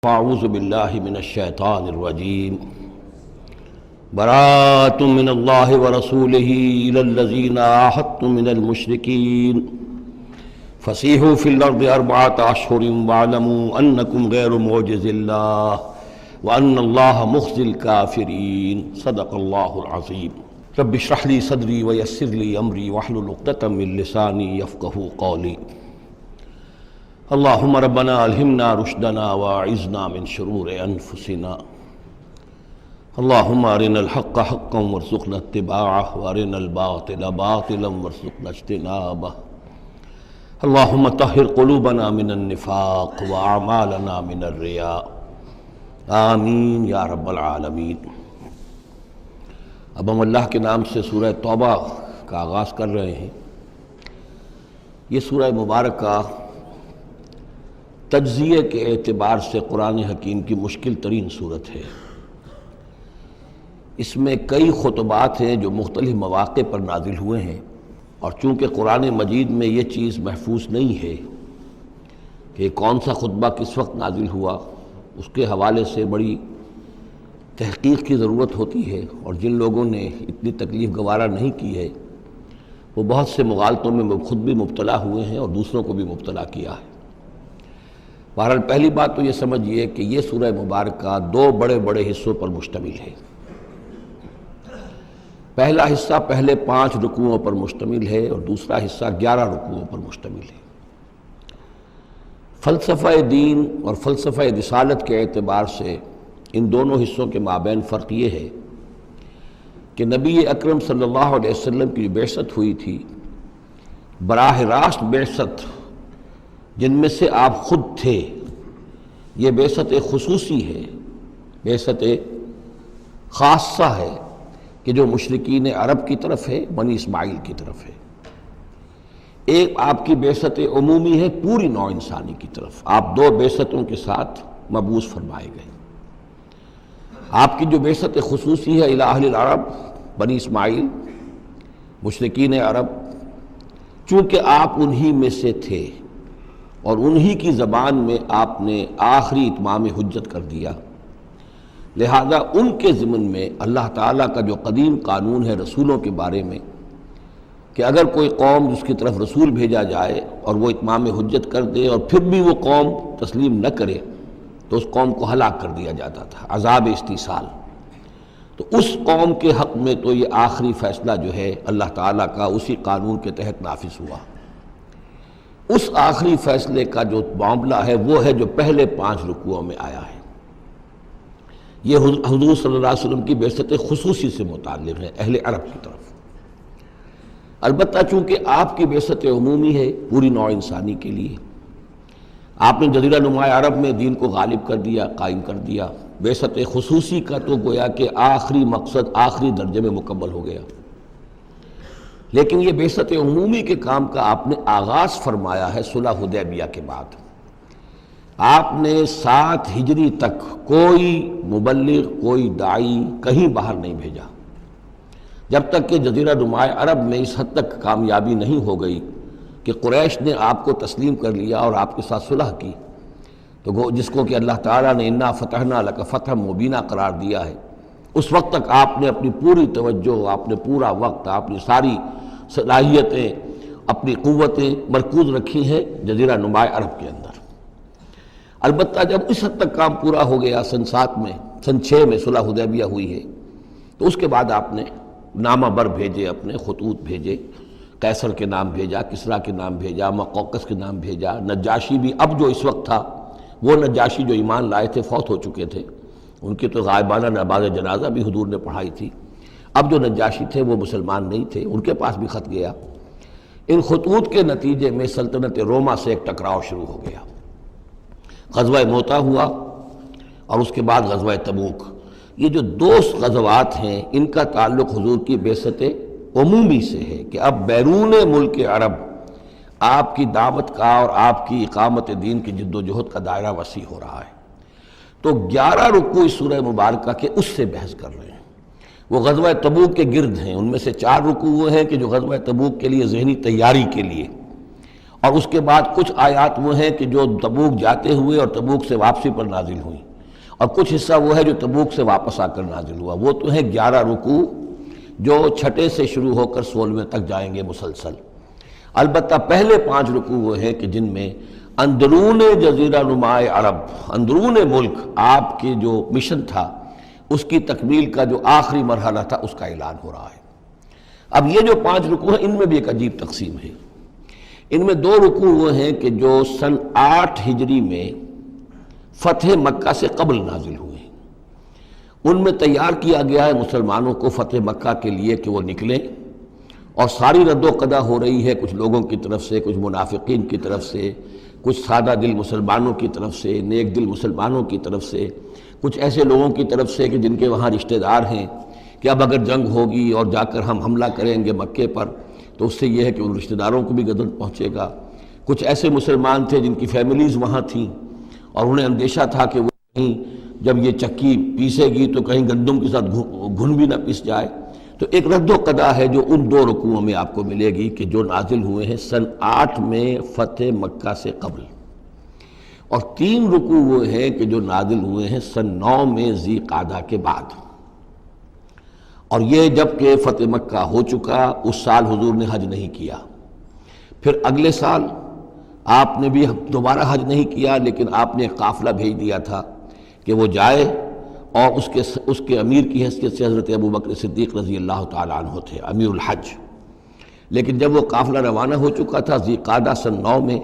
اعوذ باللہ من الشیطان الرجیم براۃ من اللہ ورسولہ الی الذین عاہدتم من المشرکین فسیحوا فی الارض اربعۃ اشہر واعلموا انکم غیر معجز اللہ وان اللہ مخزی الکافرین صدق اللہ العظیم رب اشرح لی صدری ویسر لی امری واحلل عقدۃ من لسانی یفقہوا قولی اللہم ربنا الہمنا رشدنا واعذنا من شرور انفسنا اللہم ارنا الحق حقا وارزقنا اتباعہ وارنا الباطل باطلا وارزقنا اجتنابہ اللہم طہر قلوبنا من النفاق واعمالنا من الرياء آمین یا رب العالمین۔ اب ہم اللہ کے نام سے سورہ توبہ کا آغاز کر رہے ہیں۔ یہ سورہ مبارکہ تجزیے کے اعتبار سے قرآن حکیم کی مشکل ترین صورت ہے۔ اس میں کئی خطبات ہیں جو مختلف مواقع پر نازل ہوئے ہیں، اور چونکہ قرآن مجید میں یہ چیز محفوظ نہیں ہے کہ کون سا خطبہ کس وقت نازل ہوا، اس کے حوالے سے بڑی تحقیق کی ضرورت ہوتی ہے، اور جن لوگوں نے اتنی تکلیف گوارا نہیں کی ہے وہ بہت سے مغالطوں میں خود بھی مبتلا ہوئے ہیں اور دوسروں کو بھی مبتلا کیا ہے۔ بہرحال پہلی بات تو یہ سمجھیے کہ یہ سورہ مبارکہ دو بڑے بڑے حصوں پر مشتمل ہے۔ پہلا حصہ پہلے 5 رکوعوں پر مشتمل ہے اور دوسرا حصہ 11 رکوعوں پر مشتمل ہے۔ فلسفہ دین اور فلسفہ رسالت کے اعتبار سے ان دونوں حصوں کے مابین فرق یہ ہے کہ نبی اکرم صلی اللہ علیہ وسلم کی جو بعثت ہوئی تھی، براہ راست بعثت جن میں سے آپ خود تھے، یہ بعثت خصوصی ہے، بعثت خاصہ ہے کہ جو مشرکین عرب کی طرف ہے، بنی اسماعیل کی طرف ہے۔ ایک آپ کی بعثت عمومی ہے پوری نوع انسانی کی طرف، آپ دو بعثتوں کے ساتھ مبعوث فرمائے گئے۔ آپ کی جو بعثت خصوصی ہے الی اہل العرب، بنی اسماعیل، مشرکین عرب، چونکہ آپ انہی میں سے تھے اور انہی کی زبان میں آپ نے آخری اتمام حجت کر دیا، لہذا ان کے ضمن میں اللہ تعالیٰ کا جو قدیم قانون ہے رسولوں کے بارے میں کہ اگر کوئی قوم جس کی طرف رسول بھیجا جائے اور وہ اتمام حجت کر دے اور پھر بھی وہ قوم تسلیم نہ کرے تو اس قوم کو ہلاک کر دیا جاتا تھا، عذاب استیصال۔ تو اس قوم کے حق میں تو یہ آخری فیصلہ جو ہے اللہ تعالیٰ کا اسی قانون کے تحت نافذ ہوا۔ اس آخری فیصلے کا جو معاملہ ہے وہ ہے جو پہلے 5 رکوعوں میں آیا ہے۔ یہ حضور صلی اللہ علیہ وسلم کی بعثت خصوصی سے متعلق ہے اہل عرب کی طرف۔ البتہ چونکہ آپ کی بعثت عمومی ہے پوری نوع انسانی کے لیے، آپ نے جزیرہ نما عرب میں دین کو غالب کر دیا، قائم کر دیا۔ بعثت خصوصی کا تو گویا کہ آخری مقصد آخری درجے میں مکمل ہو گیا، لیکن یہ بعثت عمومی کے کام کا آپ نے آغاز فرمایا ہے صلح حدیبیہ کے بعد۔ آپ نے 7 ہجری تک کوئی مبلغ، کوئی داعی کہیں باہر نہیں بھیجا، جب تک کہ جزیرہ نما عرب میں اس حد تک کامیابی نہیں ہو گئی کہ قریش نے آپ کو تسلیم کر لیا اور آپ کے ساتھ صلح کی، تو جس کو کہ اللہ تعالیٰ نے انا فتحنا لک فتحا مبینا قرار دیا ہے، اس وقت تک آپ نے اپنی پوری توجہ، آپ نے پورا وقت، آپ نے ساری صلاحیتیں، اپنی قوتیں مرکوز رکھی ہیں جزیرہ نما عرب کے اندر۔ البتہ جب اس حد تک کام پورا ہو گیا سن 7 میں، سن 6 میں صلح حدیبیہ ہوئی ہے، تو اس کے بعد آپ نے نامہ بر بھیجے، اپنے خطوط بھیجے، قیصر کے نام بھیجا، کسریٰ کے نام بھیجا، مقوقس کے نام بھیجا، نجاشی بھی اب جو اس وقت تھا، وہ نجاشی جو ایمان لائے تھے فوت ہو چکے تھے، ان کی تو غائبانہ نماز جنازہ بھی حضور نے پڑھائی تھی۔ اب جو نجاشی تھے وہ مسلمان نہیں تھے، ان کے پاس بھی خط گیا۔ ان خطوط کے نتیجے میں سلطنت روما سے ایک ٹکراؤ شروع ہو گیا۔ غزوہ موتا ہوا اور اس کے بعد غزوہ تبوک۔ یہ جو 2 غزوات ہیں ان کا تعلق حضور کی بعثت عمومی سے ہے کہ اب بیرون ملک عرب آپ کی دعوت کا اور آپ کی اقامت دین کی جد و جہد کا دائرہ وسیع ہو رہا ہے۔ تو 11 رکوع اس سورہ مبارکہ کے اس سے بحث کر رہے ہیں، وہ غزوہ تبوک کے گرد ہیں۔ ان میں سے 4 رکوع وہ ہیں کہ جو غزوہ تبوک کے لیے ذہنی تیاری کے لیے، اور اس کے بعد کچھ آیات وہ ہیں کہ جو تبوک جاتے ہوئے اور تبوک سے واپسی پر نازل ہوئیں، اور کچھ حصہ وہ ہے جو تبوک سے واپس آ کر نازل ہوا۔ وہ تو ہیں 11 رکوع جو چھٹے سے شروع ہو کر 16ویں تک جائیں گے مسلسل۔ البتہ پہلے 5 رکوع وہ ہیں کہ جن میں اندرون جزیرہ نما عرب، اندرون ملک آپ کے جو مشن تھا اس کی تکمیل کا جو آخری مرحلہ تھا اس کا اعلان ہو رہا ہے۔ اب یہ جو 5 رکوع ہیں ان میں بھی ایک عجیب تقسیم ہے۔ ان میں 2 رکوع وہ ہیں کہ جو سن 8 ہجری میں فتح مکہ سے قبل نازل ہوئے ہیں۔ ان میں تیار کیا گیا ہے مسلمانوں کو فتح مکہ کے لیے کہ وہ نکلیں، اور ساری رد و قدا ہو رہی ہے کچھ لوگوں کی طرف سے، کچھ منافقین کی طرف سے، کچھ سادہ دل مسلمانوں کی طرف سے، نیک دل مسلمانوں کی طرف سے، کچھ ایسے لوگوں کی طرف سے کہ جن کے وہاں رشتہ دار ہیں کہ اب اگر جنگ ہوگی اور جا کر ہم حملہ کریں گے مکے پر تو اس سے یہ ہے کہ ان رشتہ داروں کو بھی غضب پہنچے گا۔ کچھ ایسے مسلمان تھے جن کی فیملیز وہاں تھیں اور انہیں اندیشہ تھا کہ وہ کہیں جب یہ چکی پیسے گی تو کہیں گندم کے ساتھ گھن بھی نہ پیس جائے۔ تو ایک رد و قدا ہے جو ان 2 رکوعوں میں آپ کو ملے گی کہ جو نازل ہوئے ہیں سن 8 میں فتح مکہ سے قبل، اور 3 رکوع وہ ہیں کہ جو نازل ہوئے ہیں سن 9 میں ذی قعدہ کے بعد۔ اور یہ جب کہ فتح مکہ ہو چکا، اس سال حضور نے حج نہیں کیا، پھر اگلے سال آپ نے بھی دوبارہ حج نہیں کیا، لیکن آپ نے ایک قافلہ بھیج دیا تھا کہ وہ جائے، اور اس کے امیر کی حیثیت سے حضرت ابو بکر صدیق رضی اللہ تعالیٰ عنہ تھے امیر الحج۔ لیکن جب وہ قافلہ روانہ ہو چکا تھا ذی قعدہ سن 9 میں،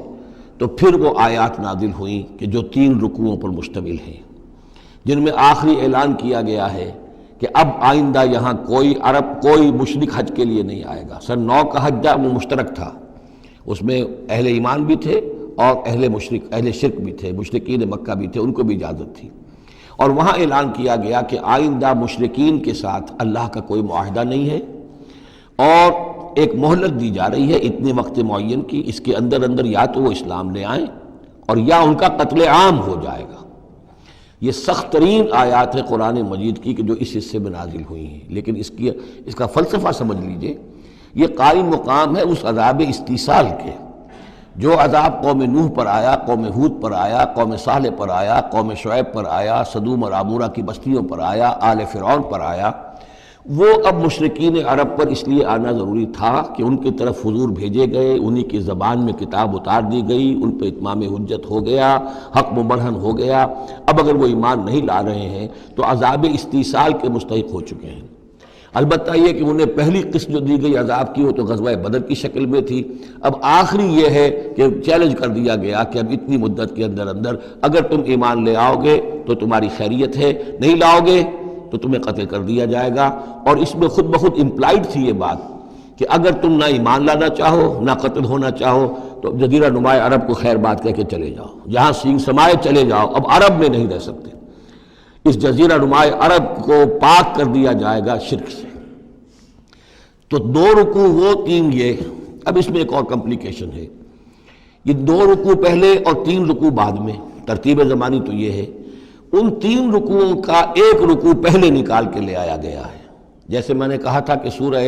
تو پھر وہ آیات نازل ہوئیں کہ جو 3 رکوعوں پر مشتمل ہیں، جن میں آخری اعلان کیا گیا ہے کہ اب آئندہ یہاں کوئی عرب کوئی مشرک حج کے لیے نہیں آئے گا۔ سن 9 کا حج وہ مشترک تھا، اس میں اہل ایمان بھی تھے اور اہل شرک بھی تھے، مشرکین مکہ بھی تھے، ان کو بھی اجازت تھی۔ اور وہاں اعلان کیا گیا کہ آئندہ مشرکین کے ساتھ اللہ کا کوئی معاہدہ نہیں ہے، اور ایک مہلت دی جا رہی ہے اتنے وقت معین کی، اس کے اندر یا تو وہ اسلام لے آئیں اور یا ان کا قتل عام ہو جائے گا۔ یہ سخت ترین آیات ہے قرآن مجید کی کہ جو اس حصے میں نازل ہوئی ہیں، لیکن اس کا فلسفہ سمجھ لیجئے، یہ قائم مقام ہے اس عذاب استیصال کے جو عذاب قوم نوح پر آیا، قوم ہود پر آیا، قوم صالح پر آیا، قوم شعیب پر آیا، سدوم اور عمورہ کی بستیوں پر آیا، آل فرعون پر آیا۔ وہ اب مشرکین عرب پر اس لیے آنا ضروری تھا کہ ان کی طرف حضور بھیجے گئے، انہی کی زبان میں کتاب اتار دی گئی، ان پہ اتمام حجت ہو گیا، حق مبرہن ہو گیا۔ اب اگر وہ ایمان نہیں لا رہے ہیں تو عذاب استیصال کے مستحق ہو چکے ہیں۔ البتہ یہ کہ انہیں پہلی قسط جو دی گئی عذاب کی وہ تو غزوہ بدر کی شکل میں تھی، اب آخری یہ ہے کہ چیلنج کر دیا گیا کہ اب اتنی مدت کے اندر اگر تم ایمان لے آؤ گے تو تمہاری خیریت ہے، نہیں لاؤ گے تو تمہیں قتل کر دیا جائے گا۔ اور اس میں خود بخود امپلائڈ تھی یہ بات کہ اگر تم نہ ایمان لانا چاہو نہ قتل ہونا چاہو تو جزیرہ نما عرب کو خیر بات کہہ کے چلے جاؤ، جہاں سینگ سمائے چلے جاؤ، اب عرب میں نہیں رہ سکتے۔ اس جزیرہ نما عرب کو پاک کر دیا جائے گا شرک سے۔ تو 2 رکوع وہ 3 یہ، اب اس میں ایک اور کمپلیکیشن ہے، یہ 2 رکوع پہلے اور 3 رکوع بعد میں، ترتیب زمانی تو یہ ہے، ان 3 رکوعوں کا ایک رکوع پہلے نکال کے لے آیا گیا ہے۔ جیسے میں نے کہا تھا کہ سورہ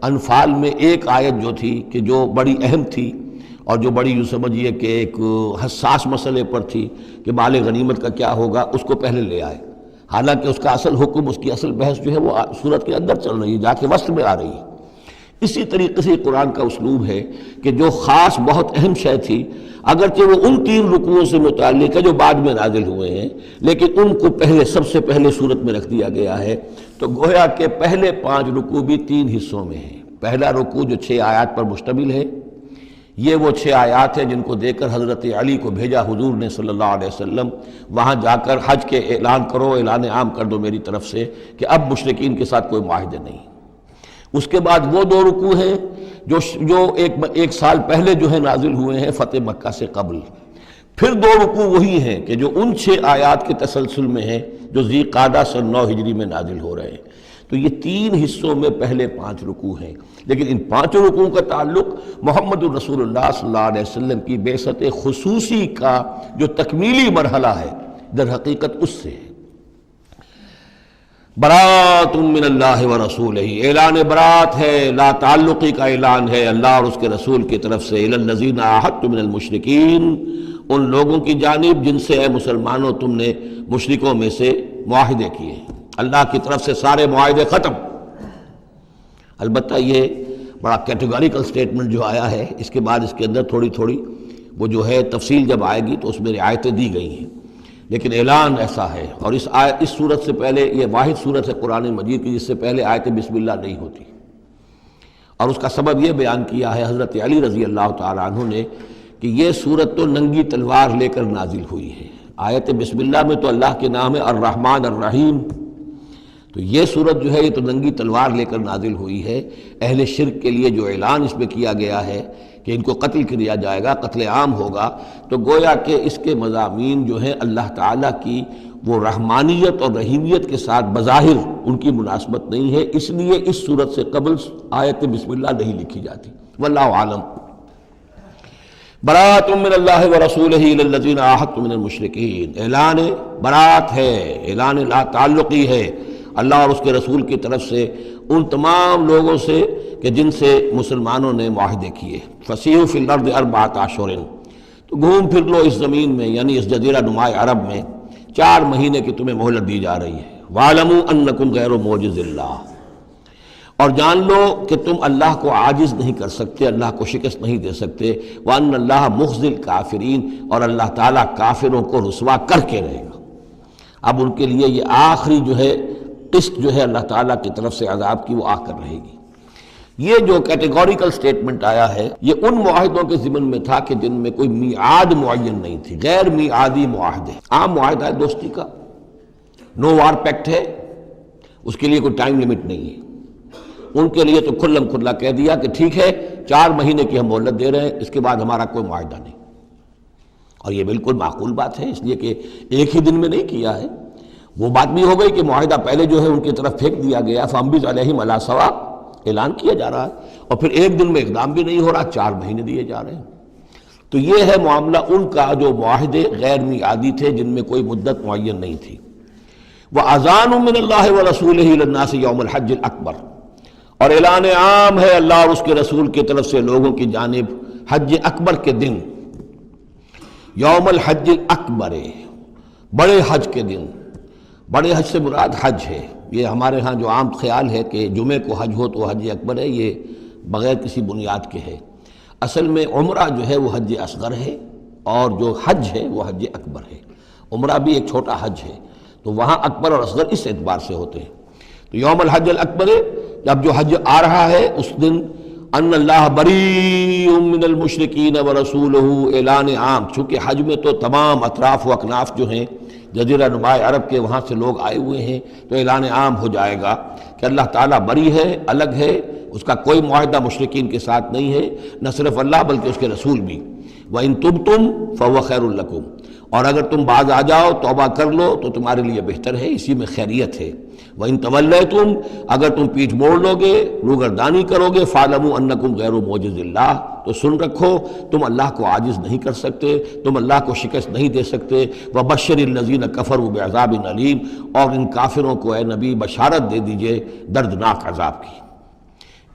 انفال میں ایک آیت جو تھی کہ جو بڑی اہم تھی اور جو بڑی یوں سمجھیے کہ ایک حساس مسئلے پر تھی کہ مال غنیمت کا کیا ہوگا، اس کو پہلے لے آئے، حالانکہ اس کا اصل حکم، اس کی اصل بحث جو ہے وہ سورت کے اندر چل رہی ہے، جا کے وسط میں آ رہی ہے۔ اسی طریقے سے قرآن کا اسلوب ہے کہ جو خاص بہت اہم شے تھی، اگرچہ وہ ان 3 رکوعوں سے متعلق ہے جو بعد میں نازل ہوئے ہیں، لیکن ان کو پہلے سب سے پہلے صورت میں رکھ دیا گیا ہے۔ تو گویا کہ پہلے 5 رکوع بھی 3 حصوں میں ہیں۔ پہلا رکوع جو 6 آیات پر مشتمل ہے، یہ وہ 6 آیات ہیں جن کو دے کر حضرت علی کو بھیجا حضور نے صلی اللہ علیہ وسلم، وہاں جا کر حج کے اعلان کرو، اعلان عام کر دو میری طرف سے کہ اب مشرکین کے ساتھ کوئی معاہدے نہیں۔ اس کے بعد وہ 2 رکوع ہیں جو ایک سال پہلے جو ہے نازل ہوئے ہیں فتح مکہ سے قبل۔ پھر 2 رکوع وہی ہیں کہ جو ان 6 آیات کے تسلسل میں ہیں جو ذی قعدہ سن 9 ہجری میں نازل ہو رہے ہیں۔ تو یہ 3 حصوں میں پہلے 5 رکوع ہیں، لیکن ان 5 رکوعوں کا تعلق محمد الرسول اللہ صلی اللہ علیہ وسلم کی بعثت خصوصی کا جو تکمیلی مرحلہ ہے در حقیقت اس سے ہے۔ برات من اللہ ورسولہ، اعلان برات ہے، لا تعلقی کا اعلان ہے اللہ اور اس کے رسول کی طرف سے، الی الذین عاہدتم من المشرکین، ان لوگوں کی جانب جن سے اے مسلمانوں تم نے مشرکوں میں سے معاہدے کیے، اللہ کی طرف سے سارے معاہدے ختم۔ البتہ یہ بڑا کیٹیگوریکل سٹیٹمنٹ جو آیا ہے، اس کے بعد اس کے اندر تھوڑی تھوڑی وہ جو ہے تفصیل جب آئے گی تو اس میں رعایتیں دی گئی ہیں، لیکن اعلان ایسا ہے۔ اور اس صورت سے پہلے، یہ واحد صورت ہے قرآن مجید کی جس سے پہلے آیت بسم اللہ نہیں ہوتی، اور اس کا سبب یہ بیان کیا ہے حضرت علی رضی اللہ تعالیٰ عنہ نے کہ یہ صورت تو ننگی تلوار لے کر نازل ہوئی ہے۔ آیت بسم اللہ میں تو اللہ کے نام ہے الرحمن الرحیم، تو یہ صورت جو ہے یہ تو ننگی تلوار لے کر نازل ہوئی ہے۔ اہل شرک کے لیے جو اعلان اس میں کیا گیا ہے کہ ان کو قتل کیا جائے گا، قتل عام ہوگا، تو گویا کہ اس کے مضامین جو ہیں اللہ تعالیٰ کی وہ رحمانیت اور رحیمیت کے ساتھ بظاہر ان کی مناسبت نہیں ہے، اس لیے اس صورت سے قبل آیت بسم اللہ نہیں لکھی جاتی۔ واللہ عالم۔ برات من اللہ ورسولہ الی الذین عاہدتم من المشرکین، اعلان برات ہے، اعلان لا تعلقی ہے اللہ اور اس کے رسول کی طرف سے ان تمام لوگوں سے کہ جن سے مسلمانوں نے معاہدے کیے۔ فسیحوا فی الارض اربعۃ اشہر، تو گھوم پھر لو اس زمین میں، یعنی اس جزیرہ نما عرب میں 4 مہینے کی تمہیں مہلت دی جا رہی ہے۔ وَاعْلَمُوا أَنَّكُمْ غَيْرُ مُعْجِزِ اللَّهِ، اور جان لو کہ تم اللہ کو عاجز نہیں کر سکتے، اللہ کو شکست نہیں دے سکتے۔ وَأَنَّ اللَّهَ مُخْزِي الْكَافِرِينَ، اور اللہ تعالیٰ کافروں کو رسوا کر کے رہے گا۔ اب ان کے لیے یہ آخری جو ہے قسط جو ہے اللہ تعالیٰ کی طرف سے عذاب کی وہ آ کر رہے گی۔ یہ جو کیٹیگوریکل سٹیٹمنٹ آیا ہے یہ ان معاہدوں کے ضمن میں تھا کہ جن میں کوئی میعاد معین نہیں تھی، غیر میعادی معاہدے۔ عام معاہدہ ہے دوستی کا، نو وار پیکٹ ہے، اس کے لیے کوئی ٹائم لمٹ نہیں ہے۔ ان کے لیے تو کھلم کھلا کہہ دیا کہ ٹھیک ہے 4 مہینے کی ہم مہلت دے رہے ہیں، اس کے بعد ہمارا کوئی معاہدہ نہیں۔ اور یہ بالکل معقول بات ہے، اس لیے کہ ایک ہی دن میں نہیں کیا ہے۔ وہ بات بھی ہو گئی کہ معاہدہ پہلے جو ہے ان کی طرف پھینک دیا گیا، فَأَنبِذْ عَلَيْهِمْ عَلَىٰ سَوَاءٍ، اعلان کیا جا رہا ہے، اور پھر ایک دن میں اقدام بھی نہیں ہو رہا، 4 مہینے دیے جا رہے ہیں۔ تو یہ ہے معاملہ ان کا جو معاہدے غیر میعادی تھے جن میں کوئی مدت معین نہیں تھی۔ وَأَذَانٌ مِّنَ اللَّهِ وَرَسُولِهِ إِلَى النَّاسِ يَوْمَ الْحَجِّ الْأَكْبَرِ، اور اعلان عام ہے اللہ اور اس کے رسول کی طرف سے لوگوں کی جانب حج اکبر کے دن، یوم الحج الاکبر، بڑے حج کے دن۔ بڑے حج سے مراد حج ہے، یہ ہمارے ہاں جو عام خیال ہے کہ جمعے کو حج ہو تو حج اکبر ہے، یہ بغیر کسی بنیاد کے ہے۔ اصل میں عمرہ جو ہے وہ حج اصغر ہے، اور جو حج ہے وہ حج اکبر ہے۔ عمرہ بھی ایک چھوٹا حج ہے، تو وہاں اکبر اور اصغر اس اعتبار سے ہوتے ہیں۔ تو یوم الحج الاکبر، جب جو حج آ رہا ہے اس دن، ان اللہ بریء من المشرکین ورسولہ، اعلان عام، چونکہ حج میں تو تمام اطراف و اکناف جو ہیں جزیرہ نما عرب کے وہاں سے لوگ آئے ہوئے ہیں، تو اعلان عام ہو جائے گا کہ اللہ تعالیٰ بری ہے، الگ ہے، اس کا کوئی معاہدہ مشرکین کے ساتھ نہیں ہے، نہ صرف اللہ بلکہ اس کے رسول بھی۔ وَإِن تُبْتُمْ فَهُوَ خَيْرٌ لَكُمْ، اور اگر تم باز آ جاؤ، توبہ کر لو تو تمہارے لیے بہتر ہے، اسی میں خیریت ہے۔ وَإِن تَوَلَّيْتُمْ، اگر تم پیٹھ موڑ لو گے، روگردانی کرو گے، فَاعْلَمُوا أَنَّكُمْ غَيْرُ مُعْجِزِ اللَّهِ، تو سن رکھو تم اللہ کو عاجز نہیں کر سکتے، تم اللہ کو شکست نہیں دے سکتے۔ وَبَشِّرِ الَّذِينَ كَفَرُوا بِعَذَابٍ أَلِيمٍ، اور ان کافروں کو اے نبی بشارت دے دیجئے دردناک عذاب کی۔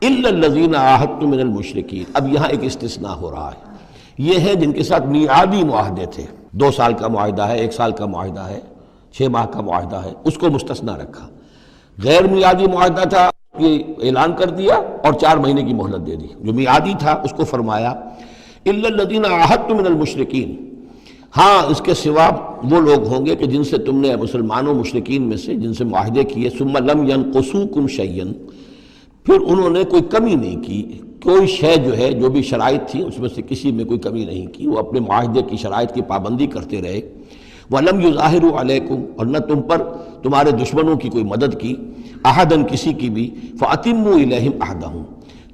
إِلَّا الَّذِينَ عَاهَدتُّم مِّنَ الْمُشْرِكِينَ، اب یہاں ایک استثناء ہو رہا ہے، یہ ہے جن کے ساتھ میعادی معاہدے تھے، 2 سال کا معاہدہ ہے، 1 سال کا معاہدہ ہے، 6 ماہ کا معاہدہ ہے، اس کو مستثنیٰ رکھا۔ غیر میعادی معاہدہ تھا، یہ اعلان کر دیا اور 4 مہینے کی مہلت دے دی۔ جو میعادی تھا اس کو فرمایا الا الذین عاہدتم من المشرکین، ہاں اس کے سوا وہ لوگ ہوں گے کہ جن سے تم نے مسلمانوں مشرکین میں سے جن سے معاہدے کیے، ثم لم ینقصوکم شیئا، پھر انہوں نے کوئی کمی نہیں کی، کوئی شے جو ہے جو بھی شرائط تھی اس میں سے کسی میں کوئی کمی نہیں کی، وہ اپنے معاہدے کی شرائط کی پابندی کرتے رہے۔ وَلَمْ يُظَاهِرُوا عَلَيْكُمْ، اور نہ تم پر تمہارے دشمنوں کی کوئی مدد کی، احداً کسی کی بھی، فَأَتِمُّوا إِلَيْهِمْ عَهْدَهُمْ،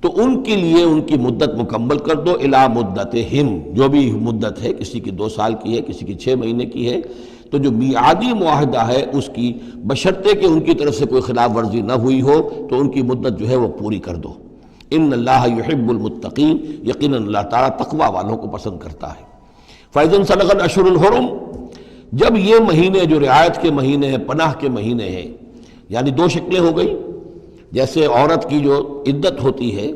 تو ان کے لیے ان کی مدت مکمل کر دو، اِلَىٰ مُدَّتِهِمْ، جو بھی مدت ہے، کسی کی 2 سال کی ہے، کسی کی 6 مہینے کی ہے، تو جو میعادی معاہدہ ہے اس کی بشرطے کہ ان کی طرف سے کوئی خلاف ورزی نہ ہوئی ہو تو ان کی مدت جو ہے وہ پوری کر دو۔ ان اللہ یحب المتقین، یقیناً اللہ تعالیٰ تقوی والوں کو پسند کرتا ہے۔ فَإِذَا انْسَلَخَ الْأَشْهُرُ الْحُرُمُ، جب یہ مہینے جو رعایت کے مہینے ہیں، پناہ کے مہینے ہیں، یعنی دو شکلیں ہو گئی. جیسے عورت کی جو عدت ہوتی ہے،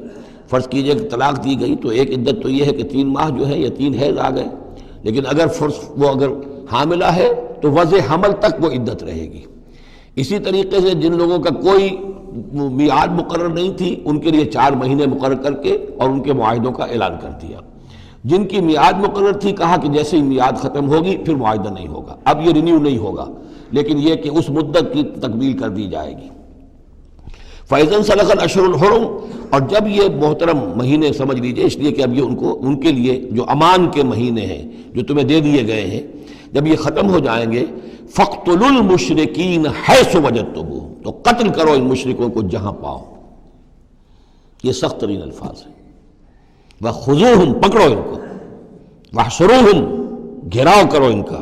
فرض کیجئے کہ طلاق دی گئی تو ایک عدت تو یہ ہے کہ 3 ماہ جو ہے یا 3 حیض آ گئے، لیکن اگر وہ اگر حاملہ ہے تو وضع حمل تک وہ عدت رہے گی. اسی طریقے سے جن لوگوں کا کوئی میعاد مقرر نہیں تھی ان کے لیے 4 مہینے مقرر کر کے اور ان کے معاہدوں کا اعلان کر دیا. جن کی میعاد مقرر تھی کہا کہ جیسے ہی میعاد ختم ہوگی پھر معاہدہ نہیں ہوگا، اب یہ رینیو نہیں ہوگا، لیکن یہ کہ اس مدت کی تکمیل کر دی جائے گی. فَإِذَا انْسَلَخَ الْأَشْهُرُ الْحُرُمُ، اور جب یہ محترم مہینے سمجھ لیجئے، اس لیے کہ اب یہ ان کے لیے جو امان کے مہینے ہیں جو تمہیں دے دیے گئے ہیں، جب یہ ختم ہو جائیں گے فَاقْتُلُوا الْمُشْرِكِينَ حَيْثُ وَجَدتُّمُوهُمْ، تو قتل کرو ان مشرکوں کو جہاں پاؤ. یہ سخت ترین الفاظ ہیں. وَخُذُوهُمْ، پکڑو ان کو، وَاحْصُرُوهُمْ، گھیراؤ کرو ان کا،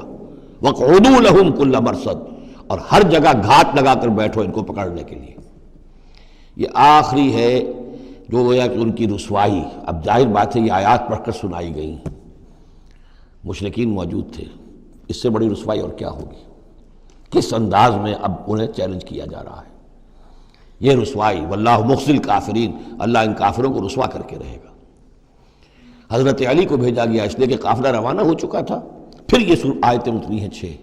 وَاقْعُدُوا لَهُمْ كُلَّ مَرْصَدٍ، اور ہر جگہ گھات لگا کر بیٹھو ان کو پکڑنے کے لیے. یہ آخری ہے جو گویا کہ ان کی رسوائی. اب ظاہر بات ہے یہ آیات پڑھ کر سنائی گئیں، مشرکین موجود تھے، اس سے بڑی رسوائی اور کیا ہوگی. کس انداز میں اب انہیں چیلنج کیا جا رہا ہے. یہ رسوائی، واللہ مخزی الکافرین، اللہ ان کافروں کو رسوا کر کے رہے گا. حضرت علی کو بھیجا گیا اس لیے کہ قافلہ روانہ ہو چکا تھا. پھر یہ آیتیں اتری ہیں 6.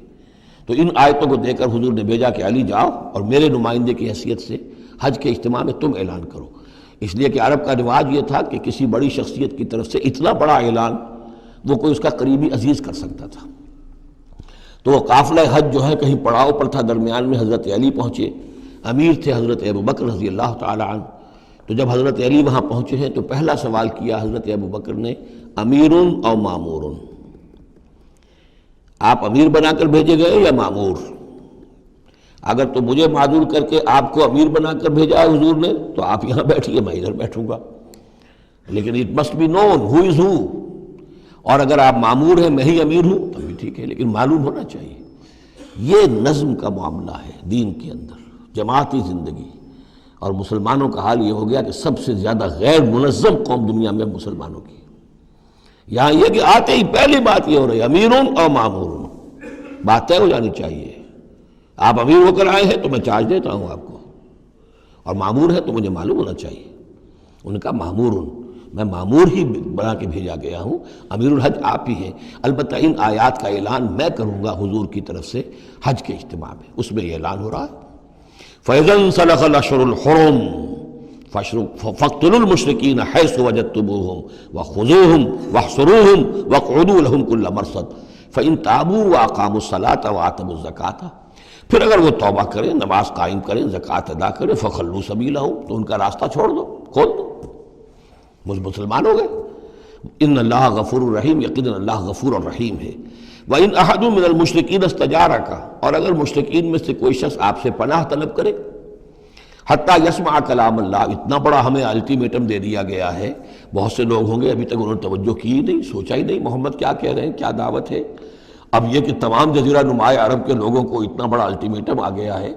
تو ان آیتوں کو دے کر حضور نے بھیجا کہ علی جاؤ اور میرے نمائندے کی حیثیت سے حج کے اجتماع میں تم اعلان کرو. اس لیے کہ عرب کا رواج یہ تھا کہ کسی بڑی شخصیت کی طرف سے اتنا بڑا اعلان وہ کوئی اس کا قریبی عزیز کر سکتا تھا. تو وہ قافلہ حج جو ہے کہیں پڑاؤ پر تھا، درمیان میں حضرت علی پہنچے، امیر تھے حضرت ابوبکر رضی اللہ تعالی عنہ. تو جب حضرت علی وہاں پہنچے ہیں تو پہلا سوال کیا حضرت ابوبکر نے، امیر او مامور، آپ امیر بنا کر بھیجے گئے یا مامور؟ اگر تو مجھے معذور کر کے آپ کو امیر بنا کر بھیجا ہے حضور نے تو آپ یہاں بیٹھیے، میں ادھر بیٹھوں گا، لیکن اٹ مسٹ بی نون ہو از ہو. اور اگر آپ مامور ہیں میں ہی امیر ہوں تو بھی ٹھیک ہے، لیکن معلوم ہونا چاہیے. یہ نظم کا معاملہ ہے دین کے اندر، جماعتی زندگی. اور مسلمانوں کا حال یہ ہو گیا کہ سب سے زیادہ غیر منظم قوم دنیا میں مسلمانوں کی. یہاں یہ کہ آتے ہی پہلی بات یہ ہو رہی ہے امیرون اور مامورون، بات طے ہو جانی چاہیے. آپ امیر ہو کر آئے ہیں تو میں چارج دیتا ہوں آپ کو، اور مامور ہے تو مجھے معلوم ہونا چاہیے. ان کا مامورون، میں مامور ہی بنا کے بھیجا گیا ہوں، امیر الحج آپ ہی ہیں. البتہ ان آیات کا اعلان میں کروں گا حضور کی طرف سے حج کے اجتماع میں، اس میں یہ اعلان ہو رہا ہے. فَإِذَا انْسَلَخَ الْأَشْهُرُ الْحُرُمُ فَاقْتُلُوا الْمُشْرِكِينَ حَيْثُ وَجَدتُّمُوهُمْ وَخُذُوهُمْ وَاحْصُرُوهُمْ وَاقْعُدُوا لَهُمْ كُلَّ مَرْصَدٍ فَإِنْ تَابُوا وَأَقَامُوا الصَّلَاةَ وَآتَوُا الزَّكَاةَ، پھر اگر وہ توبہ کریں، نماز قائم کریں، زکوٰۃ ادا کریں، فَخَلُّوا سَبِيلَهُمْ، تو ان کا راستہ چھوڑ دو، کھول دو، مسلمان ہو گئے. ان اللہ غفور الرحیم، یقیناً اللہ غفور الرحیم ہے. وَإِنْ أَحَدٌ مِّنَ الْمُشْرِكِينَ اسْتَجَارَكَ، اور اگر مشرکین میں سے کوئی شخص آپ سے پناہ طلب کرے، حتیٰ یسمع کلام اللہ، اتنا بڑا ہمیں الٹیمیٹم دے دیا گیا ہے. بہت سے لوگ ہوں گے ابھی تک انہوں نے توجہ کی ہی نہیں، سوچا ہی نہیں محمد کیا کہہ رہے ہیں، کیا دعوت ہے. اب یہ کہ تمام جزیرہ نماء عرب کے لوگوں کو اتنا بڑا الٹیمیٹم آ گیا ہے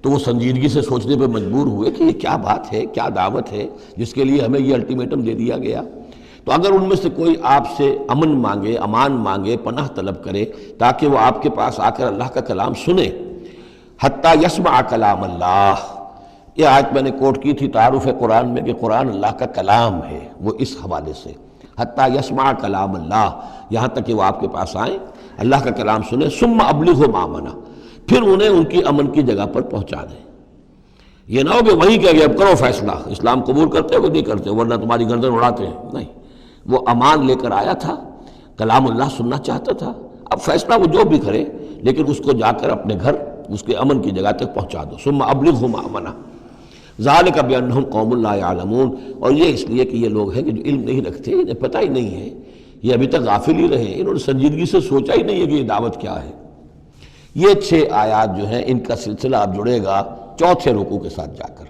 تو وہ سنجیدگی سے سوچنے پہ مجبور ہوئے کہ یہ کیا بات ہے، کیا دعوت ہے جس کے لیے ہمیں یہ الٹیمیٹم دے دیا گیا. تو اگر ان میں سے کوئی آپ سے امن مانگے، امان مانگے، پناہ طلب کرے تاکہ وہ آپ کے پاس آ کر اللہ کا کلام سنے، حتیٰ یسمع کلام اللہ، یہ آیت میں نے کوٹ کی تھی تعارف قرآن میں کہ قرآن اللہ کا کلام ہے، وہ اس حوالے سے حتیٰ یسمع کلام اللہ، یہاں تک کہ وہ آپ کے پاس آئیں، اللہ کا کلام سنیں. ثم ابلغہ مامنا، پھر انہیں ان کی امن کی جگہ پر پہنچا دیں. یہ نہ ہو کہ وہیں کہہ گئے اب کرو فیصلہ، اسلام قبول کرتے ہو کہ نہیں کرتے، ورنہ تمہاری گردن اڑاتے ہیں. نہیں، وہ امان لے کر آیا تھا، کلام اللہ سننا چاہتا تھا. اب فیصلہ وہ جو بھی کرے لیکن اس کو جا کر اپنے گھر اس کے امن کی جگہ تک پہنچا دو. ثم ابلغہ مامنا ذالک بانہم قوم لا یعلمون، اور یہ اس لیے کہ یہ لوگ ہیں کہ جو علم نہیں رکھتے، انہیں پتہ ہی نہیں ہے، یہ ابھی تک غافل ہی رہے، انہوں نے سنجیدگی سے سوچا ہی نہیں ہے کہ یہ دعوت کیا ہے. یہ 6 آیات جو ہیں ان کا سلسلہ اب جڑے گا چوتھے رکوع کے ساتھ جا کر.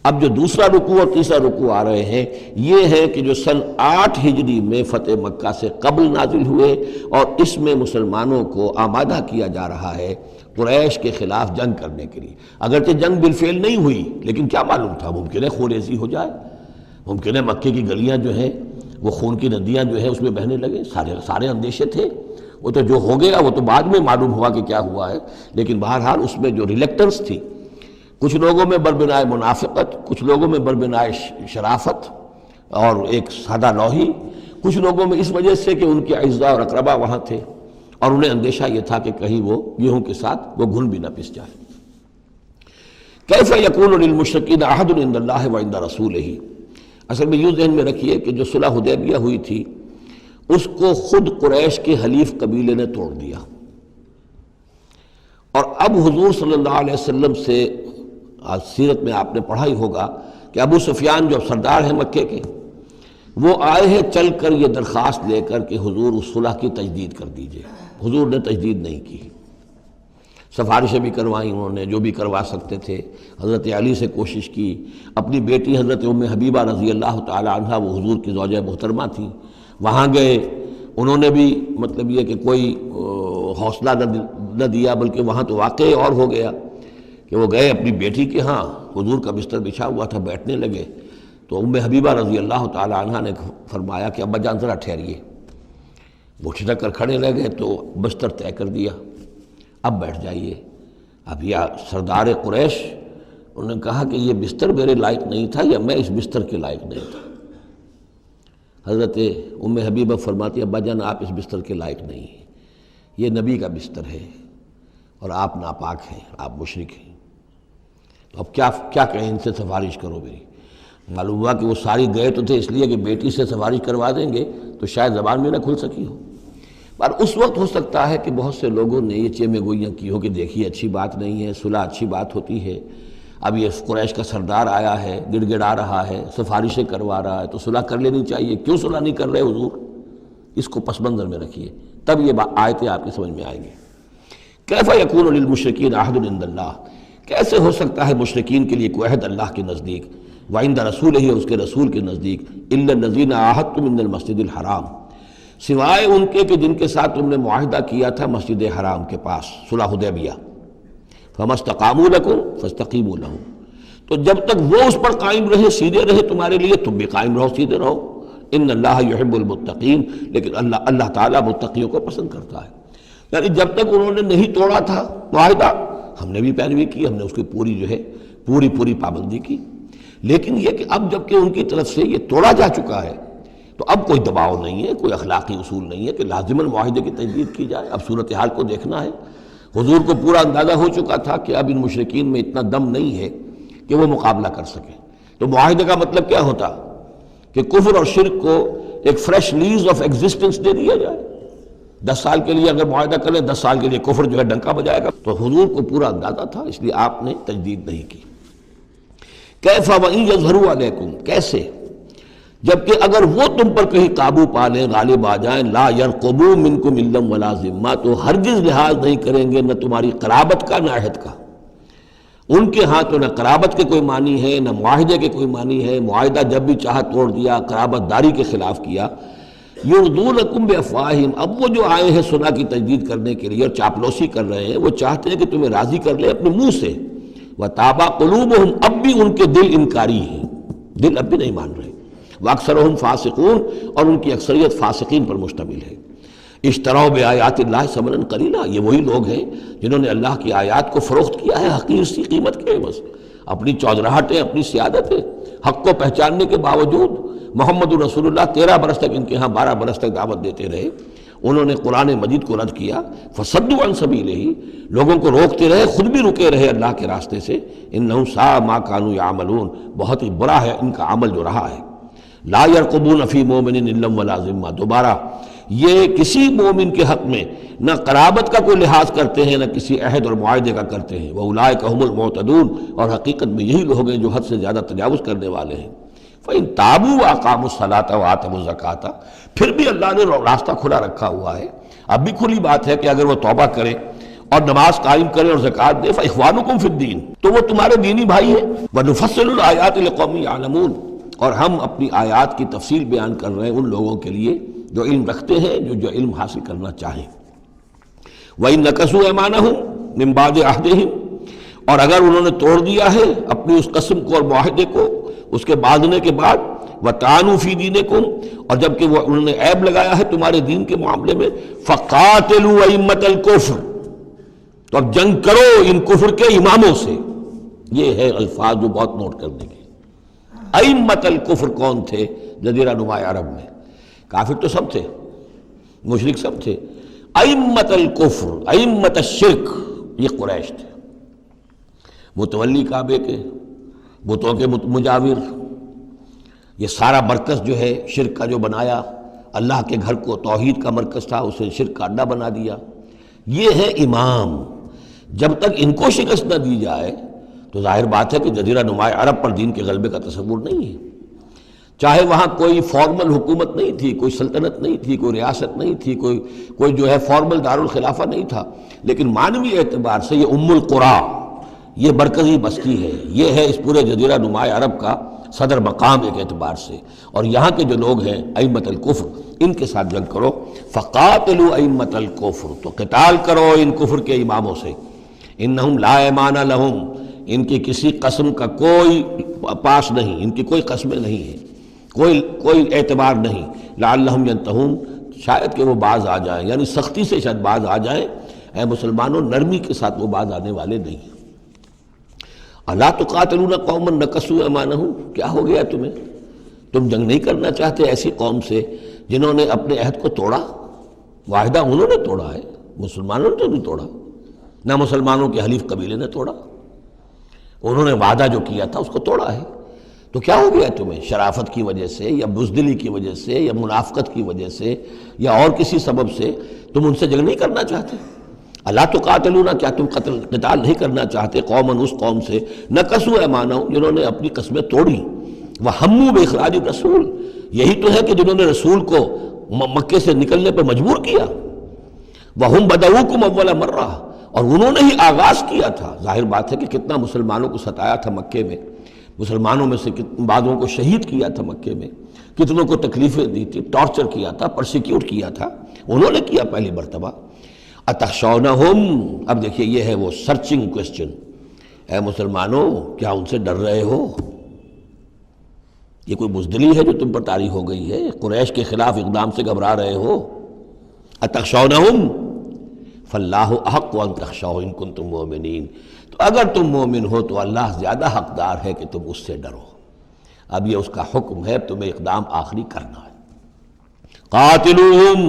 اب جو دوسرا رکوع اور تیسرا رکوع آ رہے ہیں یہ ہے کہ جو سن 8 ہجری میں فتح مکہ سے قبل نازل ہوئے، اور اس میں مسلمانوں کو آمادہ کیا جا رہا ہے قریش کے خلاف جنگ کرنے کے لیے. اگرچہ جنگ بالفعل نہیں ہوئی لیکن کیا معلوم تھا، ممکن ہے خونریزی ہو جائے، ممکن ہے مکے کی گلیاں جو ہیں وہ خون کی ندیاں جو ہیں اس میں بہنے لگے. سارے اندیشے تھے. وہ تو جو ہو گیا وہ تو بعد میں معلوم ہوا کہ کیا ہوا ہے، لیکن بہرحال اس میں جو ریلیکٹنس تھی کچھ لوگوں میں بربنائے منافقت، کچھ لوگوں میں بربنائے شرافت اور ایک سادہ لوحی، کچھ لوگوں میں اس وجہ سے کہ ان کے اعزاء اور اقربا وہاں تھے اور انہیں اندیشہ یہ تھا کہ کہیں وہ گیہوں کے ساتھ وہ گھن بھی نہ پس جائے۔ کیف یکون للمشرکین عہد عند اللہ وعند رسولہ، اصل میں یوں ذہن میں رکھیے کہ جو صلح حدیبیہ ہوئی تھی اس کو خود قریش کے حلیف قبیلے نے توڑ دیا، اور اب حضور صلی اللہ علیہ وسلم سے سیرت میں آپ نے پڑھا ہی ہوگا کہ ابو سفیان جو سردار ہیں مکے کے، وہ آئے ہیں چل کر یہ درخواست لے کر کہ حضور اس صلح کی تجدید کر دیجئے۔ حضور نے تجدید نہیں کی، سفارشیں بھی کروائیں انہوں نے جو بھی کروا سکتے تھے، حضرت علی سے کوشش کی، اپنی بیٹی حضرت ام حبیبہ رضی اللہ تعالی عنہا وہ حضور کی زوجہ محترمہ تھیں، وہاں گئے، انہوں نے بھی مطلب یہ کہ کوئی حوصلہ نہ دیا، بلکہ وہاں تو واقعی اور ہو گیا کہ وہ گئے اپنی بیٹی کے ہاں، حضور کا بستر بچھا ہوا تھا، بیٹھنے لگے تو ام حبیبہ رضی اللہ تعالی عنہا نے فرمایا کہ ابا جان ذرا ٹھہریے، وہ ٹھٹک کر کھڑے رہ گئے تو بستر طے کر دیا، اب بیٹھ جائیے۔ اب یہ سردار قریش، انہوں نے کہا کہ یہ بستر میرے لائق نہیں تھا یا میں اس بستر کے لائق نہیں تھا۔ حضرت ام حبیبہ فرماتی ابا جان آپ اس بستر کے لائق نہیں ہیں، یہ نبی کا بستر ہے اور آپ ناپاک ہیں، آپ مشرک ہیں، تو اب کیا کہیں، ان سے سفارش کرو میری۔ معلوم ہوا کہ وہ ساری گئے تو تھے اس لیے کہ بیٹی سے سفارش کروا دیں گے تو شاید زبان میں نہ کھل سکی ہو، پر اس وقت ہو سکتا ہے کہ بہت سے لوگوں نے یہ چیمے گوئیاں کی ہو کہ دیکھیے اچھی بات نہیں ہے، صلح اچھی بات ہوتی ہے، اب یہ قریش کا سردار آیا ہے، گڑ گڑا رہا ہے، سفارشیں کروا رہا ہے، تو صلح کر لینی چاہیے، کیوں صلح نہیں کر رہے حضور؟ اس کو پس منظر میں رکھیے، تب یہ آیتیں آپ کی سمجھ میں آئیں گی۔ کیف یکون للمشرکین عہد عند اللہ، کیسے ہو سکتا ہے مشرکین کے لیے کوئی عہد اللہ کے نزدیک، وعند رسولہ اور اس کے رسول کے نزدیک، الا الذین عاہدتم من المسجد الحرام، سوائے ان کے کہ جن کے ساتھ تم نے معاہدہ کیا تھا مسجد حرام کے پاس، صلح حدیبیہ، فما استقاموا لکم فاستقیموا لہم، تو جب تک وہ اس پر قائم رہے، سیدھے رہے تمہارے لیے، تم بھی قائم رہو، سیدھے رہو۔ ان اللہ یحب المتقین، لیکن اللہ تعالیٰ متقیوں کو پسند کرتا ہے۔ یعنی جب تک انہوں نے نہیں توڑا تھا معاہدہ، ہم نے بھی پیروی کی، ہم نے اس کی پوری پابندی کی، لیکن یہ کہ اب جب کہ ان کی طرف سے یہ توڑا جا چکا ہے تو اب کوئی دباؤ نہیں ہے، کوئی اخلاقی اصول نہیں ہے کہ لازماً معاہدے کی تجدید کی جائے، اب صورتحال کو دیکھنا ہے۔ حضور کو پورا اندازہ ہو چکا تھا کہ اب ان مشرکین میں اتنا دم نہیں ہے کہ وہ مقابلہ کر سکیں، تو معاہدے کا مطلب کیا ہوتا کہ کفر اور شرک کو ایک فریش لیز آف ایگزسٹنس دے دیا جائے۔ 10 سال کے لیے اگر معاہدہ کریں، 10 سال کے لیے کفر جو ہے ڈنکا بجائے گا، تو حضور کو پورا اندازہ تھا، اس لیے آپ نے تجدید نہیں کی۔ کیف وَإِن يَظْهَرُوا عَلَيْكُمْ، کیسے جبکہ اگر وہ تم پر کہیں قابو پا لیں، غالب آ جائیں، لا يرقبوا منکم الا ولا ذمہ، تو ہرگز لحاظ نہیں کریں گے نہ تمہاری قرابت کا نہ عہد کا۔ ان کے ہاں تو نہ قرابت کے کوئی معنی ہے نہ معاہدے کے کوئی معنی ہے، معاہدہ جب بھی چاہا توڑ دیا، قرابت داری کے خلاف کیا۔ یرضونکم بافواہہم، اب وہ جو آئے ہیں صلح کی تجدید کرنے کے لیے اور چاپلوسی کر رہے ہیں، وہ چاہتے ہیں کہ تمہیں راضی کر لیں اپنے منہ سے، وتابا قلوبہم، اب بھی ان کے دل انکاری ہیں، دل اب بھی نہیں مان رہے، واکثرہم فاسقون، اور ان کی اکثریت فاسقین پر مشتمل ہے۔ اشتروا بآیات اللہ ثمنا قلیلا، یہ وہی لوگ ہیں جنہوں نے اللہ کی آیات کو فروخت کیا ہے حقیر سی قیمت کے عوض، اپنی چودراہٹیں، اپنی سیادتیں، حق کو پہچاننے کے باوجود محمد رسول اللہ 13 برس تک ان کے ہاں 12 برس تک دعوت دیتے رہے، انہوں نے قرآن مجید کو رد کیا، فصدوا عن سبیلہ، لوگوں کو روکتے رہے، خود بھی رکے رہے اللہ کے راستے سے، انہم ساء ما کانوا یعملون، بہت ہی برا ہے ان کا عمل جو رہا ہے۔ لا یرقبون فی مومن الا ولا ذمہ، دوبارہ یہ کسی مومن کے حق میں نہ قرابت کا کوئی لحاظ کرتے ہیں نہ کسی عہد اور معاہدے کا کرتے ہیں، وَأُولَٰئِکَ هُمُ الْمُعْتَدُونَ، اور حقیقت میں یہی لوگ ہیں جو حد سے زیادہ تجاوز کرنے والے ہیں۔ فَإِن تَابُوا وَأَقَامُوا الصَّلَاةَ وَآتَوُا الزَّكَاةَ، پھر بھی اللہ نے راستہ کھلا رکھا ہوا ہے، اب بھی کھلی بات ہے کہ اگر وہ توبہ کرے اور نماز قائم کرے اور زکوٰۃ دے، فَإِخْوَانُكُمْ فِي الدِّينِ، تو وہ تمہارے دینی بھائی ہیں۔ وَنُفَصِّلُ الْآيَاتِ لِقَوْمٍ يَعْلَمُونَ، اور ہم اپنی آیات کی تفصیل بیان کر رہے ہیں ان لوگوں کے لیے جو علم رکھتے ہیں، جو علم حاصل کرنا چاہیں۔ وَإِن نَكَثُوا أَيْمَانَهُمْ مِن بَعْدِ عَهْدِهِمْ، اور اگر انہوں نے توڑ دیا ہے اپنی اس قسم کو اور معاہدے کو اس کے باندھنے کے بعد، وَطَعَنُوا فِي دِينِكُمْ، اور جبکہ وہ انہوں نے عیب لگایا ہے تمہارے دین کے معاملے میں، فَقَاتِلُوا أَئِمَّةَ الْكُفْرِ، تو اب جنگ کرو ان کفر کے اماموں سے، یہ ہے الفاظ جو بہت نوٹ کرنے کے۔ ائمۃ الکفر کون تھے جزیرہ نما عرب میں؟ کافر تو سب تھے، مشرک سب تھے۔ ائمۃ الکفر، ائمۃ الشرک، یہ قریش تھے، متولی کعبے کے، بتوں کے مجاور، یہ سارا مرکز جو ہے شرک کا جو بنایا، اللہ کے گھر کو توحید کا مرکز تھا اسے شرک کا اڈا بنا دیا۔ یہ ہے امام۔ جب تک ان کو شکست نہ دی جائے تو ظاہر بات ہے کہ جزیرہ نما عرب پر دین کے غلبے کا تصور نہیں ہے۔ چاہے وہاں کوئی فارمل حکومت نہیں تھی، کوئی سلطنت نہیں تھی، کوئی ریاست نہیں تھی، کوئی جو ہے فارمل دارالخلافہ نہیں تھا، لیکن معنوی اعتبار سے یہ ام القریٰ، یہ مرکزی بستی ہے، یہ ہے اس پورے جزیرہ نما عرب کا صدر مقام ایک اعتبار سے۔ اور یہاں کے جو لوگ ہیں ائمۃ الکفر، ان کے ساتھ جنگ کرو۔ فقاتلوا ائمۃ الکفر، تو قتال کرو ان کفر کے اماموں سے۔ انہم لا ایمان لہم، ان کی کسی قسم کا کوئی پاس نہیں، ان کی کوئی قسمیں نہیں ہیں، کوئی اعتبار نہیں۔ لعلہم ینتہون، شاید کہ وہ باز آ جائیں، یعنی سختی سے شاید باز آ جائیں۔ اے مسلمانوں، نرمی کے ساتھ وہ باز آنے والے نہیں ہیں۔ الا تقاتلون قوما نکثوا ایمانہم، کیا ہو گیا تمہیں؟ تم جنگ نہیں کرنا چاہتے ایسی قوم سے جنہوں نے اپنے عہد کو توڑا؟ معاہدہ انہوں نے توڑا ہے، مسلمانوں نے تو نہیں توڑا، نہ مسلمانوں کے حلیف قبیلے نے توڑا، انہوں نے وعدہ جو کیا تھا اس کو توڑا ہے۔ تو کیا ہو گیا تمہیں؟ شرافت کی وجہ سے یا بزدلی کی وجہ سے یا منافقت کی وجہ سے یا اور کسی سبب سے تم ان سے جنگ نہیں کرنا چاہتے؟ الا تقاتلون، کیا تم قتال نہیں کرنا چاہتے قوماً اس قوم سے نکثوا ایمانہم، جنہوں نے اپنی قسمیں توڑی، وہموا باخراج الرسول، یہی تو ہے کہ جنہوں نے رسول کو مکے سے نکلنے پر مجبور کیا، وہم بدؤکم اول مرہ، اور انہوں نے ہی آغاز کیا تھا۔ ظاہر بات ہے کہ کتنا مسلمانوں کو ستایا تھا مکے میں، مسلمانوں میں سے بعضوں کو شہید کیا تھا مکے میں، کتنوں کو تکلیفیں دی تھی، ٹارچر کیا تھا، پرسیکیوٹ کیا تھا، انہوں نے کیا پہلی مرتبہ۔ اتخشونہم، اب دیکھیے یہ ہے وہ سرچنگ کوسچن، اے مسلمانوں کیا ان سے ڈر رہے ہو؟ یہ کوئی بزدلی ہے جو تم پر طاری ہو گئی ہے؟ قریش کے خلاف اقدام سے گھبرا رہے ہو؟ اتخشونہم فاللہ احق ان تخشوہ ان کنتم مؤمنین، تو اگر تم مومن ہو تو اللہ زیادہ حقدار ہے کہ تم اس سے ڈرو۔ اب یہ اس کا حکم ہے، تمہیں اقدام آخری کرنا ہے۔ قاتلوہم،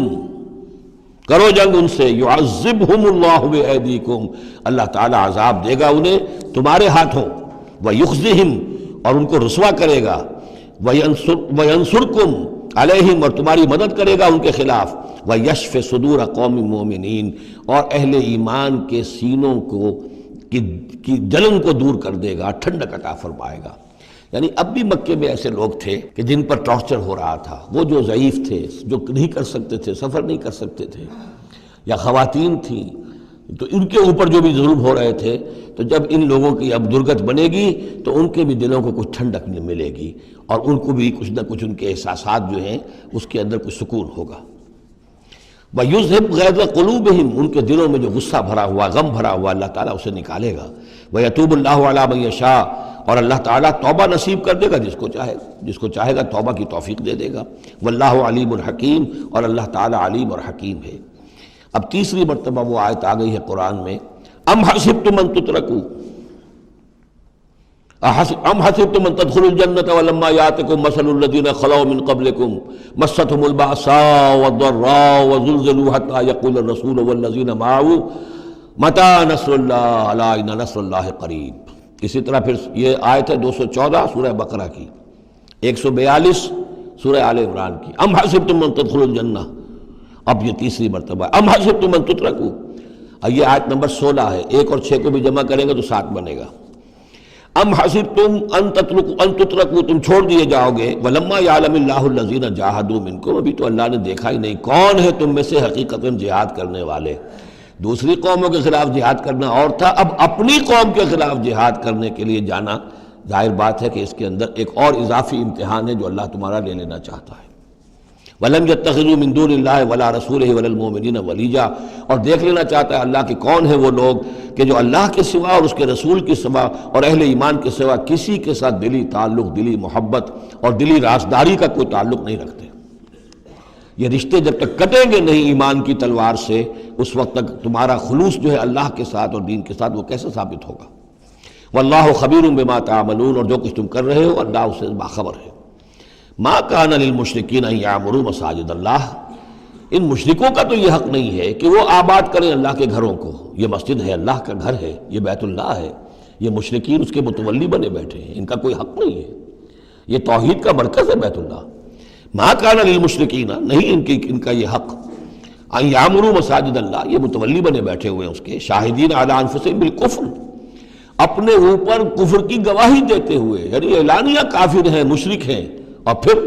کرو جنگ ان سے، یعذبہم اللہ بایدیکم، اللہ تعالیٰ عذاب دے گا انہیں تمہارے ہاتھوں، ویخزہم، اور ان کو رسوا کرے گا، وینصرکم علیہم، اور تمہاری مدد کرے گا ان کے خلاف، ویشف صدور قوم مومنین، اور اہل ایمان کے سینوں کی جلن کو دور کر دے گا، ٹھنڈک عطا فرمائے گا۔ یعنی اب بھی مکے میں ایسے لوگ تھے کہ جن پر ٹارچر ہو رہا تھا، وہ جو ضعیف تھے، جو نہیں کر سکتے تھے، سفر نہیں کر سکتے تھے، یا خواتین تھیں، تو ان کے اوپر جو بھی ظلم ہو رہے تھے، تو جب ان لوگوں کی اب درگت بنے گی تو ان کے بھی دلوں کو کچھ ٹھنڈک ملے گی، اور ان کو بھی کچھ نہ کچھ ان کے احساسات جو ہیں اس کے اندر کچھ سکون ہوگا۔ وَيُذْهِبْ غَيْظَ قُلُوبِهِمْ، ان کے دلوں میں جو غصہ بھرا ہوا، غم بھرا ہوا، اللہ تعالیٰ اسے نکالے گا۔ وَيَتُوبُ اللَّهُ عَلَىٰ مَن يَشَاءُ، اور اللہ تعالیٰ توبہ نصیب کر دے گا جس کو چاہے گا توبہ کی توفیق دے دے گا۔ وَاللَّهُ عَلِيمٌ حَكِيمٌ، اور اللہ تعالیٰ علیم اور حکیم ہے۔ اب تیسری مرتبہ وہ آیت آ گئی ہے قرآن میں، ام حسبتم ان تترکوا، ام حسبتم ان تدخلوا الجنة ولما يأتكم مثل الذين خلوا من قبلكم مستهم البأساء والضراء وزلزلوا حتى يقول الرسول والذين معه متى نصر الله الا ان نصر الله قریب۔ اسی طرح پھر یہ آیت ہے 214 سورہ بقرہ کی، 142 سورہ آل عمران کی، ام حسبتم ان تدخلوا الجنة، اب یہ تیسری مرتبہ ہے، ام حسبتم ان تترکوا، یہ آیت نمبر 16 ہے، 1 اور 6 کو بھی جمع کریں گے تو 7 بنے گا۔ ام حسبتم ان تترکوا، تم چھوڑ دیے جاؤ گے، ولما یعلم اللہ الذین جاہدوا منکم، ابھی تو اللہ نے دیکھا ہی نہیں کون ہے تم میں سے حقیقتاً جہاد کرنے والے۔ دوسری قوموں کے خلاف جہاد کرنا اور تھا، اب اپنی قوم کے خلاف جہاد کرنے کے لیے جانا، ظاہر بات ہے کہ اس کے اندر ایک اور اضافی امتحان ہے جو اللہ تمہارا لے لینا چاہتا ہے۔ وَلَمْ يَتَّخِذُوا مِن دُونِ اللَّهِ وَلَا رَسُولِهِ وَلَا الْمُؤْمِنِينَ وَلِيًّا، اور دیکھ لینا چاہتا ہے اللہ کہ کون ہیں وہ لوگ کہ جو اللہ کے سوا اور اس کے رسول کے سوا اور اہل ایمان کے سوا کسی کے ساتھ دلی تعلق، دلی محبت اور دلی رازداری کا کوئی تعلق نہیں رکھتے۔ یہ رشتے جب تک کٹیں گے نہیں ایمان کی تلوار سے، اس وقت تک تمہارا خلوص جو ہے اللہ کے ساتھ اور دین کے ساتھ وہ کیسے ثابت ہوگا؟ واللہ خبیر بما تعملون، اور جو کچھ تم کر رہے ہو اللہ اس سے باخبر ہے۔ ما کان للمشرکین ان یعمروا مساجد اللہ، ان مشرکوں کا تو یہ حق نہیں ہے کہ وہ آباد کریں اللہ کے گھروں کو۔ یہ مسجد ہے، اللہ کا گھر ہے، یہ بیت اللہ ہے، یہ مشرکین اس کے متولی بنے بیٹھے ہیں، ان کا کوئی حق نہیں ہے، یہ توحید کا مرکز ہے بیت اللہ۔ ما کان للمشرکین، نہیں ان کا یہ حق، ان یعمروا مساجد اللہ، یہ متولی بنے بیٹھے ہوئے ہیں اس کے، شاہدین علی انفسہم بالکفر، اپنے اوپر کفر کی گواہی دیتے ہوئے، یعنی اعلانیہ کافر ہیں، مشرک ہیں، اور پھر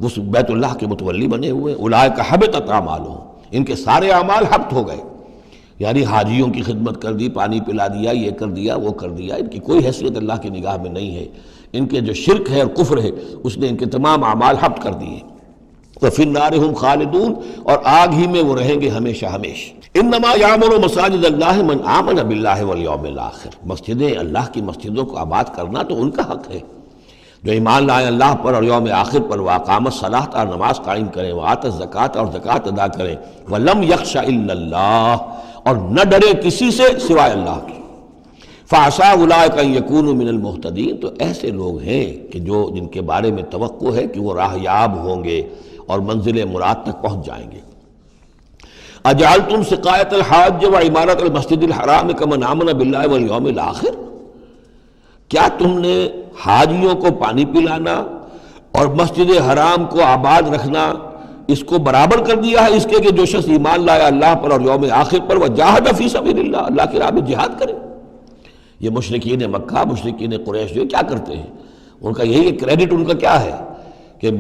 اس بیت اللہ کے متولی بنے ہوئے۔ اولئک حبطت اعمالہم، ان کے سارے اعمال حبط ہو گئے، یعنی حاجیوں کی خدمت کر دی، پانی پلا دیا، یہ کر دیا، وہ کر دیا، ان کی کوئی حیثیت اللہ کی نگاہ میں نہیں ہے۔ ان کے جو شرک ہے اور کفر ہے اس نے ان کے تمام اعمال حبط کر دیے۔ وفی النار ہم خالدون، اور آگ ہی میں وہ رہیں گے ہمیشہ ہمیشہ۔ انما یعمر مساجد اللہ من آمن باللہ والیوم الآخر، مسجدیں اللہ کی مسجدوں کو آباد کرنا تو ان کا حق ہے جو ایمان لائے اللہ پر اور یوم آخر پر، واقام الصلاۃ، اور نماز قائم کریں، وآت الزکوٰۃ، اور زکوٰۃ ادا کریں، ولم یخش الا اللہ، اور نہ ڈرے کسی سے سوائے اللہ کی۔ فعسیٰ اولئک ان یکونوا من المہتدین، تو ایسے لوگ ہیں کہ جن کے بارے میں توقع ہے کہ وہ راہ یاب ہوں گے اور منزل مراد تک پہنچ جائیں گے۔ اجعلتم سقایۃ الحاج وعمارۃ المسجد الحرام کمن آمن باللہ والیوم الآخر، کیا تم نے حاجیوں کو پانی پلانا اور مسجد حرام کو آباد رکھنا اس کو برابر کر دیا ہے اس کے کہ جو شخص ایمان لایا اللہ پر اور یوم آخر پر، وجاہد فی سبیل اللہ، اللہ کی راہ میں جہاد کرے؟ یہ مشرکین مکہ، مشرکین قریش جو کرتے ہیں، ان کا یہی کریڈٹ ان کا کیا ہے کہ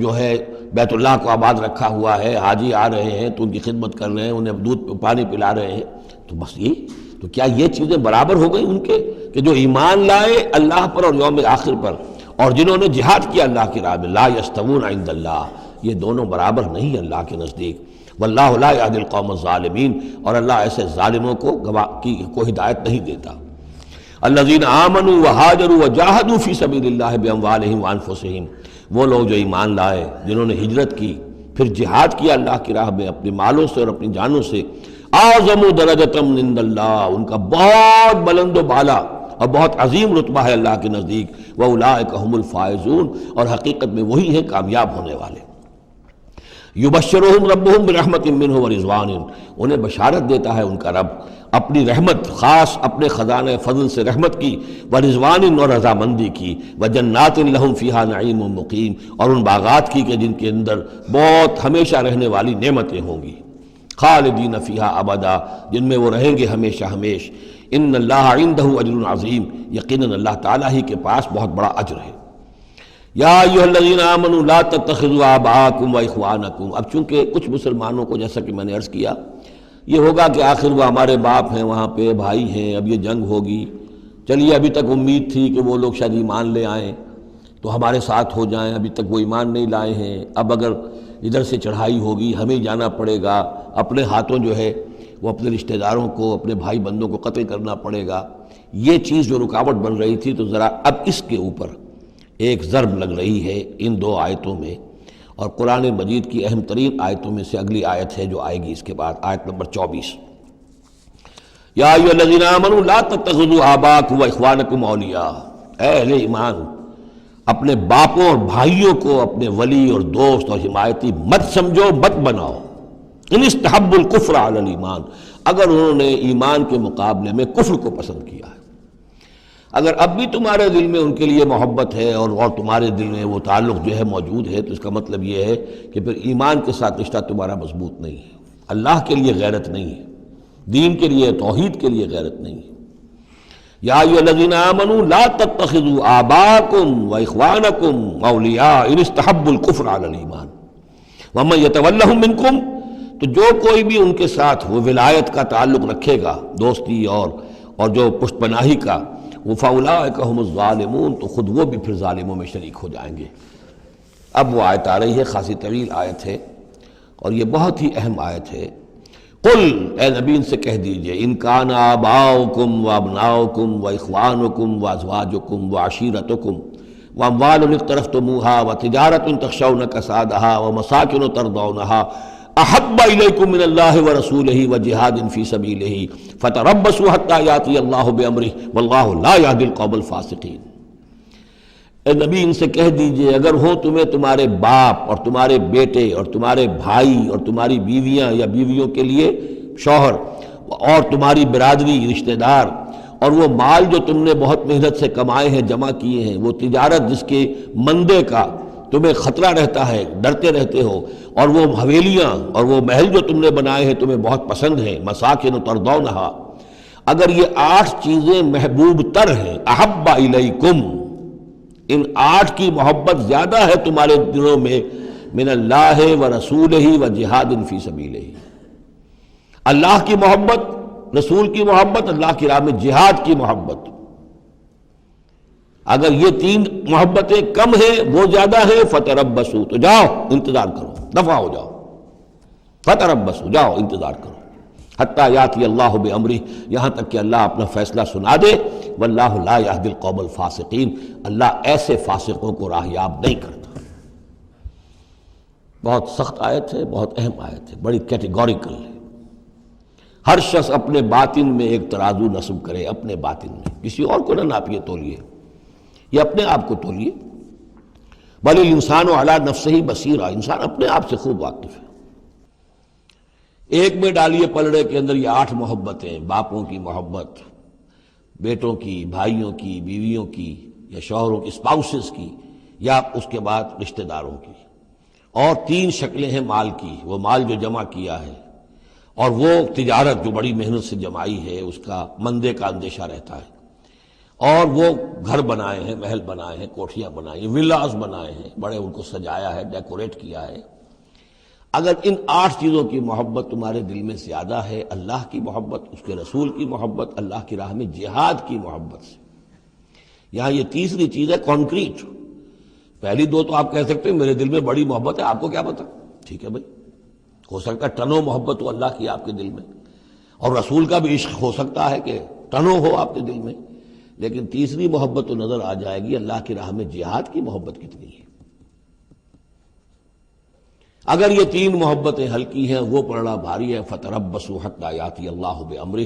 جو ہے بیت اللہ کو آباد رکھا ہوا ہے، حاجی آ رہے ہیں تو ان کی خدمت کر رہے ہیں، انہیں دودھ پانی پلا رہے ہیں، تو بس یہ تو کیا یہ چیزیں برابر ہو گئی ان کے کہ جو ایمان لائے اللہ پر اور یوم آخر پر اور جنہوں نے جہاد کیا اللہ کی راہ میں؟ لا یستوون عند اللہ، یہ دونوں برابر نہیں اللہ کے نزدیک۔ واللہ لا یہدی القوم الظالمین، اور اللہ ایسے ظالموں کو ہدایت نہیں دیتا۔ الذین آمنوا وہاجروا وجاہدوا فی سبیل اللہ باموالہم وانفسہم، وہ لوگ جو ایمان لائے، جنہوں نے ہجرت کی، پھر جہاد کیا اللہ کی راہ میں اپنے مالوں سے اور اپنی جانوں سے۔ اعظم درجۃ من عند اللہ، ان کا بہت بلند و بالا اور بہت عظیم رتبہ ہے اللہ کے نزدیک۔ واولئک هم الفائزون، اور حقیقت میں وہی ہیں کامیاب ہونے والے۔ یبشرہم ربہم برحمت منہ ورضوان، انہیں بشارت دیتا ہے ان کا رب اپنی رحمت، خاص اپنے خزانہ فضل سے رحمت کی، ورضوان، اور رضامندی کی، وجنات لہم فیہا نعیم مقیم، اور ان باغات کی کہ جن کے اندر بہت ہمیشہ رہنے والی نعمتیں ہوں گی، خالدین فیہا ابدا، جن میں وہ رہیں گے ہمیشہ ہمیش۔ ان اللہ عندہ اجر عظیم، یقیناً اللہ تعالیٰ ہی کے پاس بہت بڑا اجر ہے۔ یا ایھا الذین آمنوا لا تتخذوا آباءکم واخوانکم، اب چونکہ کچھ مسلمانوں کو جیسا کہ میں نے عرض کیا یہ ہوگا کہ آخر وہ ہمارے باپ ہیں، وہاں پہ بھائی ہیں، اب یہ جنگ ہوگی، چلیے ابھی تک امید تھی کہ وہ لوگ شاید ایمان لے آئیں تو ہمارے ساتھ ہو جائیں، ابھی تک وہ ایمان نہیں لائے ہیں، اب اگر ادھر سے چڑھائی ہوگی ہمیں جانا پڑے گا، اپنے ہاتھوں جو ہے وہ اپنے رشتہ داروں کو، اپنے بھائی بندوں کو قتل کرنا پڑے گا۔ یہ چیز جو رکاوٹ بن رہی تھی، تو ذرا اب اس کے اوپر ایک ضرب لگ رہی ہے ان دو آیتوں میں، اور قرآن مجید کی اہم ترین آیتوں میں سے اگلی آیت ہے جو آئے گی اس کے بعد، آیت نمبر 24۔ یا ایھا الذین آمنوا لا تتخذوا آباءکم واخوانکم اولیاء، اے اہل ایمان اپنے باپوں اور بھائیوں کو اپنے ولی اور دوست اور حمایتی مت سمجھو، مت بناؤ۔ ان استحبوا الکفر علی الایمان، اگر انہوں نے ایمان کے مقابلے میں کفر کو پسند کیا ہے، اگر اب بھی تمہارے دل میں ان کے لیے محبت ہے اور تمہارے دل میں وہ تعلق جو ہے موجود ہے، تو اس کا مطلب یہ ہے کہ پھر ایمان کے ساتھ رشتہ تمہارا مضبوط نہیں ہے، اللہ کے لیے غیرت نہیں ہے، دین کے لیے، توحید کے لیے غیرت نہیں ہے۔ یا ایھا الذین آمنوا لا تتخذوا آباءکم واخوانکم اولیاء ان استحبوا الکفر علی الایمان ومن یتولہم منکم، تو جو کوئی بھی ان کے ساتھ وہ ولایت کا تعلق رکھے گا، دوستی اور جو پشت پناہی کا، وہ فاولئک ھم الظالمون، تو خود وہ بھی پھر ظالموں میں شریک ہو جائیں گے۔ اب وہ آیت آ رہی ہے، خاصی طویل آیت ہے اور یہ بہت ہی اہم آیت ہے۔ قل، اے نبی ان سے کہہ دیجئے، ان کان آباؤکم وابناؤکم واخوانکم وازواجکم وعشیرتکم واموال اقترفتموها وتجارۃ تخشون کسادها ومساکن ترضونها احب الیکم من اللہ ورسولہ وجہاد فی سبیلہ فتربصوا حتی یاتی اللہ بامرہ واللہ لا یہدی القوم الفاسقین۔ اے نبی ان سے کہہ دیجئے اگر ہو تمہیں تمہارے باپ اور تمہارے بیٹے اور تمہارے بھائی اور تمہاری بیویاں یا بیویوں کے لیے شوہر اور تمہاری برادری رشتہ دار اور وہ مال جو تم نے بہت محنت سے کمائے ہیں جمع کیے ہیں، وہ تجارت جس کے مندے کا تمہیں خطرہ رہتا ہے، ڈرتے رہتے ہو، اور وہ حویلیاں اور وہ محل جو تم نے بنائے ہیں تمہیں بہت پسند ہیں، مساکن ترضونہا، اگر یہ 8 چیزیں محبوب تر ہیں، احب الیکم، ان 8 کی محبت زیادہ ہے تمہارے دلوں میں، من اللہ و رسولہ و جہاد فی سبیلہ، اللہ کی محبت، رسول کی محبت، اللہ کی راہ میں جہاد کی محبت، اگر یہ 3 محبتیں کم ہیں وہ زیادہ ہیں، فتربصوا، تو جاؤ انتظار کرو، دفع ہو جاؤ، فتربصوا، جاؤ انتظار کرو، حتی یاتی اللہ بامرہ، یہاں تک کہ اللہ اپنا فیصلہ سنا دے، واللہ لا یہدی القوم الفاسقین، اللہ ایسے فاسقوں کو راہیاب نہیں کرتا۔ بہت سخت آیت ہے، بہت اہم آیت ہے، بڑی کیٹیگوریکل ہے۔ ہر شخص اپنے باطن میں ایک ترازو نصب کرے، اپنے باطن میں، کسی اور کو نہ ناپیے تولیے، یہ اپنے آپ کو تولیے۔ بل الانسان علی نفسہ بصیرہ، انسان اپنے آپ سے خوب واقف ہے۔ ایک میں ڈالیے پلڑے کے اندر یہ 8 محبتیں، باپوں کی محبت، بیٹوں کی، بھائیوں کی، بیویوں کی یا شوہروں کی، اسپاؤسز کی، یا اس کے بعد رشتہ داروں کی، اور 3 شکلیں ہیں مال کی، وہ مال جو جمع کیا ہے، اور وہ تجارت جو بڑی محنت سے جمائی ہے، اس کا مندے کا اندیشہ رہتا ہے، اور وہ گھر بنائے ہیں، محل بنائے ہیں، کوٹھیاں بنائی ہیں، ولاز بنائے ہیں، بڑے ان کو سجایا ہے، ڈیکوریٹ کیا ہے۔ اگر ان 8 چیزوں کی محبت تمہارے دل میں زیادہ ہے، اللہ کی محبت، اس کے رسول کی محبت، اللہ کی راہ میں جہاد کی محبت سے، یہاں یہ تیسری چیز ہے کانکریٹ۔ پہلی 2 تو آپ کہہ سکتے ہیں میرے دل میں بڑی محبت ہے، آپ کو کیا پتا، ٹھیک ہے بھائی، ہو سکتا ہے ٹنوں محبت ہو اللہ کی آپ کے دل میں، اور رسول کا بھی عشق ہو سکتا ہے کہ ٹنوں ہو آپ کے دل میں، لیکن تیسری محبت تو نظر آ جائے گی، اللہ کی راہ میں جہاد کی محبت کتنی ہے۔ اگر یہ 3 محبتیں ہلکی ہیں، وہ پلڑا بھاری ہے، فتربصوا حتی یاتی اللہ بامرہ،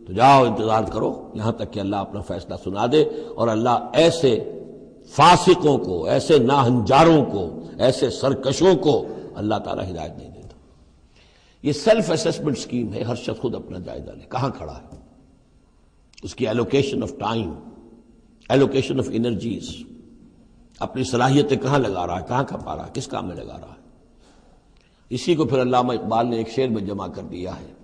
تو جاؤ انتظار کرو یہاں تک کہ اللہ اپنا فیصلہ سنا دے، اور اللہ ایسے فاسقوں کو، ایسے ناہنجاروں کو، ایسے سرکشوں کو اللہ تعالی ہدایت نہیں دیتا۔ یہ سیلف اسیسمنٹ سکیم ہے، ہر شخص خود اپنا جائزہ لے، کہاں کھڑا ہے، اس کی allocation of time, allocation of energies, اپنی صلاحیتیں کہاں لگا رہا ہے، کہاں کھپا رہا ہے، کس کام میں لگا رہا ہے۔ اسی کو پھر علامہ اقبال نے ایک شعر میں جمع کر دیا ہے،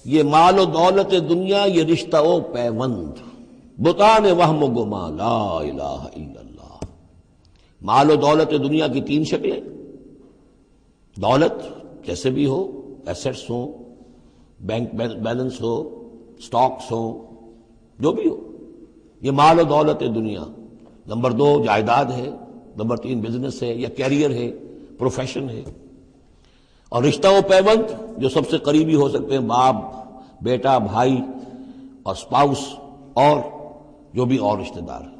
یہ مال و دولت دنیا، یہ رشتہ و پیوند، بتان وہم و گما، لا الہ الا اللہ۔ مال و دولت دنیا کی 3 شکلیں، دولت جیسے بھی ہو، ایسٹس ہوں، بینک بیلنس ہو، سٹاکس ہوں، جو بھی ہو، یہ مال و دولت دنیا۔ نمبر 2 جائیداد ہے، نمبر 3 بزنس ہے یا کیریئر ہے، پروفیشن ہے، اور رشتہ و پیوند جو سب سے قریبی ہو سکتے ہیں، باپ، بیٹا، بھائی اور اسپاؤس، اور جو بھی اور رشتہ دار ہیں۔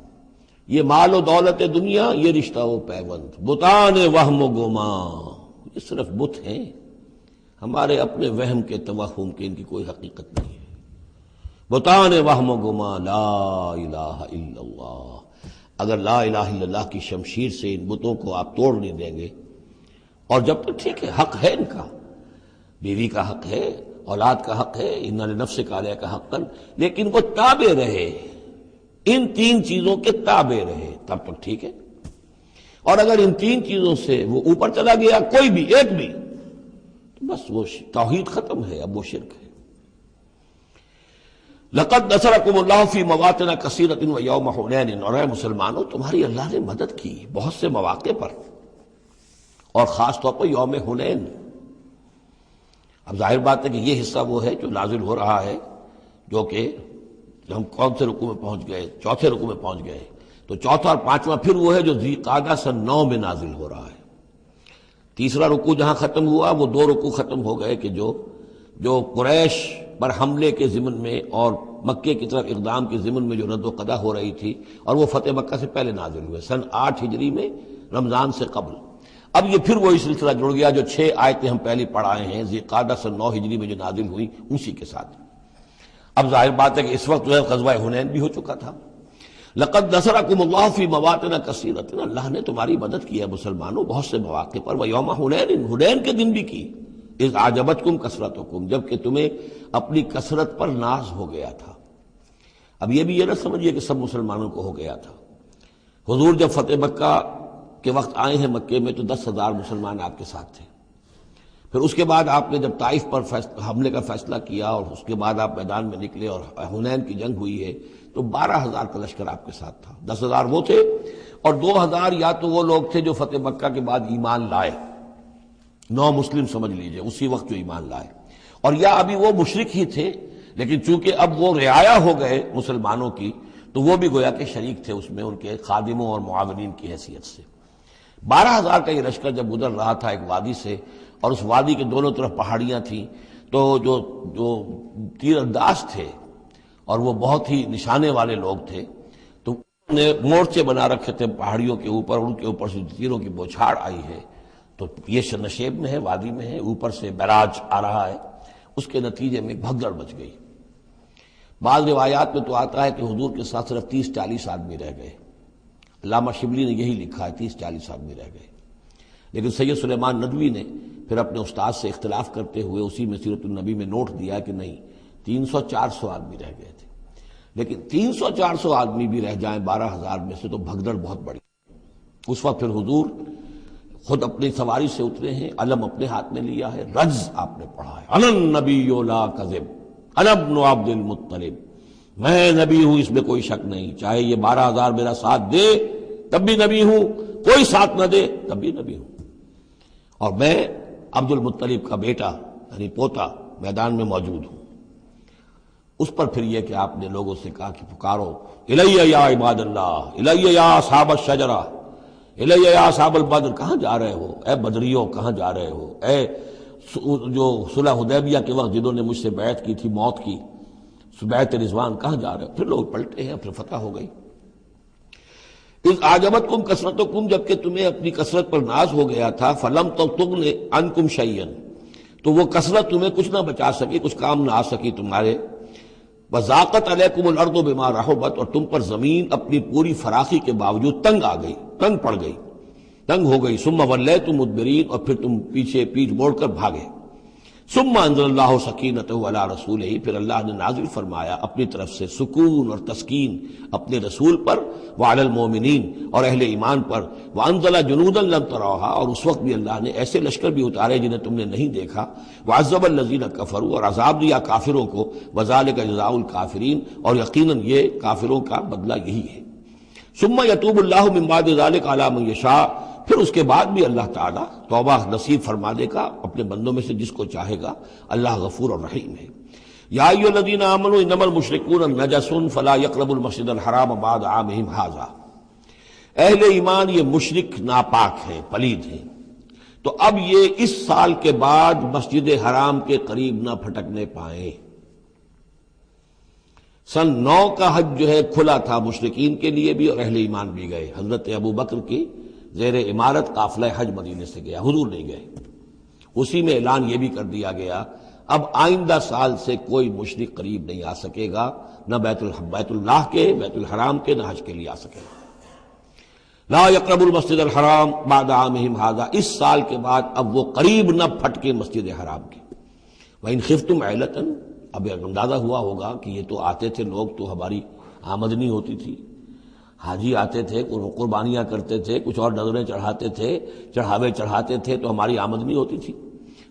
یہ مال و دولت دنیا، یہ رشتہ و پیوند، بتان وہم و گما، یہ صرف بت ہیں، ہمارے اپنے وہم کے، توہم کے، ان کی کوئی حقیقت نہیں ہے۔ بتان وہم و گما، لا الہ الا اللہ۔ اگر لا الہ الا اللہ کی شمشیر سے ان بتوں کو آپ توڑ نہیں دیں گے، اور جب تک ٹھیک ہے حق ہے ان کا، بیوی کا حق ہے، اولاد کا حق ہے، ان لنفسک علیک حقا، لیکن وہ تابع رہے، ان 3 چیزوں کے تابع رہے، تب تک ٹھیک ہے۔ اور اگر ان 3 چیزوں سے وہ اوپر چلا گیا، کوئی بھی ایک بھی، تو بس وہ توحید ختم ہے، اب وہ شرک ہے۔ لقد نصرکم اللہ فی مواطن کثیرۃ ویوم حنین، اور اے مسلمانوں تمہاری اللہ نے مدد کی بہت سے مواقع پر، اور خاص طور پر یوم حنین۔ اب ظاہر بات ہے کہ یہ حصہ وہ ہے جو نازل ہو رہا ہے، جو کہ ہم کون سے رکوع میں پہنچ گئے، 4تھے رکوع میں پہنچ گئے، تو 4تھا اور 5واں پھر وہ ہے جو ذی قعدہ سن 9 میں نازل ہو رہا ہے۔ تیسرا رکوع جہاں ختم ہوا، وہ 2 رکوع ختم ہو گئے کہ جو قریش پر حملے کے ضمن میں اور مکے کی طرف اقدام کے ضمن میں جو رد و قدا ہو رہی تھی، اور وہ فتح مکہ سے پہلے نازل ہوئے، سن 8 ہجری میں رمضان سے قبل۔ اب یہ پھر وہی سلسلہ جڑ گیا جو 6 آیتیں ہم پہلے پڑھائے ہیں ذی قعدہ سن 9 ہجری میں جو نازل ہوئی اسی کے ساتھ۔ اب ظاہر بات ہے کہ اس وقت جو ہے غزوہ حنین بھی ہو چکا تھا۔ لقد نصرکم اللہ فی مواطن کثیرۃ، اللہ نے تمہاری مدد کی ہے مسلمانوں بہت سے مواقع پر، ویوم حنین، حنین کے دن بھی کی، اذ اعجبتکم کثرتکم، جب کہ تمہیں اپنی کثرت پر ناز ہو گیا تھا۔ اب یہ بھی یہ نہ سمجھیے کہ سب مسلمانوں کو ہو گیا تھا۔ حضور جب فتح مکہ کے وقت آئے ہیں مکے میں تو 10,000 مسلمان آپ کے ساتھ تھے، پھر اس کے بعد آپ نے جب طائف پر حملے کا فیصلہ کیا اور اس کے بعد آپ میدان میں نکلے اور حنین کی جنگ ہوئی ہے تو 12,000 کا لشکر آپ کے ساتھ تھا۔ 10,000 وہ تھے اور 2,000 یا تو وہ لوگ تھے جو فتح مکہ کے بعد ایمان لائے، نو مسلم سمجھ لیجئے اسی وقت جو ایمان لائے، اور یا ابھی وہ مشرک ہی تھے لیکن چونکہ اب وہ رعایا ہو گئے مسلمانوں کی تو وہ بھی گویا کہ شریک تھے اس میں ان کے خادموں اور معاونین کی حیثیت سے۔ 12,000 کا یہ لشکر جب گزر رہا تھا ایک وادی سے، اور اس وادی کے دونوں طرف پہاڑیاں تھیں، تو جو تیر انداز تھے اور وہ بہت ہی نشانے والے لوگ تھے تو انہوں نے مورچے بنا رکھے تھے پہاڑیوں کے اوپر، ان کے اوپر سے تیروں کی بوچھاڑ آئی ہے، تو یہ نشیب میں ہے، وادی میں ہے، اوپر سے بیراج آ رہا ہے، اس کے نتیجے میں بھگدڑ مچ گئی۔ بعض روایات میں تو آتا ہے کہ حضور کے ساتھ صرف 30-40 آدمی رہ گئے، علامہ شبلی نے یہی لکھا ہے 30-40 آدمی رہ گئے، لیکن سید سلیمان ندوی نے پھر اپنے استاد سے اختلاف کرتے ہوئے اسی میں سیرت النبی میں نوٹ دیا کہ نہیں 300-400 آدمی رہ گئے تھے، لیکن 300-400 آدمی بھی رہ جائیں 12,000 میں سے تو بھگدڑ بہت بڑی۔ اس وقت پھر حضور خود اپنی سواری سے اترے ہیں، علم اپنے ہاتھ میں لیا ہے، رجز آپ نے پڑھا ہے، انا النبی لا کذب انا ابن عبد المطلب، میں نبی ہوں اس میں کوئی شک نہیں، چاہے یہ 12,000 میرا ساتھ دے تب بھی نبی ہوں، کوئی ساتھ نہ دے تب بھی نبی ہوں، اور میں عبد المطلب کا بیٹا یعنی پوتا میدان میں موجود ہوں۔ اس پر پھر یہ کہ آپ نے لوگوں سے کہا کہ پکارو الیہ یا عباد اللہ، الیہ یا اصحاب الشجرہ، الیہ یا اصحاب البدر، کہاں جا رہے ہو اے بدریوں، کہاں جا رہے ہو اے جو صلح حدیبیہ کے وقت جنہوں نے مجھ سے بیعت کی تھی موت کی، بیعت رضوان، کہاں جا رہے ہو؟ پھر لوگ پلٹے ہیں، پھر فتح ہو گئی۔ اذ اعجبتکم کثرتکم، جبکہ تمہیں اپنی کثرت پر ناز ہو گیا تھا، فلم تغن عنکم شیئا، تو وہ کثرت تمہیں کچھ نہ بچا سکی، کچھ کام نہ آ سکی تمہارے، وضاقت علیکم الارض بما رحبت، اور تم پر زمین اپنی پوری فراخی کے باوجود تنگ آ گئی، تنگ پڑ گئی، تنگ ہو گئی، ثم ولیتم مدبرین، اور پھر تم پیچ موڑ کر بھاگے، ثم انزل اللہ سکینتہ علی رسولہ، پھر اللہ نے نازل فرمایا اپنی طرف سے سکون اور تسکین اپنے رسول پر، وعلی المومنین، اور اہل ایمان پر، وانزل جنودا لم تروها، اور اس وقت بھی اللہ نے ایسے لشکر بھی اتارے جنہیں تم نے نہیں دیکھا، وعذب الذین کفروا، اور عذاب دیا کافروں کو، وذالک جزاء الکافرین، اور یقیناً یہ کافروں کا بدلہ یہی ہے۔ ثم یتوب اللہ من بعد ذلک علی من یشاء، پھر اس کے بعد بھی اللہ تعالیٰ توبہ نصیب فرما دے گا اپنے بندوں میں سے جس کو چاہے گا، اللہ غفور اور رحیم ہے۔ یا ایھا الذین آمنوا انما المشرکون نجس فلا یقربوا المسجد الحرام بعد عامہم ھذا، اہل ایمان یہ مشرک ناپاک ہیں، پلید ہیں، تو اب یہ اس سال کے بعد مسجد حرام کے قریب نہ پھٹکنے پائیں۔ سن 9 کا حج جو ہے کھلا تھا مشرکین کے لیے بھی اور اہل ایمان بھی گئے، حضرت ابو بکر کی زیر امارت قافلہ حج مدینے سے گیا، حضور نہیں گئے، اسی میں اعلان یہ بھی کر دیا گیا اب آئندہ سال سے کوئی مشرک قریب نہیں آ سکے گا، نہ بیت اللہ کے، بیت الحرام کے، نہ حج کے لیے آ سکے گا۔ لا یقرب المسجد الحرام بعد عامہم ھذا، اس سال کے بعد اب وہ قریب نہ پھٹکے مسجد حرام کے۔ وَإِنْ خِفْتُمْ عِلَّةً، اب اندازہ ہوا ہوگا کہ یہ تو آتے تھے لوگ تو ہماری آمدنی ہوتی تھی، حاجی آتے تھے، قربانیاں کرتے تھے، کچھ اور نظریں چڑھاتے تھے، چڑھاوے چڑھاتے تھے تو ہماری آمدنی ہوتی تھی۔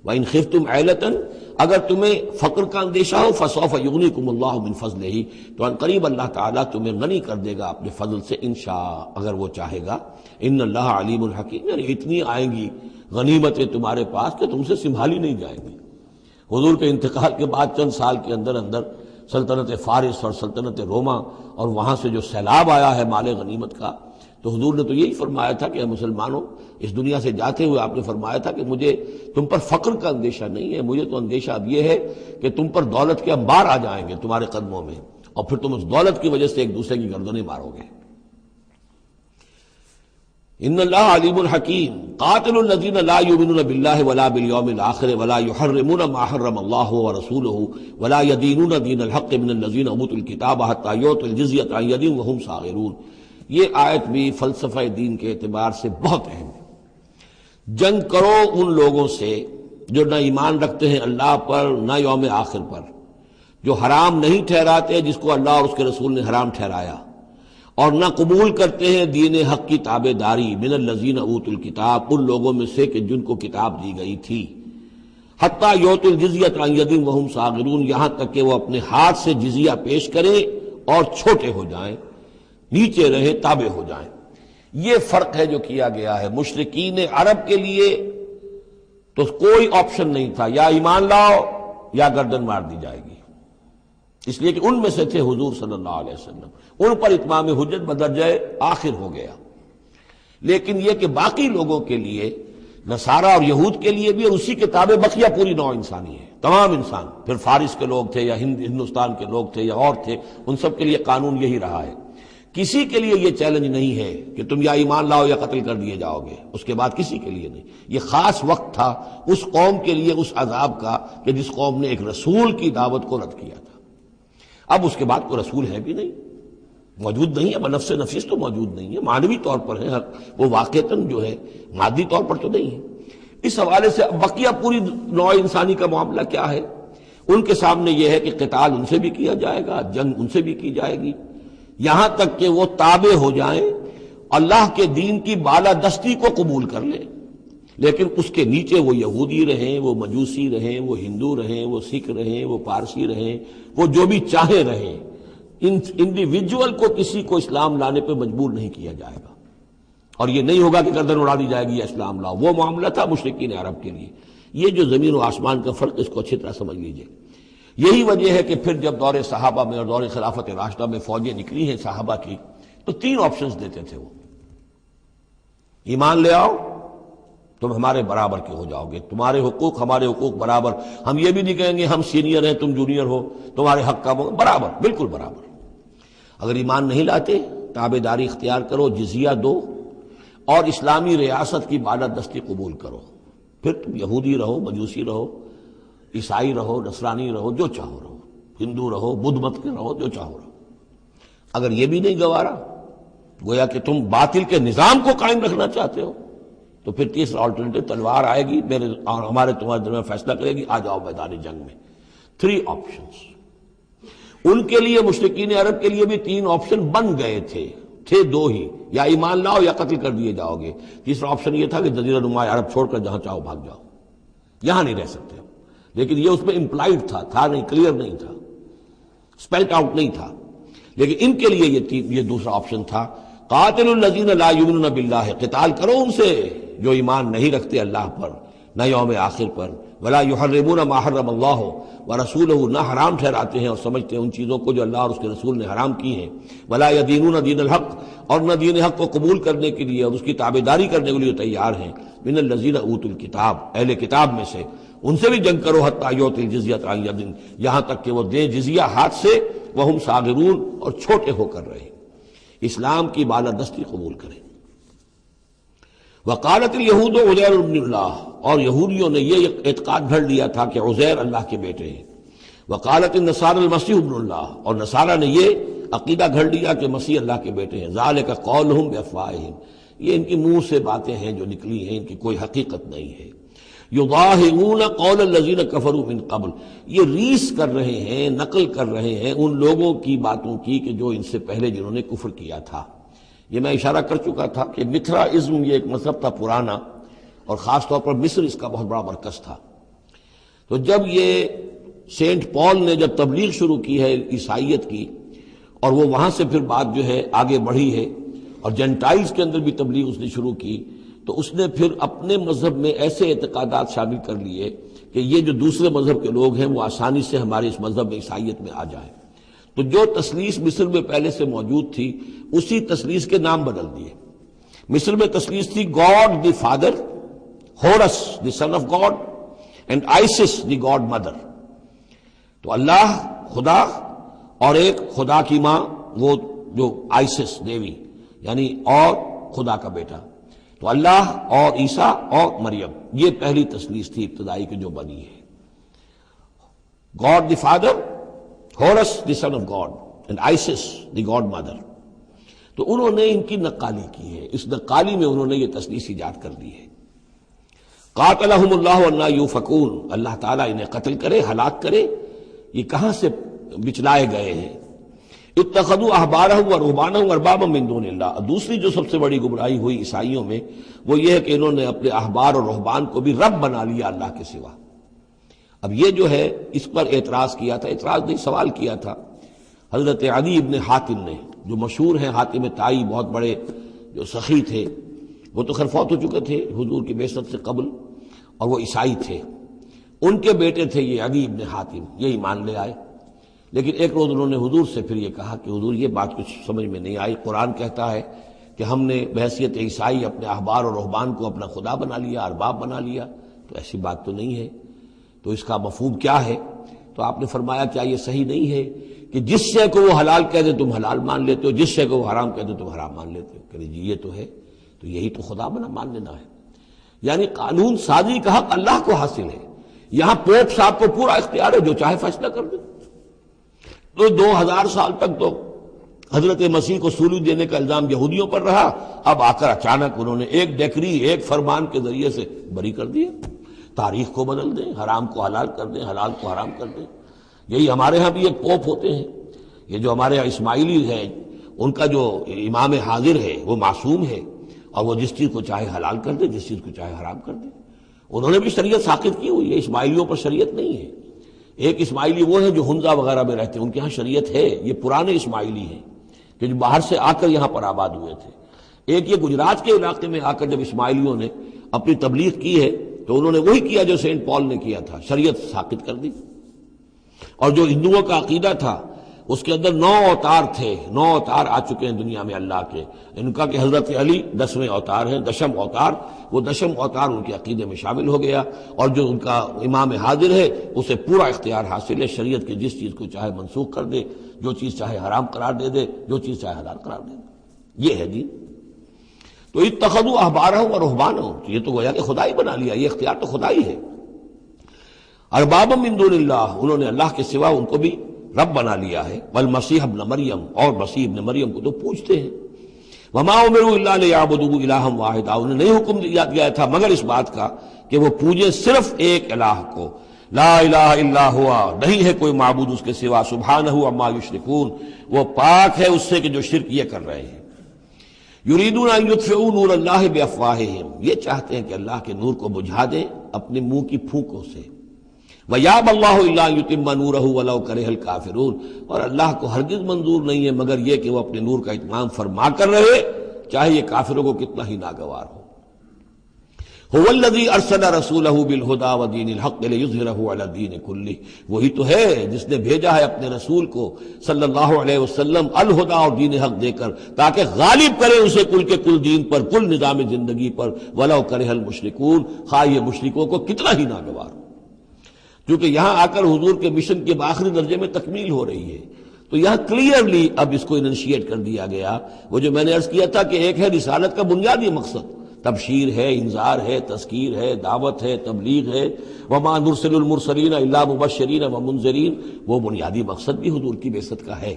وَإِنْ خِفْتُمْ عِلَّةً، اگر تمہیں فقر کا اندیشہ ہو، فَسَوْفَ يُغْنِيكُمُ اللَّهُ مِنْ فَضْلِهِ، تو عنقریب اللہ تعالیٰ تمہیں غنی کر دے گا اپنے فضل سے انشاء، اگر وہ چاہے گا۔ ان اللہ علیم الحکیم، یعنی اتنی آئیں گی غنیمتیں تمہارے پاس کہ تم سے سنبھالی نہیں جائیں گی۔ حضور کے انتقال کے بعد چند سال کے اندر اندر سلطنت فارس اور سلطنت روما اور وہاں سے جو سیلاب آیا ہے مال غنیمت کا، تو حضور نے تو یہی فرمایا تھا کہ اے مسلمانوں، اس دنیا سے جاتے ہوئے آپ نے فرمایا تھا کہ مجھے تم پر فقر کا اندیشہ نہیں ہے، مجھے تو اندیشہ اب یہ ہے کہ تم پر دولت کے انبار آ جائیں گے تمہارے قدموں میں، اور پھر تم اس دولت کی وجہ سے ایک دوسرے کی گردنیں مارو گے۔ ان اللہ علیم الحکیم قاتل الذین لا یؤمنون باللہ ولا بالیوم الآخر ولا یحرمون ما حرم اللہ ورسولہ ولا یدینون دین الحق من الذین اوتوا الکتاب حتی یعطوا الجزیۃ عن ید وہم صاغرون۔ یہ آیت بھی فلسفہ دین کے اعتبار سے بہت اہم ہے۔ جنگ کرو ان لوگوں سے جو نہ ایمان رکھتے ہیں اللہ پر نہ یوم آخر پر، جو حرام نہیں ٹھہراتے جس کو اللہ اور اس کے رسول نے حرام ٹھہرایا، اور نہ قبول کرتے ہیں دین حق کی تابع داری من الذین اوتوا الکتاب، ان لوگوں میں سے کہ جن کو کتاب دی گئی تھی، حتی یعطوا الجزیۃ عن ید وہم صاغرون، یہاں تک کہ وہ اپنے ہاتھ سے جزیہ پیش کریں اور چھوٹے ہو جائیں، نیچے رہیں، تابع ہو جائیں۔ یہ فرق ہے جو کیا گیا ہے۔ مشرکین عرب کے لیے تو کوئی آپشن نہیں تھا، یا ایمان لاؤ یا گردن مار دی جائے گی، اس لیے کہ ان میں سے تھے حضور صلی اللہ علیہ وسلم، ان پر اتمام حجت بدرجہ آخر ہو گیا۔ لیکن یہ کہ باقی لوگوں کے لیے، نصارہ اور یہود کے لیے بھی، اور اسی کے تابع بقیہ پوری نوع انسانی ہے، تمام انسان، پھر فارس کے لوگ تھے یا ہندوستان کے لوگ تھے یا اور تھے، ان سب کے لیے قانون یہی رہا ہے۔ کسی کے لیے یہ چیلنج نہیں ہے کہ تم یا ایمان لاؤ یا قتل کر دیے جاؤ گے، اس کے بعد کسی کے لیے نہیں۔ یہ خاص وقت تھا اس قوم کے لیے اس عذاب کا کہ جس قوم نے ایک رسول کی دعوت کو رد کیا تھا۔ اب اس کے بعد کوئی رسول ہے بھی نہیں، موجود نہیں ہے، بنفس نفیس تو موجود نہیں ہے، معنوی طور پر ہے، وہ واقعتاً جو ہے مادی طور پر تو نہیں ہے۔ اس حوالے سے بقیہ پوری نوع انسانی کا معاملہ کیا ہے؟ ان کے سامنے یہ ہے کہ قتال ان سے بھی کیا جائے گا، جنگ ان سے بھی کی جائے گی، یہاں تک کہ وہ تابع ہو جائیں، اللہ کے دین کی بالادستی کو قبول کر لیں، لیکن اس کے نیچے وہ یہودی رہیں، وہ مجوسی رہیں، وہ ہندو رہیں، وہ سکھ رہیں، وہ پارسی رہیں، وہ جو بھی چاہے رہیں، انڈیویجول کو کسی کو اسلام لانے پہ مجبور نہیں کیا جائے گا، اور یہ نہیں ہوگا کہ گردن اڑا دی جائے گی یا اسلام لاؤ۔ وہ معاملہ تھا مشرکین عرب کے لیے۔ یہ جو زمین و آسمان کا فرق، اس کو اچھی طرح سمجھ لیجئے۔ یہی وجہ ہے کہ پھر جب دور صحابہ میں اور دور خلافت راشدہ میں فوجیں نکلی ہیں صحابہ کی، تو 3 آپشنز دیتے تھے وہ۔ ایمان لے آؤ، تم ہمارے برابر کے ہو جاؤ گے، تمہارے حقوق ہمارے حقوق برابر، ہم یہ بھی نہیں کہیں گے ہم سینئر ہیں تم جونیئر ہو، تمہارے حق کا برابر، بالکل برابر۔ اگر ایمان نہیں لاتے، تابع داری اختیار کرو، جزیہ دو، اور اسلامی ریاست کی بالادستی قبول کرو، پھر تم یہودی رہو، مجوسی رہو، عیسائی رہو، نصرانی رہو، جو چاہو رہو، ہندو رہو، بدھ مت کے رہو، جو چاہو رہو۔ اگر یہ بھی نہیں گوارا، گویا کہ تم باطل کے نظام کو قائم رکھنا چاہتے ہو، تو پھر تیسرا آلٹرنیٹو تلوار آئے گی، میرے اور ہمارے تمہارے درمیان فیصلہ کرے گی، آ جاؤ میدان جنگ میں۔ 3 آپشنز ان کے لیے، مشرکین عرب کے لیے بھی 3 آپشن بن گئے تھے 2 ہی، یا ایمان لاؤ یا قتل کر دیے جاؤ گے۔ تیسرا آپشن یہ تھا کہ جزیرہ نما عرب چھوڑ کر جہاں چاہو بھاگ جاؤ، یہاں نہیں رہ سکتے، لیکن یہ اس میں امپلائڈ تھا نہیں، کلیئر نہیں تھا، اسپیلٹ آؤٹ نہیں تھا۔ لیکن ان کے لیے یہ دوسرا آپشن تھا، قاتل الذین لا یؤمنون باللہ، قتال کرو ان سے جو ایمان نہیں رکھتے اللہ پر نہ یوم آخر پر، ولا یحرمون ما حرم اللہ ورسولہ، نہ حرام ٹھہراتے ہیں اور سمجھتے ہیں ان چیزوں کو جو اللہ اور اس کے رسول نے حرام کی ہیں، ولا یدینون دین الحق، اور نہ دین حق کو قبول کرنے کے لیے اور اس کی تابعداری کرنے کے لیے تیار ہیں، من الذین اوتوا الکتاب، اہل کتاب میں سے، ان سے بھی جنگ کرو، حتی یعطوا الجزیۃ عن ید، یہاں تک کہ وہ دیں جزیہ ہاتھ سے، وہم صاغرون، اور چھوٹے ہو کر رہے، اسلام کی بالادستی قبول کریں۔ وقالت الیہود عزیر ابن اللہ، اور یہودیوں نے یہ اعتقاد گھڑ لیا تھا کہ عزیر اللہ کے بیٹے ہیں۔ وقالت النصارى المسیح ابن اللہ، اور نصارہ نے یہ عقیدہ گھڑ لیا کہ مسیح اللہ کے بیٹے ہیں۔ ذالک قولہم بافواہہم، یہ ان کی منہ سے باتیں ہیں جو نکلی ہیں، ان کی کوئی حقیقت نہیں ہے۔ یضاہئون قول الذین کفروا من قبل، یہ ریس کر رہے ہیں، نقل کر رہے ہیں ان لوگوں کی باتوں کی کہ جو ان سے پہلے جنہوں نے کفر کیا تھا۔ یہ میں اشارہ کر چکا تھا کہ متھرائزم یہ ایک مذہب تھا پرانا، اور خاص طور پر مصر اس کا بہت بڑا مرکز تھا۔ تو جب یہ سینٹ پال نے جب تبلیغ شروع کی ہے عیسائیت کی، اور وہ وہاں سے پھر بات جو ہے آگے بڑھی ہے، اور جنٹائلز کے اندر بھی تبلیغ اس نے شروع کی، تو اس نے پھر اپنے مذہب میں ایسے اعتقادات شامل کر لیے کہ یہ جو دوسرے مذہب کے لوگ ہیں وہ آسانی سے ہمارے اس مذہب میں عیسائیت میں آ جائیں۔ تو جو تثلیث مصر میں پہلے سے موجود تھی، اسی تثلیث کے نام بدل دیے۔ مصر میں تثلیث تھی God the father, Horus the son of God, and Isis the god mother. تو اللہ خدا، اور ایک خدا کی ماں وہ جو آئسس دیوی، یعنی اور خدا کا بیٹا۔ تو اللہ اور عیسیٰ اور مریم، یہ پہلی تثلیث تھی ابتدائی کی جو بنی ہے. God the Father, Horus the Son of God, and Isis the God Mother. تو انہوں نے ان کی نقالی کی ہے، اس نقالی میں انہوں نے یہ تثلیث ایجاد کر دی ہے. قاتلہم اللہ انا یوفکون، اللہ تعالیٰ انہیں قتل کرے، ہلاک کرے. یہ کہاں سے بچلائے گئے ہیں؟ اتخذوا احبارہم ورہبانہم اربابا من دون اللہ. دوسری جو سب سے بڑی گمراہی ہوئی عیسائیوں میں وہ یہ ہے کہ انہوں نے اپنے احبار اور رہبان کو بھی رب بنا لیا اللہ کے سوا. اب یہ جو ہے اس پر اعتراض کیا تھا، اعتراض نہیں سوال کیا تھا حضرت عدی ابن حاتم نے، جو مشہور ہیں حاتم طائی، بہت بڑے جو سخی تھے. وہ تو خیر فوت ہو چکے تھے حضور کی بعثت سے قبل، اور وہ عیسائی تھے. ان کے بیٹے تھے یہ عدی ابن حاتم، یہ ایمان لے آئے. لیکن ایک روز انہوں نے حضور سے پھر یہ کہا کہ حضور یہ بات کچھ سمجھ میں نہیں آئی، قرآن کہتا ہے کہ ہم نے بحیثیت عیسائی اپنے احبار اور رہبان کو اپنا خدا بنا لیا، ارباب بنا لیا. تو ایسی بات تو نہیں ہے، تو اس کا مفہوم کیا ہے؟ تو آپ نے فرمایا کیا یہ صحیح نہیں ہے کہ جس شے کو وہ حلال کہہ دے تم حلال مان لیتے ہو، جس شے کو وہ حرام کہہ دے تم حرام مان لیتے ہو؟ کہ جی یہ تو ہے، تو یہی تو خدا بنا مان لینا ہے. یعنی قانون سازی کا حق اللہ کو حاصل ہے. یہاں پوپ صاحب کو پورا اختیار ہے، جو چاہے فیصلہ کر دے. تو 2000 سال تک تو حضرت مسیح کو سولی دینے کا الزام یہودیوں پر رہا. اب آ کر اچانک انہوں نے ایک ڈیکری، ایک فرمان کے ذریعے سے بری کر دیا. تاریخ کو بدل دیں، حرام کو حلال کر دیں، حلال کو حرام کر دیں. یہی ہمارے ہاں بھی ایک پوپ ہوتے ہیں. یہ جو ہمارے یہاں اسماعیلی ہیں، ان کا جو امام حاضر ہے وہ معصوم ہے، اور وہ جس چیز کو چاہے حلال کر دے، جس چیز کو چاہے حرام کر دے. انہوں نے بھی شریعت ساقط کی ہوئی ہے، اسماعیلیوں پر شریعت نہیں ہے. ایک اسماعیلی وہ ہے جو ہنزا وغیرہ میں رہتے ہیں، ان کے ہاں شریعت ہے. یہ پرانے اسماعیلی ہیں کہ جو باہر سے آ کر یہاں پر آباد ہوئے تھے. ایک یہ گجرات کے علاقے میں آ کر جب اسماعیلیوں نے اپنی تبلیغ کی ہے تو انہوں نے وہی کیا جو سینٹ پال نے کیا تھا، شریعت ساقط کر دی. اور جو ہندوؤں کا عقیدہ تھا اس کے اندر 9 اوتار تھے، 9 اوتار آ چکے ہیں دنیا میں اللہ کے. ان کا کہ حضرت علی 10ویں اوتار ہیں، 10م اوتار. وہ 10م اوتار ان کے عقیدے میں شامل ہو گیا. اور جو ان کا امام حاضر ہے اسے پورا اختیار حاصل ہے، شریعت کی جس چیز کو چاہے منسوخ کر دے، جو چیز چاہے حرام قرار دے دے، جو چیز چاہے حلال قرار دے دے. یہ ہے دین. تو اتخذوا احبارہم ورہبانہم، یہ تو گویا کہ خدا ہی بنا لیا، یہ اختیار تو خدا ہی ہے. اربابا من دون اللہ، انہوں نے اللہ کے سوا ان کو بھی رب بنا لیا ہے. والمسیح ابن مریم، اور مسیح ابن مریم کو تو پوچھتے ہیں. وما امروا الا لیعبدوا الہا واحدا، انہیں نہیں حکم دیا گیا تھا مگر اس بات کا کہ وہ پوجیں صرف ایک الہ کو. لا الہ الا ہوا، نہیں ہے کوئی معبود اس کے سوا. سبحانہ عما یشرکون، وہ پاک ہے اس سے کہ جو شرک یہ کر رہے ہیں. یریدون ان یطفئوا نور اللہ بافواہہم، یہ چاہتے ہیں کہ اللہ کے نور کو بجھا دیں اپنے منہ کی پھونکوں سے. وَيَأْبَى اللَّهُ إِلَّا أَن يُتِمَّ نُورَهُ وَلَوْ كَرِهَ الْكَافِرُونَ، اور اللہ کو ہرگز منظور نہیں ہے مگر یہ کہ وہ اپنے نور کا اتمام فرما کر رہے، چاہے یہ کافروں کو کتنا ہی ناگوار ہو. هُوَ الَّذِي أَرْسَلَ رَسُولَهُ بِالْهُدَى وَدِينِ الْحَقِّ لِيُظْهِرَهُ عَلَى الدِّينِ كُلِّهِ، وہی تو ہے جس نے بھیجا ہے اپنے رسول کو صلی اللہ علیہ وسلم الہدا اور دین حق دے کر، تاکہ غالب کرے اسے کل کے کل دین پر، کل نظام زندگی پر. وَلَوْ كَرِهَ الْمُشْرِكُونَ، خواہ یہ مشرکوں کو کتنا ہی ناگوار ہو. کیونکہ یہاں آ کر حضور کے مشن کے آخری درجے میں تکمیل ہو رہی ہے، تو یہاں کلیئرلی اب اس کو انیشیٹ کر دیا گیا. وہ جو میں نے عرض کیا تھا کہ ایک ہے رسالت کا بنیادی مقصد، تبشیر ہے، انذار ہے، تذکیر ہے، دعوت ہے، تبلیغ ہے. وما نرسل المرسلین الا مبشرین ومنذرین، وہ بنیادی مقصد بھی حضور کی بعثت کا ہے.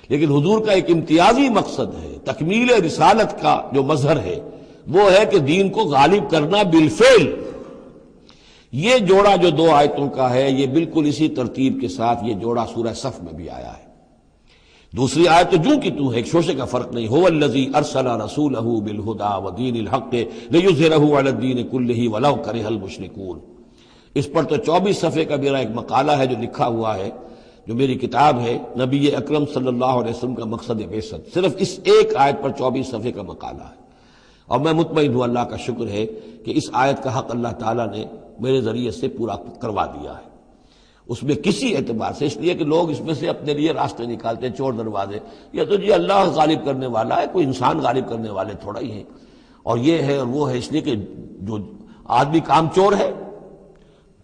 لیکن حضور کا ایک امتیازی مقصد ہے، تکمیل رسالت کا جو مظہر ہے وہ ہے کہ دین کو غالب کرنا بالفعل. یہ جوڑا جو 2 آیتوں کا ہے یہ بالکل اسی ترتیب کے ساتھ یہ جوڑا سورہ صف میں بھی آیا ہے. دوسری آیت تو جو کی تو ہے، ایک شوشے کا فرق نہیں. هو الذی ارسل رسولہ بالہدی ودین الحق لیظہرہ علی الدین کلہ ولو کرہ المشرکون. اس پر تو 24 صفحے کا میرا ایک مقالہ ہے جو لکھا ہوا ہے، جو میری کتاب ہے نبی اکرم صلی اللہ علیہ وسلم کا مقصد بعثت. صرف اس ایک آیت پر 24 صفحے کا مقالہ ہے. اور میں مطمئن ہوں، اللہ کا شکر ہے کہ اس آیت کا حق اللہ تعالیٰ نے میرے ذریعے سے پورا کروا دیا ہے. اس میں کسی اعتبار سے، اس لیے کہ لوگ اس میں سے اپنے لیے راستے نکالتے ہیں، چور دروازے. یہ تو جی اللہ غالب کرنے والا ہے، کوئی انسان غالب کرنے والے تھوڑا ہی ہیں. اور یہ ہے اور وہ ہے، اس لیے کہ جو آدمی کام چور ہے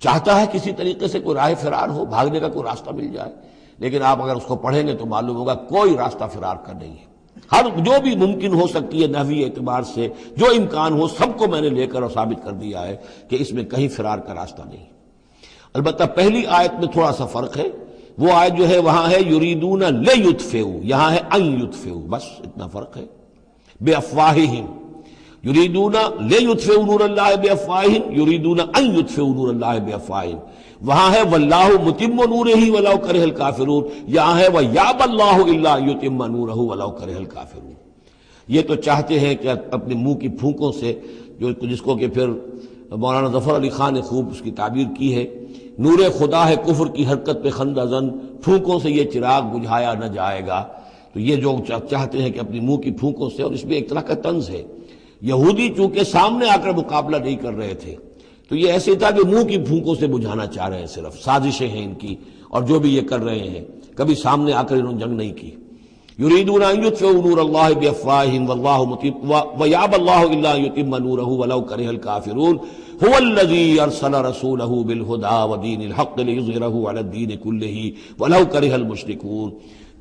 چاہتا ہے کسی طریقے سے کوئی راہ فرار ہو، بھاگنے کا کوئی راستہ مل جائے. لیکن آپ اگر اس کو پڑھیں گے تو معلوم ہوگا کوئی راستہ فرار کا نہیں ہے. ہر جو بھی ممکن ہو سکتی ہے نحوی اعتبار سے، جو امکان ہو، سب کو میں نے لے کر اور ثابت کر دیا ہے کہ اس میں کہیں فرار کا راستہ نہیں۔ البتہ پہلی آیت میں تھوڑا سا فرق ہے، وہ آیت جو ہے وہاں ہے یریدون لیطفئوا، یہاں ہے ان یطفئوا، بس اتنا فرق ہے۔ بافواہہم یریدون لیطفئوا نور اللہ بافواہہم، یریدون ان یطفئوا نور اللہ بافواہہم، وہاں ہے واللہ متم نورہ ولو کرہ الکافرون، یہاں ہے ویابی اللہ الا ان یتم نورہ ولو کرہ الکافرون۔ یہ تو چاہتے ہیں کہ اپنے منہ کی پھونکوں سے، جس کو کہ پھر مولانا ظفر علی خان نے خوب اس کی تعبیر کی ہے، نور خدا ہے کفر کی حرکت پہ خندہ زن، پھونکوں سے یہ چراغ بجھایا نہ جائے گا۔ تو یہ جو چاہتے ہیں کہ اپنی منہ کی پھونکوں سے، اور اس میں ایک طرح کا طنز ہے، یہودی چونکہ سامنے آ کر مقابلہ نہیں کر رہے تھے تو یہ ایسے تھا کہ منہ کی پھونکوں سے بجھانا چاہ رہے ہیں، صرف سازشیں ہیں ان کی، اور جو بھی یہ کر رہے ہیں کبھی سامنے آ کر انہوں نے جنگ نہیں کی۔ یریدون ان یطفئوا نور اللہ بافواہہم واللہ متم ویابی اللہ الا ان یتم نورہ ولو کرہ الکافرون هو الذی ارسل رسولہ بالہدی ودین الحق لیظہرہ علی الدین کلہ ولو کرہ المشرکون۔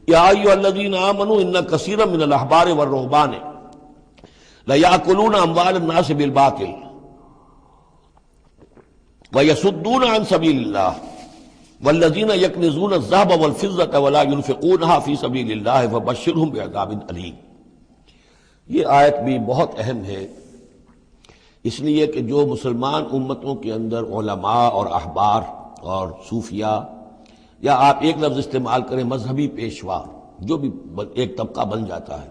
یا ایھا الذین آمنوا ان کثیرا من الاحبار والرہبان لیأکلون اموال الناس بالباطل وَيَصُدُّونَ عَن سَبِيلِ اللَّهِ وَالَّذِينَ يَكْنِزُونَ الذَّهَبَ وَالْفِضَّةَ وَلَا يُنْفِقُونَهَا فِي سَبِيلِ اللَّهِ فَبَشِّرْهُم بِعَذَابٍ أَلِيمٍ۔ یہ آیت بھی بہت اہم ہے، اس لیے کہ جو مسلمان امتوں کے اندر علماء اور احبار اور صوفیاء، یا آپ ایک لفظ استعمال کریں مذہبی پیشوا، جو بھی ایک طبقہ بن جاتا ہے،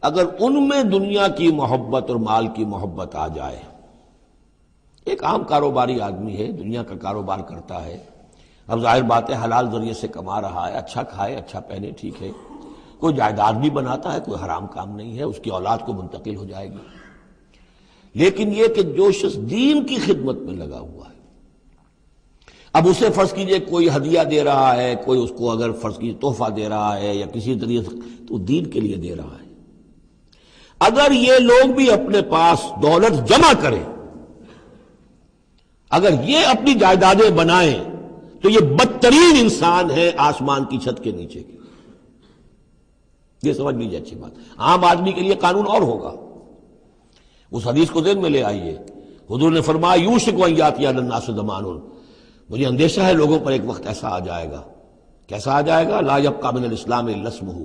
اگر ان میں دنیا کی محبت اور مال کی محبت آ جائے، ایک عام کاروباری آدمی ہے، دنیا کا کاروبار کرتا ہے، اب ظاہر بات ہے حلال ذریعے سے کما رہا ہے، اچھا کھائے اچھا پہنے، ٹھیک ہے، کوئی جائیداد بھی بناتا ہے، کوئی حرام کام نہیں ہے، اس کی اولاد کو منتقل ہو جائے گی۔ لیکن یہ کہ جو شخص دین کی خدمت میں لگا ہوا ہے، اب اسے فرض کیجئے کوئی ہدیہ دے رہا ہے، کوئی اس کو اگر فرض کیجئے تحفہ دے رہا ہے یا کسی طریقے سے، تو دین کے لیے دے رہا ہے۔ اگر یہ لوگ بھی اپنے پاس دولت جمع کریں، اگر یہ اپنی جائیدادیں بنائیں، تو یہ بدترین انسان ہے آسمان کی چھت کے نیچے کی۔ یہ سمجھ لیجیے اچھی بات۔ عام آدمی کے لیے قانون اور ہوگا، اس حدیث کو ذہن میں لے آئیے، حضور نے فرمایا یوشک ان یاتی علی الناس زمان، مجھے اندیشہ ہے لوگوں پر ایک وقت ایسا آ جائے گا۔ کیسا آ جائے گا؟ لا یبقی من الاسلام الا اسمہ،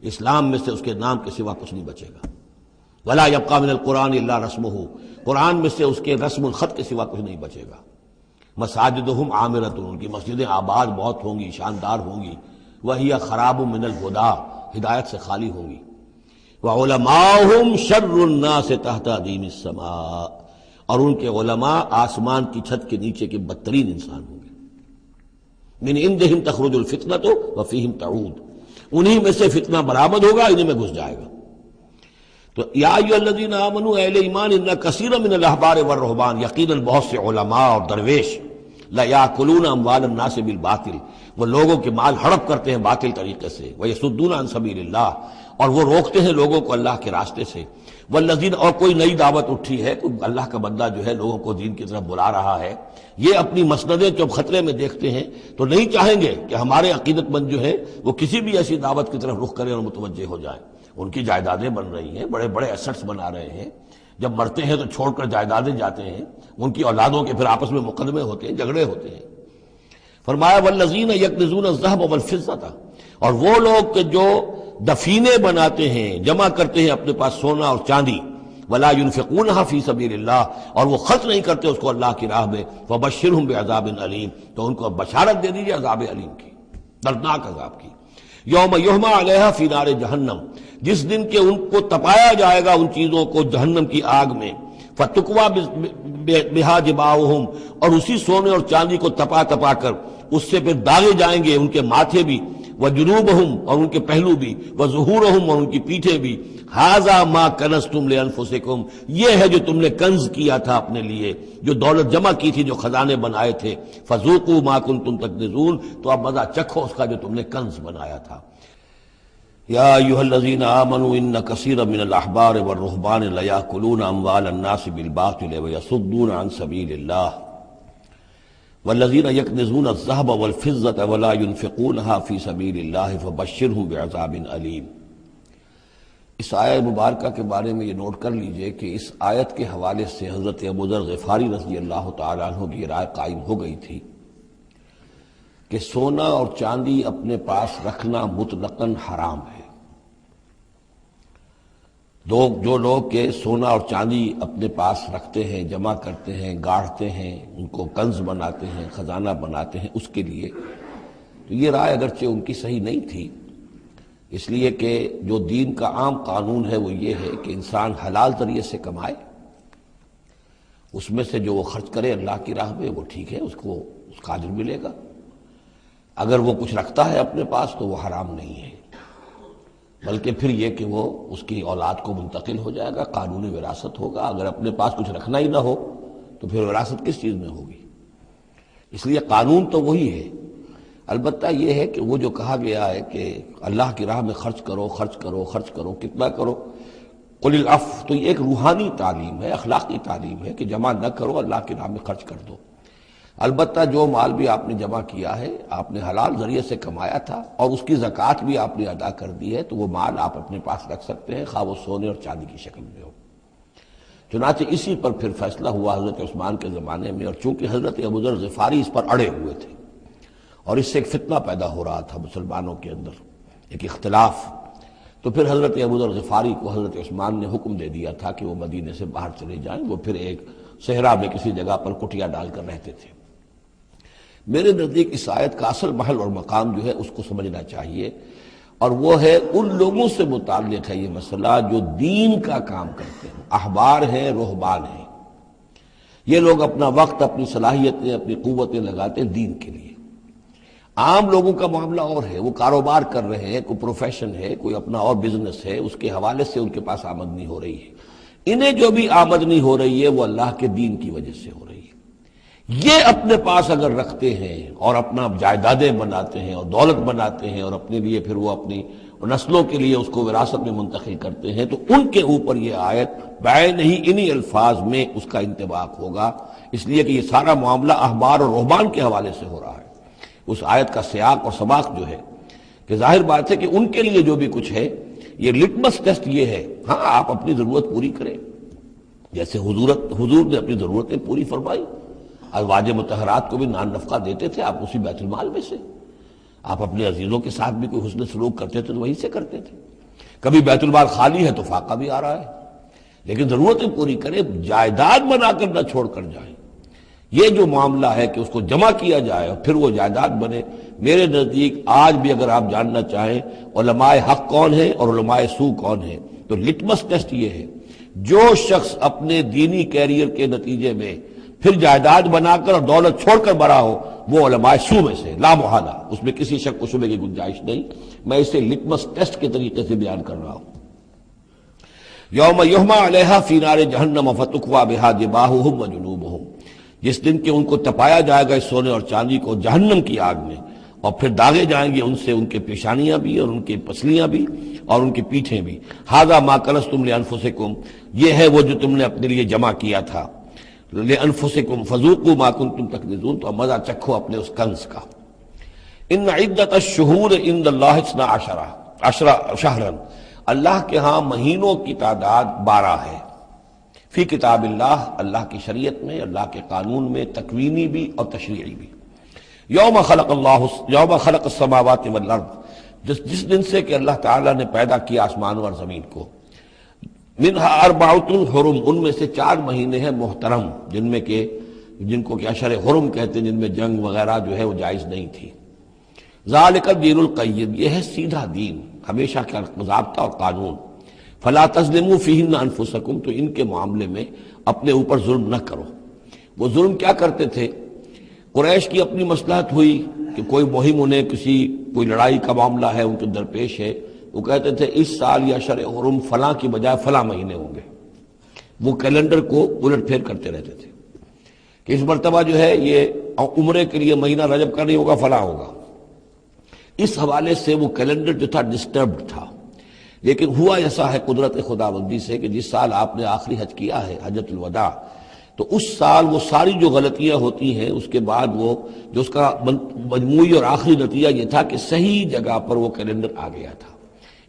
اسلام میں سے اس کے نام کے سوا کچھ نہیں بچے گا۔ ولا یبقی من القرآن الا رسمہ، قرآن میں سے اس کے رسم الخط کے سوا کچھ نہیں بچے گا۔ مساجدہم عامرۃ، ان کی مسجدیں آباد بہت ہوں گی، شاندار ہوں گی، وہی خراب من الہدی، ہدایت سے خالی ہوں گی۔ وعلماؤہم شر الناس تحت ادیم السماء، اور ان کے علماء آسمان کی چھت کے نیچے کے بدترین انسان ہوں گے۔ من عندہم تخرج الفتنۃ وفیہم تعود، انہی میں سے فتنہ برآمد ہوگا، انہی میں گھس جائے گا۔ تو یا ایھا الذین آمنوا، اہل ایمان، ان کثیر من الاحبار والرہبان، یقیناً بہت سے علماء اور درویش، لیاکلون اموال الناس بالباطل، وہ لوگوں کے مال ہڑپ کرتے ہیں باطل طریقے سے، ویصدون عن سبیل اللہ، اور وہ روکتے ہیں لوگوں کو اللہ کے راستے سے، والذین، اور کوئی نئی دعوت اٹھی ہے، کوئی اللہ کا بندہ جو ہے لوگوں کو دین کی طرف بلا رہا ہے، یہ اپنی مسندیں جب خطرے میں دیکھتے ہیں تو نہیں چاہیں گے کہ ہمارے عقیدت مند جو ہے وہ کسی بھی ایسی دعوت کی طرف رخ کریں اور متوجہ ہو جائیں۔ ان کی جائیدادیں بن رہی ہیں، بڑے بڑے ایسٹس بنا رہے ہیں، جب مرتے ہیں تو چھوڑ کر جائیدادیں جاتے ہیں، ان کی اولادوں کے پھر آپس میں مقدمے ہوتے ہیں، جھگڑے ہوتے ہیں۔ فرمایا والذین یکنزون الذھب والفضۃ، اور وہ لوگ کہ جو دفینے بناتے ہیں، جمع کرتے ہیں اپنے پاس سونا اور چاندی، ولا ينفقونها فی سبیل اللہ، اور وہ خرچ نہیں کرتے اس کو اللہ کی راہ میں، فبشرهم بعذاب علیم، تو ان کو بشارت دے دیجیے عذاب علیم کی، دردناک عذاب کی۔ یوم یحمى علیہا فی نار جہنم، جس دن کے ان کو تپایا جائے گا ان چیزوں کو جہنم کی آگ میں، فتقویٰ بہا جباہہم، اور اسی سونے اور چاندی کو تپا تپا کر اس سے پھر داغے جائیں گے ان کے ماتھے بھی، وجنوبہم، اور ان کے پہلو بھی، وظہورہم، اور ان کی پیٹھیں بھی، ھذا ما کنزتم لانفسکم، یہ ہے جو تم نے کنز کیا تھا اپنے لیے، جو دولت جمع کی تھی، جو خزانے بنائے تھے، فذوقوا ما کنتم تکنزون، تو اب مزہ چکھو اس کا جو تم نے کنز بنایا تھا۔ یا ایھا الذین آمنوا ان کثیرا من الاحبار والرہبان لیاکلون اموال الناس بالباطل ویصدون عن سبیل اللہ والذین یکنزون الذھب والفضۃ ولا ينفقونها فی سبیل اللہ فبشرهم بعذاب علیم۔ اس آیت مبارکہ کے بارے میں یہ نوٹ کر لیجئے کہ اس آیت کے حوالے سے حضرت ابو ذر غفاری رضی اللہ تعالیٰ عنہ کی رائے قائم ہو گئی تھی کہ سونا اور چاندی اپنے پاس رکھنا مطلقاً حرام ہے۔ جو لوگ کہ سونا اور چاندی اپنے پاس رکھتے ہیں، جمع کرتے ہیں، گاڑھتے ہیں، ان کو کنز بناتے ہیں، خزانہ بناتے ہیں، اس کے لیے تو یہ رائے اگرچہ ان کی صحیح نہیں تھی، اس لیے کہ جو دین کا عام قانون ہے وہ یہ ہے کہ انسان حلال ذریعے سے کمائے، اس میں سے جو وہ خرچ کرے اللہ کی راہ میں وہ ٹھیک ہے، اس کو اس کا اجر ملے گا۔ اگر وہ کچھ رکھتا ہے اپنے پاس تو وہ حرام نہیں ہے، بلکہ پھر یہ کہ وہ اس کی اولاد کو منتقل ہو جائے گا، قانونی وراثت ہوگا۔ اگر اپنے پاس کچھ رکھنا ہی نہ ہو تو پھر وراثت کس چیز میں ہوگی؟ اس لیے قانون تو وہی ہے، البتہ یہ ہے کہ وہ جو کہا گیا ہے کہ اللہ کی راہ میں خرچ کرو، خرچ کرو، خرچ کرو، کتنا کرو، قل العفو، تو یہ ایک روحانی تعلیم ہے، اخلاقی تعلیم ہے کہ جمع نہ کرو، اللہ کی راہ میں خرچ کر دو۔ البتہ جو مال بھی آپ نے جمع کیا ہے، آپ نے حلال ذریعے سے کمایا تھا اور اس کی زکوٰۃ بھی آپ نے ادا کر دی ہے، تو وہ مال آپ اپنے پاس رکھ سکتے ہیں، خواہ وہ سونے اور چاندی کی شکل میں ہو۔ چنانچہ اسی پر پھر فیصلہ ہوا حضرت عثمان کے زمانے میں، اور چونکہ حضرت ابو ذر غفاری اس پر اڑے ہوئے تھے اور اس سے ایک فتنہ پیدا ہو رہا تھا مسلمانوں کے اندر، ایک اختلاف، تو پھر حضرت ابو ذر غفاری کو حضرت عثمان نے حکم دے دیا تھا کہ وہ مدینے سے باہر چلے جائیں۔ وہ پھر ایک صحرا میں کسی جگہ پر کٹیا ڈال کر رہتے تھے۔ میرے نزدیک اس آیت کا اصل محل اور مقام جو ہے اس کو سمجھنا چاہیے، اور وہ ہے ان لوگوں سے متعلق ہے یہ مسئلہ جو دین کا کام کرتے ہیں، احبار ہیں، رہبان ہیں۔ یہ لوگ اپنا وقت، اپنی صلاحیتیں، اپنی قوتیں لگاتے ہیں دین کے لیے۔ عام لوگوں کا معاملہ اور ہے، وہ کاروبار کر رہے ہیں، کوئی پروفیشن ہے، کوئی اپنا اور بزنس ہے، اس کے حوالے سے ان کے پاس آمدنی ہو رہی ہے۔ انہیں جو بھی آمدنی ہو رہی ہے وہ اللہ کے دین کی وجہ سے ہو رہی ہے۔ یہ اپنے پاس اگر رکھتے ہیں اور اپنا جائیدادیں بناتے ہیں اور دولت بناتے ہیں اور اپنے لیے پھر وہ اپنی نسلوں کے لیے اس کو وراثت میں منتقل کرتے ہیں، تو ان کے اوپر یہ آیت بعین ہی انہی الفاظ میں اس کا انطباق ہوگا، اس لیے کہ یہ سارا معاملہ احبار اور رہبان کے حوالے سے ہو رہا ہے۔ اس آیت کا سیاق اور سباق جو ہے کہ ظاہر بات ہے کہ ان کے لیے جو بھی کچھ ہے، یہ لٹمس ٹیسٹ یہ ہے، ہاں آپ اپنی ضرورت پوری کریں، جیسے حضور نے اپنی ضرورتیں پوری فرمائی، ازواج مطہرات کو بھی نان نفقہ دیتے تھے آپ اسی بیت المال میں سے، آپ اپنے عزیزوں کے ساتھ بھی کوئی حسن سلوک کرتے تھے تو وہیں سے کرتے تھے۔ کبھی بیت المال خالی ہے تو فاقہ بھی آ رہا ہے، لیکن ضرورتیں پوری کریں، جائیداد بنا کر نہ چھوڑ کر جائیں۔ یہ جو معاملہ ہے کہ اس کو جمع کیا جائے اور پھر وہ جائیداد بنے، میرے نزدیک آج بھی اگر آپ جاننا چاہیں علماء حق کون ہیں اور علماء سو کون ہیں، تو لٹمس ٹیسٹ یہ ہے، جو شخص اپنے دینی کیریئر کے نتیجے میں پھر جائیداد بنا کر اور دولت چھوڑ کر بڑا ہو، وہ علماء سو میں سے لا محالہ، اس میں کسی شک و شبے کی گنجائش نہیں۔ میں اسے لٹمس ٹیسٹ کے طریقے سے بیان کر رہا ہوں۔ یوم یحمى علیہا فی نار جہنم فتکوی بہا جباہہم وجنوبہم، جس دن کہ ان کو تپایا جائے گا اس سونے اور چاندی کو جہنم کی آگ میں، اور پھر داغے جائیں گے ان سے ان کے پیشانیاں بھی اور ان کی پسلیاں بھی اور ان کی پیٹھیں بھی۔ ھذا ما کنزتم لانفسکم، یہ ہے وہ جو تم نے اپنے لیے جمع کیا تھا، لانفسکم فذوقوا ما کنتم تکنزون، تو مزہ چکھو اپنے اس کنز کا۔ ان عدت الشہور عند اللہ 12 شہرا، اللہ کے ہاں مہینوں کی تعداد 12 ہے، فی کتاب اللہ، اللہ کی شریعت میں، اللہ کے قانون میں، تکوینی بھی اور تشریعی بھی۔ یوم خلق السماوات والارض، جس دن سے کہ اللہ تعالیٰ نے پیدا کیا آسمانوں اور زمین کو، منہا اربعۃ حرم، ان میں سے 4 مہینے ہیں محترم، جن کو کہ اشہر حرم کہتے ہیں، جن میں جنگ وغیرہ جو ہے وہ جائز نہیں تھی۔ ذالک الدین القیم، یہ ہے سیدھا دین، ہمیشہ کا ضابطہ اور قانون۔ فلا تظلموا فیہن انفسکم، تو ان کے معاملے میں اپنے اوپر ظلم نہ کرو۔ وہ ظلم کیا کرتے تھے؟ قریش کی اپنی مصلحت ہوئی کہ کوئی مہم انہیں کوئی لڑائی کا معاملہ ہے ان کے درپیش ہے، وہ کہتے تھے اس سال یا شرع حرم فلاں کی بجائے فلاں مہینے ہوں گے، وہ کیلنڈر کو الٹ پھیر کرتے رہتے تھے کہ اس مرتبہ جو ہے یہ عمرے کے لیے مہینہ رجب کا نہیں ہوگا، فلاں ہوگا۔ اس حوالے سے وہ کیلنڈر جو تھا ڈسٹربڈ تھا، لیکن ہوا ایسا ہے قدرت خداوندی سے کہ جس سال آپ نے آخری حج کیا ہے، حجۃ الوداع، تو اس سال وہ ساری جو غلطیاں ہوتی ہیں اس کے بعد وہ جو اس کا مجموعی اور آخری نتیجہ یہ تھا کہ صحیح جگہ پر وہ کیلنڈر آ گیا تھا۔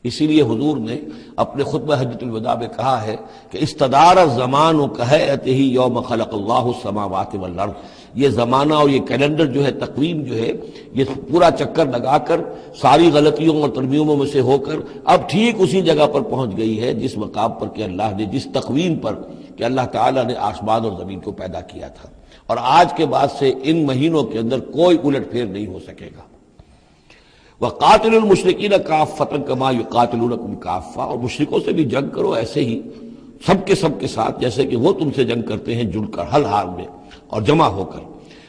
اسی لیے حضور نے اپنے خطبہ حجۃ الوداع میں کہا ہے کہ استدار الزمان کہیئتہ یوم خلق اللہ السماوات والارض، یہ زمانہ اور یہ کیلنڈر جو ہے، تقویم جو ہے، یہ پورا چکر لگا کر ساری غلطیوں اور ترمیموں میں سے ہو کر اب ٹھیک اسی جگہ پر پہنچ گئی ہے جس مقام پر کہ اللہ نے، جس تقویم پر کہ اللہ تعالیٰ نے آسمان اور زمین کو پیدا کیا تھا، اور آج کے بعد سے ان مہینوں کے اندر کوئی الٹ پھیر نہیں ہو سکے گا۔ وَقَاتِلُوا الْمُشْرِكِينَ كَافَّةً كَمَا يُقَاتِلُونَكُمْ كَافَّةً، اور مشرکوں سے بھی جنگ کرو ایسے ہی سب کے ساتھ جیسے کہ وہ تم سے جنگ کرتے ہیں، جڑ کر ہر حال میں اور جمع ہو کر۔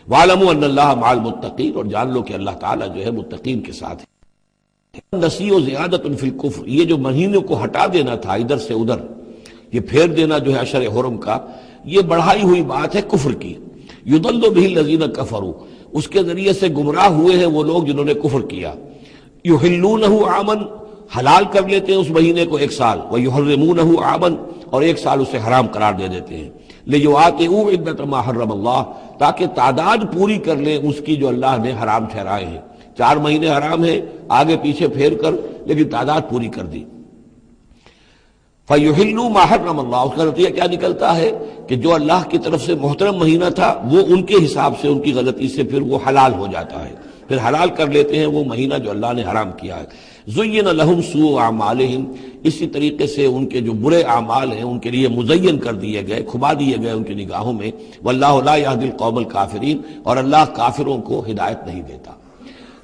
وَاعْلَمُوا أَنَّ اللَّهَ مَعَ الْمُتَّقِينَ، اور جان لو کہ اللہ تعالیٰ جو ہے متقین کے ساتھ ہے۔ نَسِيُّ زِيَادَةٌ فِي الْكُفْرِ، یہ جو مہینوں کو ہٹا دینا تھا ادھر سے ادھر، یہ پھیر دینا جو ہے اشر حرم کا، یہ بڑھائی ہوئی بات ہے کفر کی۔ یضل بہ الذین کفروا، اس کے ذریعے سے گمراہ ہوئے ہیں وہ لوگ جنہوں نے کفر کیا۔ یحلونہ عاما، حلال کر لیتے ہیں اس مہینے کو ایک سال، ویحرمونہ عاما، اور ایک سال اسے حرام قرار دے دیتے ہیں۔ لیواطئوا عدۃ ما حرم اللہ، تاکہ تعداد پوری کر لیں اس کی جو اللہ نے حرام ٹھہرائے ہیں۔ 4 مہینے حرام ہیں آگے پیچھے پھیر کر، لیکن تعداد پوری کر دی۔ فَيُحِلُّوا مَا حَرَّمَ اللَّهُ، اس کا نتیجہ کیا نکلتا ہے کہ جو اللہ کی طرف سے محترم مہینہ تھا وہ ان کے حساب سے، ان کی غلطی سے پھر وہ حلال ہو جاتا ہے، پھر حلال کر لیتے ہیں وہ مہینہ جو اللہ نے حرام کیا ہے۔ زُيِّنَ لَهُمْ سُوءُ أَعْمَالِهِمْ، اسی طریقے سے ان کے جو برے اعمال ہیں ان کے لیے مزین کر دیے گئے، کھبا دیے گئے ان کی نگاہوں میں۔ وَاللَّهُ لَا يَهْدِي الْقَوْمَ الْكَافِرِينَ، اور اللہ کافروں کو ہدایت نہیں دیتا۔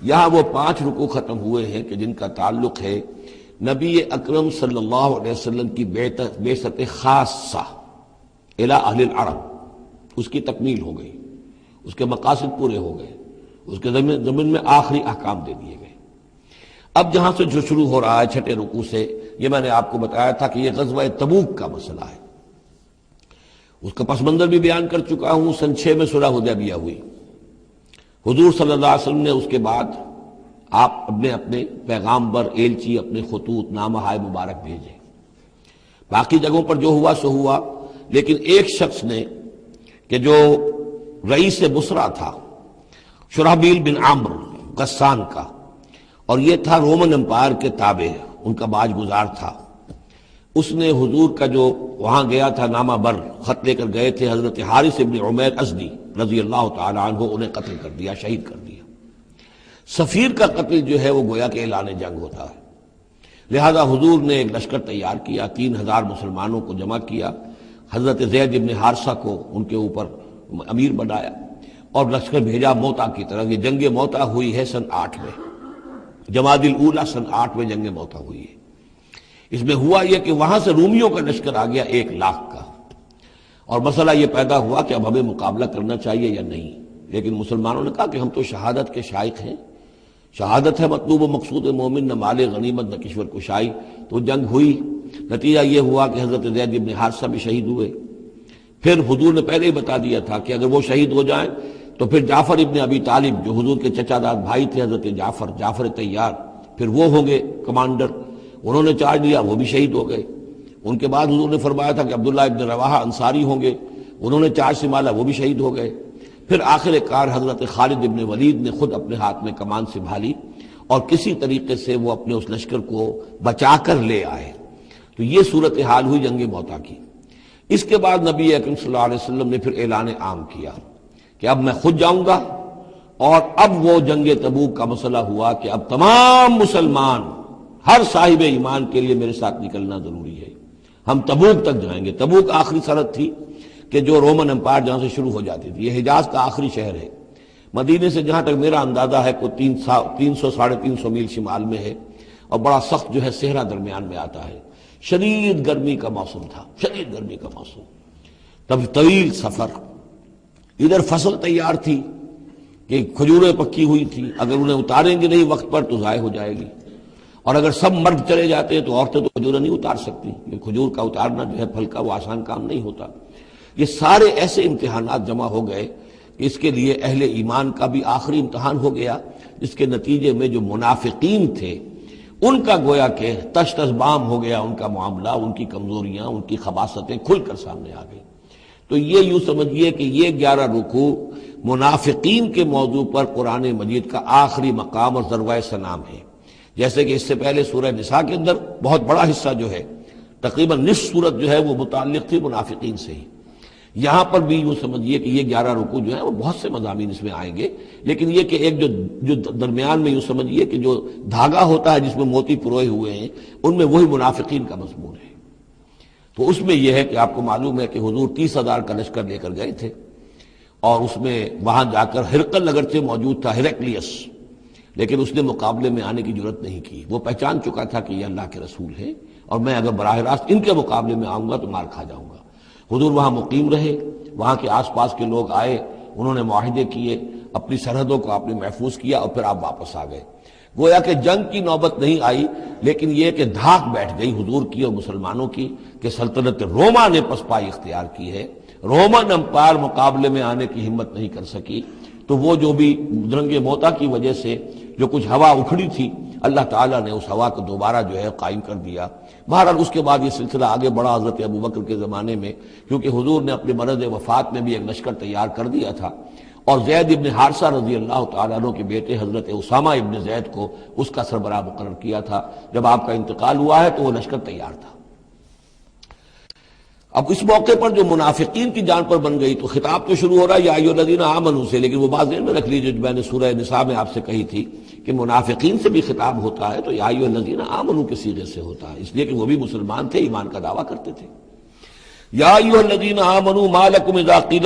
یہاں وہ 5 رکوع ختم ہوئے ہیں کہ جن کا تعلق ہے نبی اکرم صلی اللہ علیہ وسلم کی بعثت خاصہ الی اہل العرب، اس کی تکمیل ہو گئی، اس کے مقاصد پورے ہو گئے، اس کے ضمن میں آخری احکام دے دیے گئے۔ اب جہاں سے جو شروع ہو رہا ہے 6 رکوع سے، یہ میں نے آپ کو بتایا تھا کہ یہ غزوہ تبوک کا مسئلہ ہے، اس کا پس منظر بھی بیان کر چکا ہوں۔ سن 6 میں صلح حدیبیہ ہوئی، حضور صلی اللہ علیہ وسلم نے اس کے بعد آپ اپنے پیغامبر، ایلچی، اپنے خطوط، نامہ ہائے مبارک بھیجے۔ باقی جگہوں پر جو ہوا سو ہوا، لیکن ایک شخص نے کہ جو رئیس بصرہ تھا، شرحبیل بن عامر غسان کا، اور یہ تھا رومن امپائر کے تابع، ان کا باج گزار تھا، اس نے حضور کا جو وہاں گیا تھا نامہ بر خط لے کر گئے تھے حضرت حارث بن عمیر ازدی رضی اللہ تعالی عنہ، انہیں قتل کر دیا، شہید کر دیا۔ سفیر کا قتل جو ہے وہ گویا کہ اعلان جنگ ہوتا ہے، لہذا حضور نے ایک لشکر تیار کیا، 3000 مسلمانوں کو جمع کیا، حضرت زید بن حارثہ کو ان کے اوپر امیر بنایا، اور لشکر بھیجا موتا کی طرف۔ یہ جنگ موتا ہوئی ہے سن 8 میں، جمادی الاولیٰ سن 8 میں جنگ موتا ہوئی ہے۔ اس میں ہوا یہ کہ وہاں سے رومیوں کا لشکر آ گیا 1 لاکھ کا، اور مسئلہ یہ پیدا ہوا کہ اب ہمیں مقابلہ کرنا چاہیے یا نہیں، لیکن مسلمانوں نے کہا کہ ہم تو شہادت کے شائق ہیں، شہادت ہے مطلوب و مقصود مومن، نہ مال غنیمت نہ کشور کشائی۔ تو جنگ ہوئی، نتیجہ یہ ہوا کہ حضرت زید بن حارثہ بھی شہید ہوئے۔ پھر حضور نے پہلے ہی بتا دیا تھا کہ اگر وہ شہید ہو جائیں تو پھر جعفر ابن ابی طالب جو حضور کے چچا داد بھائی تھے حضرت جعفر طیار، پھر وہ ہوں گے کمانڈر، انہوں نے چارج لیا، وہ بھی شہید ہو گئے۔ ان کے بعد حضور نے فرمایا تھا کہ عبداللہ ابن رواحہ انصاری ہوں گے، انہوں نے چارج سنبھالا، وہ بھی شہید ہو گئے۔ پھر آخر کار حضرت خالد ابن ولید نے خود اپنے ہاتھ میں کمان سنبھالی، اور کسی طریقے سے وہ اپنے اس لشکر کو بچا کر لے آئے۔ تو یہ صورتحال ہوئی جنگ موتا کی۔ اس کے بعد نبی اکرم صلی اللہ علیہ وسلم نے پھر اعلان عام کیا کہ اب میں خود جاؤں گا، اور اب وہ جنگ تبوک کا مسئلہ ہوا کہ اب تمام مسلمان، ہر صاحب ایمان کے لیے میرے ساتھ نکلنا ضروری ہے، ہم تبوک تک جائیں گے۔ تبوک آخری سرحد تھی کہ جو رومن امپائر جہاں سے شروع ہو جاتی تھی، یہ حجاز کا آخری شہر ہے، مدینے سے جہاں تک میرا اندازہ ہے کوئی 300 ساڑھے 300 میل شمال میں ہے، اور بڑا سخت جو ہے صحرا درمیان میں آتا ہے۔ شدید گرمی کا موسم تھا، شدید گرمی کا موسم، تب طویل سفر، ادھر فصل تیار تھی کہ کھجوریں پکی ہوئی تھی، اگر انہیں اتاریں گے نہیں وقت پر تو ضائع ہو جائے گی، اور اگر سب مرد چلے جاتے ہیں تو عورتیں تو کھجوریں نہیں اتار سکتی، یہ کھجور کا اتارنا جو ہے پھل کا وہ آسان کام نہیں ہوتا۔ یہ سارے ایسے امتحانات جمع ہو گئے کہ اس کے لیے اہل ایمان کا بھی آخری امتحان ہو گیا، جس کے نتیجے میں جو منافقین تھے ان کا گویا کہ تش تش بام ہو گیا، ان کا معاملہ، ان کی کمزوریاں، ان کی خباثتیں کھل کر سامنے آ گئی۔ تو یہ یوں سمجھیے کہ یہ 11 رکوع منافقین کے موضوع پر قرآن مجید کا آخری مقام اور ذروۂ سنام ہے۔ جیسے کہ اس سے پہلے سورہ نساء کے اندر بہت بڑا حصہ جو ہے، تقریباً نصف سورت جو ہے وہ متعلق تھی منافقین سے ہی۔ یہاں پر بھی یوں سمجھیے کہ یہ 11 رکوع جو ہیں وہ بہت سے مضامین اس میں آئیں گے، لیکن یہ کہ ایک جو درمیان میں یوں سمجھیے کہ جو دھاگا ہوتا ہے جس میں موتی پروئے ہوئے ہیں، ان میں وہی منافقین کا مضمون ہے۔ تو اس میں یہ ہے کہ آپ کو معلوم ہے کہ حضور 30,000 کا لشکر لے کر گئے تھے، اور اس میں وہاں جا کر ہرقل اگرچہ موجود تھا، ہیرکلیس، لیکن اس نے مقابلے میں آنے کی جرت نہیں کی۔ وہ پہچان چکا تھا کہ یہ اللہ کے رسول ہیں، اور میں اگر براہ راست ان کے مقابلے میں آؤں گا تو مار کھا جاؤں گا۔ حضور وہاں مقیم رہے، وہاں کے آس پاس کے لوگ آئے، انہوں نے معاہدے کیے، اپنی سرحدوں کو آپ نے محفوظ کیا، اور پھر آپ واپس آ گئے۔ گویا کہ جنگ کی نوبت نہیں آئی، لیکن یہ کہ دھاک بیٹھ گئی حضور کی اور مسلمانوں کی کہ سلطنت روما نے پسپائی اختیار کی ہے، رومن امپائر مقابلے میں آنے کی ہمت نہیں کر سکی۔ تو وہ جو بھی جنگ موتا کی وجہ سے جو کچھ ہوا اکھڑی تھی، اللہ تعالیٰ نے اس ہوا کو دوبارہ جو ہے قائم کر دیا۔ بہرحال اس کے بعد یہ سلسلہ آگے بڑھا حضرت ابوبکر کے زمانے میں، کیونکہ حضور نے اپنے مرض وفات میں بھی ایک لشکر تیار کر دیا تھا، اور زید ابن حارثہ رضی اللہ تعالیٰ عنہ کے بیٹے حضرت اسامہ ابن زید کو اس کا سربراہ مقرر کیا تھا۔ جب آپ کا انتقال ہوا ہے تو وہ لشکر تیار تھا۔ اب اس موقع پر جو منافقین کی جان پر بن گئی، تو خطاب تو شروع ہو رہا ہے یا ایھا الذین آمنوا سے، لیکن وہ بات ذہن میں رکھ لیجیے جو میں نے سورہ نساء میں آپ سے کہی تھی کہ منافقین سے بھی خطاب ہوتا ہے تو یا ایھا الذین آمنوا کے صیغے سے ہوتا ہے، اس لیے کہ وہ بھی مسلمان تھے، ایمان کا دعویٰ کرتے تھے۔ یا ایھا الذین آمنوا ما لکم اذا قیل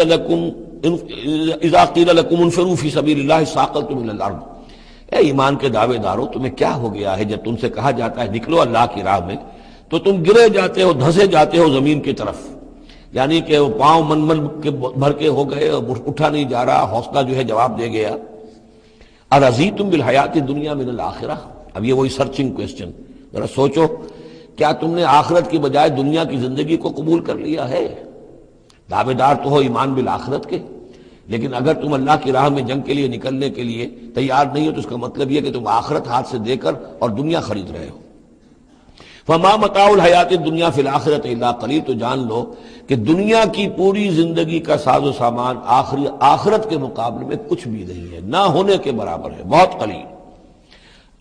لکم انفروا فی سبیل اللہ ثاقلتم الی الارض، اے ایمان کے دعوے دارو تمہیں کیا ہو گیا ہے جب تم سے کہا جاتا ہے نکلو اللہ کی راہ میں تو تم گرے جاتے ہو، دھنسے جاتے ہو زمین کی طرف، یعنی کہ وہ پاؤں من کے بھر کے ہو گئے، اٹھا نہیں جا رہا، حوصلہ جو ہے جواب دے گیا۔ ارضیتم بالحیات الدنیا من الآخرہ، اب یہ وہی سرچنگ کویسچن، ذرا سوچو کیا تم نے آخرت کی بجائے دنیا کی زندگی کو قبول کر لیا ہے؟ دعوے دار تو ہو ایمان بالآخرت کے، لیکن اگر تم اللہ کی راہ میں جنگ کے لیے نکلنے کے لیے تیار نہیں ہو تو اس کا مطلب یہ کہ تم آخرت ہاتھ سے دے کر اور دنیا خرید رہے ہو۔ فما متاع الحیات الدنیا فی الآخرۃ الا قلیل، تو جان لو کہ دنیا کی پوری زندگی کا ساز و سامان آخرت کے مقابلے میں کچھ بھی نہیں ہے، نہ ہونے کے برابر ہے، بہت قلیل۔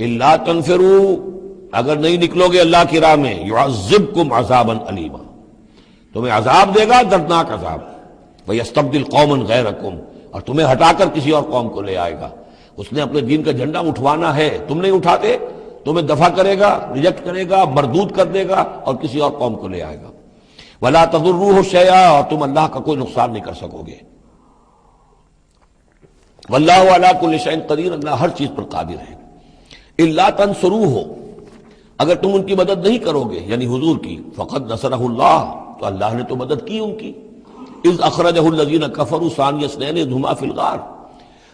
الا تنفروا، اگر نہیں نکلو گے اللہ کی راہ میں، یعذبکم عذابا علیما، تمہیں عذاب دے گا، دردناک عذاب، ویستبدل قوما غیرکم، اور تمہیں ہٹا کر کسی اور قوم کو لے آئے گا۔ اس نے اپنے دین کا جھنڈا اٹھوانا ہے، تم نہیں اٹھاتے، تمہیں دفع کرے گا، ریجیکٹ کرے گا، مردود کر دے گا، اور کسی اور قوم کو لے آئے گا۔ ولا تضروہ شیئا، اور تم اللہ کا کوئی نقصان نہیں کر سکو گے۔ واللہ علی کل شیء قدیر، اللہ ہر چیز پر قادر ہے۔ الا تنصروہ، اگر تم ان کی مدد نہیں کرو گے یعنی حضور کی، فقد نصرہ اللہ، تو اللہ نے تو مدد کی ان کی۔ اذ اخرجہ الذین کفروا ثانی اثنین اذ ہما فی الغار،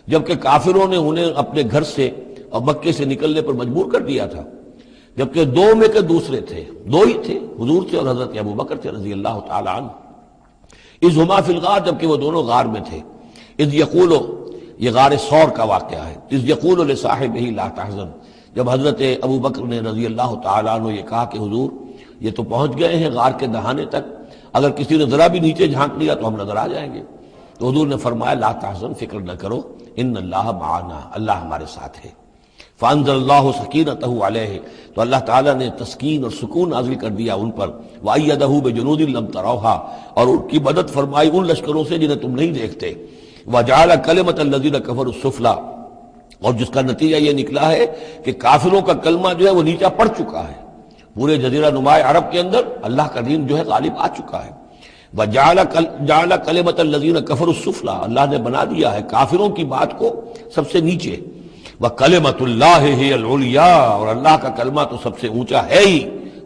جبکہ کافروں نے انہیں اپنے گھر سے اور مکے سے نکلنے پر مجبور کر دیا تھا، جبکہ دو میں کے دوسرے تھے، دو ہی تھے، حضور تھے اور حضرت ابوبکر تھے رضی اللہ تعالی عنہ۔ اذ ہما فی الغار، جبکہ وہ دونوں غار میں تھے۔ اذ یقول، یہ غار ثور کا واقعہ ہے۔ اذ یقول لصاحبہ لا تحزن، جب حضرت ابوبکر نے رضی اللہ تعالی عنہ یہ کہا کہ حضور یہ تو پہنچ گئے ہیں غار کے دہانے تک، اگر کسی نے ذرا بھی نیچے جھانک لیا تو ہم نظر آ جائیں گے۔ تو حضور نے فرمایا لا تحزن، فکر نہ کرو، ان اللہ معنا، اللہ ہمارے ساتھ ہے۔ فانزل اللہ سکینتہ علیہ، تو اللہ تعالیٰ نے تسکین اور سکون نازل کر دیا ان پر۔ وایدہ بجنود لم تروہا، اور ان کی مدد فرمائی ان لشکروں سے جنہیں تم نہیں دیکھتے۔ وجعل کلمۃ الذین کفروا السفلی، اور جس کا نتیجہ یہ نکلا ہے کہ کافروں کا کلمہ جو ہے وہ نیچا پڑ چکا ہے، پورے جزیرہ نماء عرب کے اندر اللہ کا دین جو ہے غالب آ چکا ہے۔ وجعل کلمۃ الذین کفروا السفلی، اللہ نے بنا دیا ہے کافروں کی بات کو سب سے نیچے۔ وَكَلِمَةُ اللَّهِ هِيَ الْعُلْيَا، اور اللہ کا کلمہ تو سب سے اونچا ہے ہی۔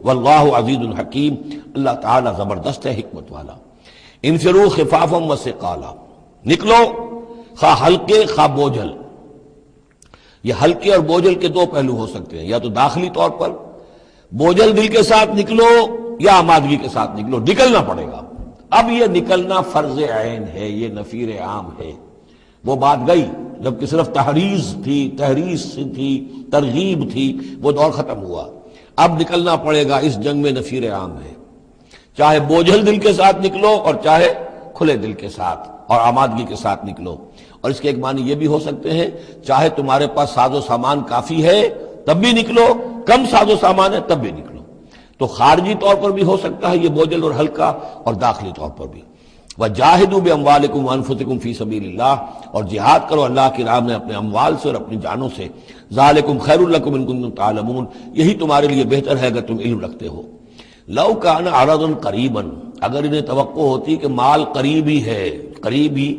وَاللَّهُ عَزِيزٌ حَكِيمٌ، اللہ تعالیٰ زبردست ہے، حکمت والا۔ انفروا خفافا وثقالا، نکلو خواہ ہلکے خواہ بوجھل۔ یہ ہلکے اور بوجھل کے دو پہلو ہو سکتے ہیں، یا تو داخلی طور پر بوجھل دل کے ساتھ نکلو، یا آمادگی کے ساتھ نکلو، نکلنا پڑے گا۔ اب یہ نکلنا فرض عین ہے، یہ نفیر عام ہے۔ وہ بات گئی جبکہ صرف تحریض تھی، تحریض تھی، ترغیب تھی، وہ دور ختم ہوا۔ اب نکلنا پڑے گا، اس جنگ میں نفیر عام ہے، چاہے بوجھل دل کے ساتھ نکلو اور چاہے کھلے دل کے ساتھ اور آمادگی کے ساتھ نکلو۔ اور اس کے ایک معنی یہ بھی ہو سکتے ہیں، چاہے تمہارے پاس ساز و سامان کافی ہے تب بھی نکلو، کم ساز و سامان ہے تب بھی نکلو۔ تو خارجی طور پر بھی ہو سکتا ہے یہ بوجھل اور ہلکا، اور داخلی طور پر بھی۔ وَجَاهِدُوا بِأَمْوَالِكُمْ وَأَنفُسِكُمْ فِي سَبِيلِ اللَّهِ، اور جہاد کرو اللہ کی راہ میں اپنے اموال سے اور اپنی جانوں سے۔ ذَلِكُمْ خَيْرٌ لَكُمْ إِن كُنتُمْ تَعْلَمُونَ، یہی تمہارے لیے بہتر ہے اگر تم علم رکھتے ہو۔ لَوْ كَانَ عَرَضًا قَرِيبًا، اگر انہیں توقع ہوتی کہ مال قریب ہی ہے، قریب ہی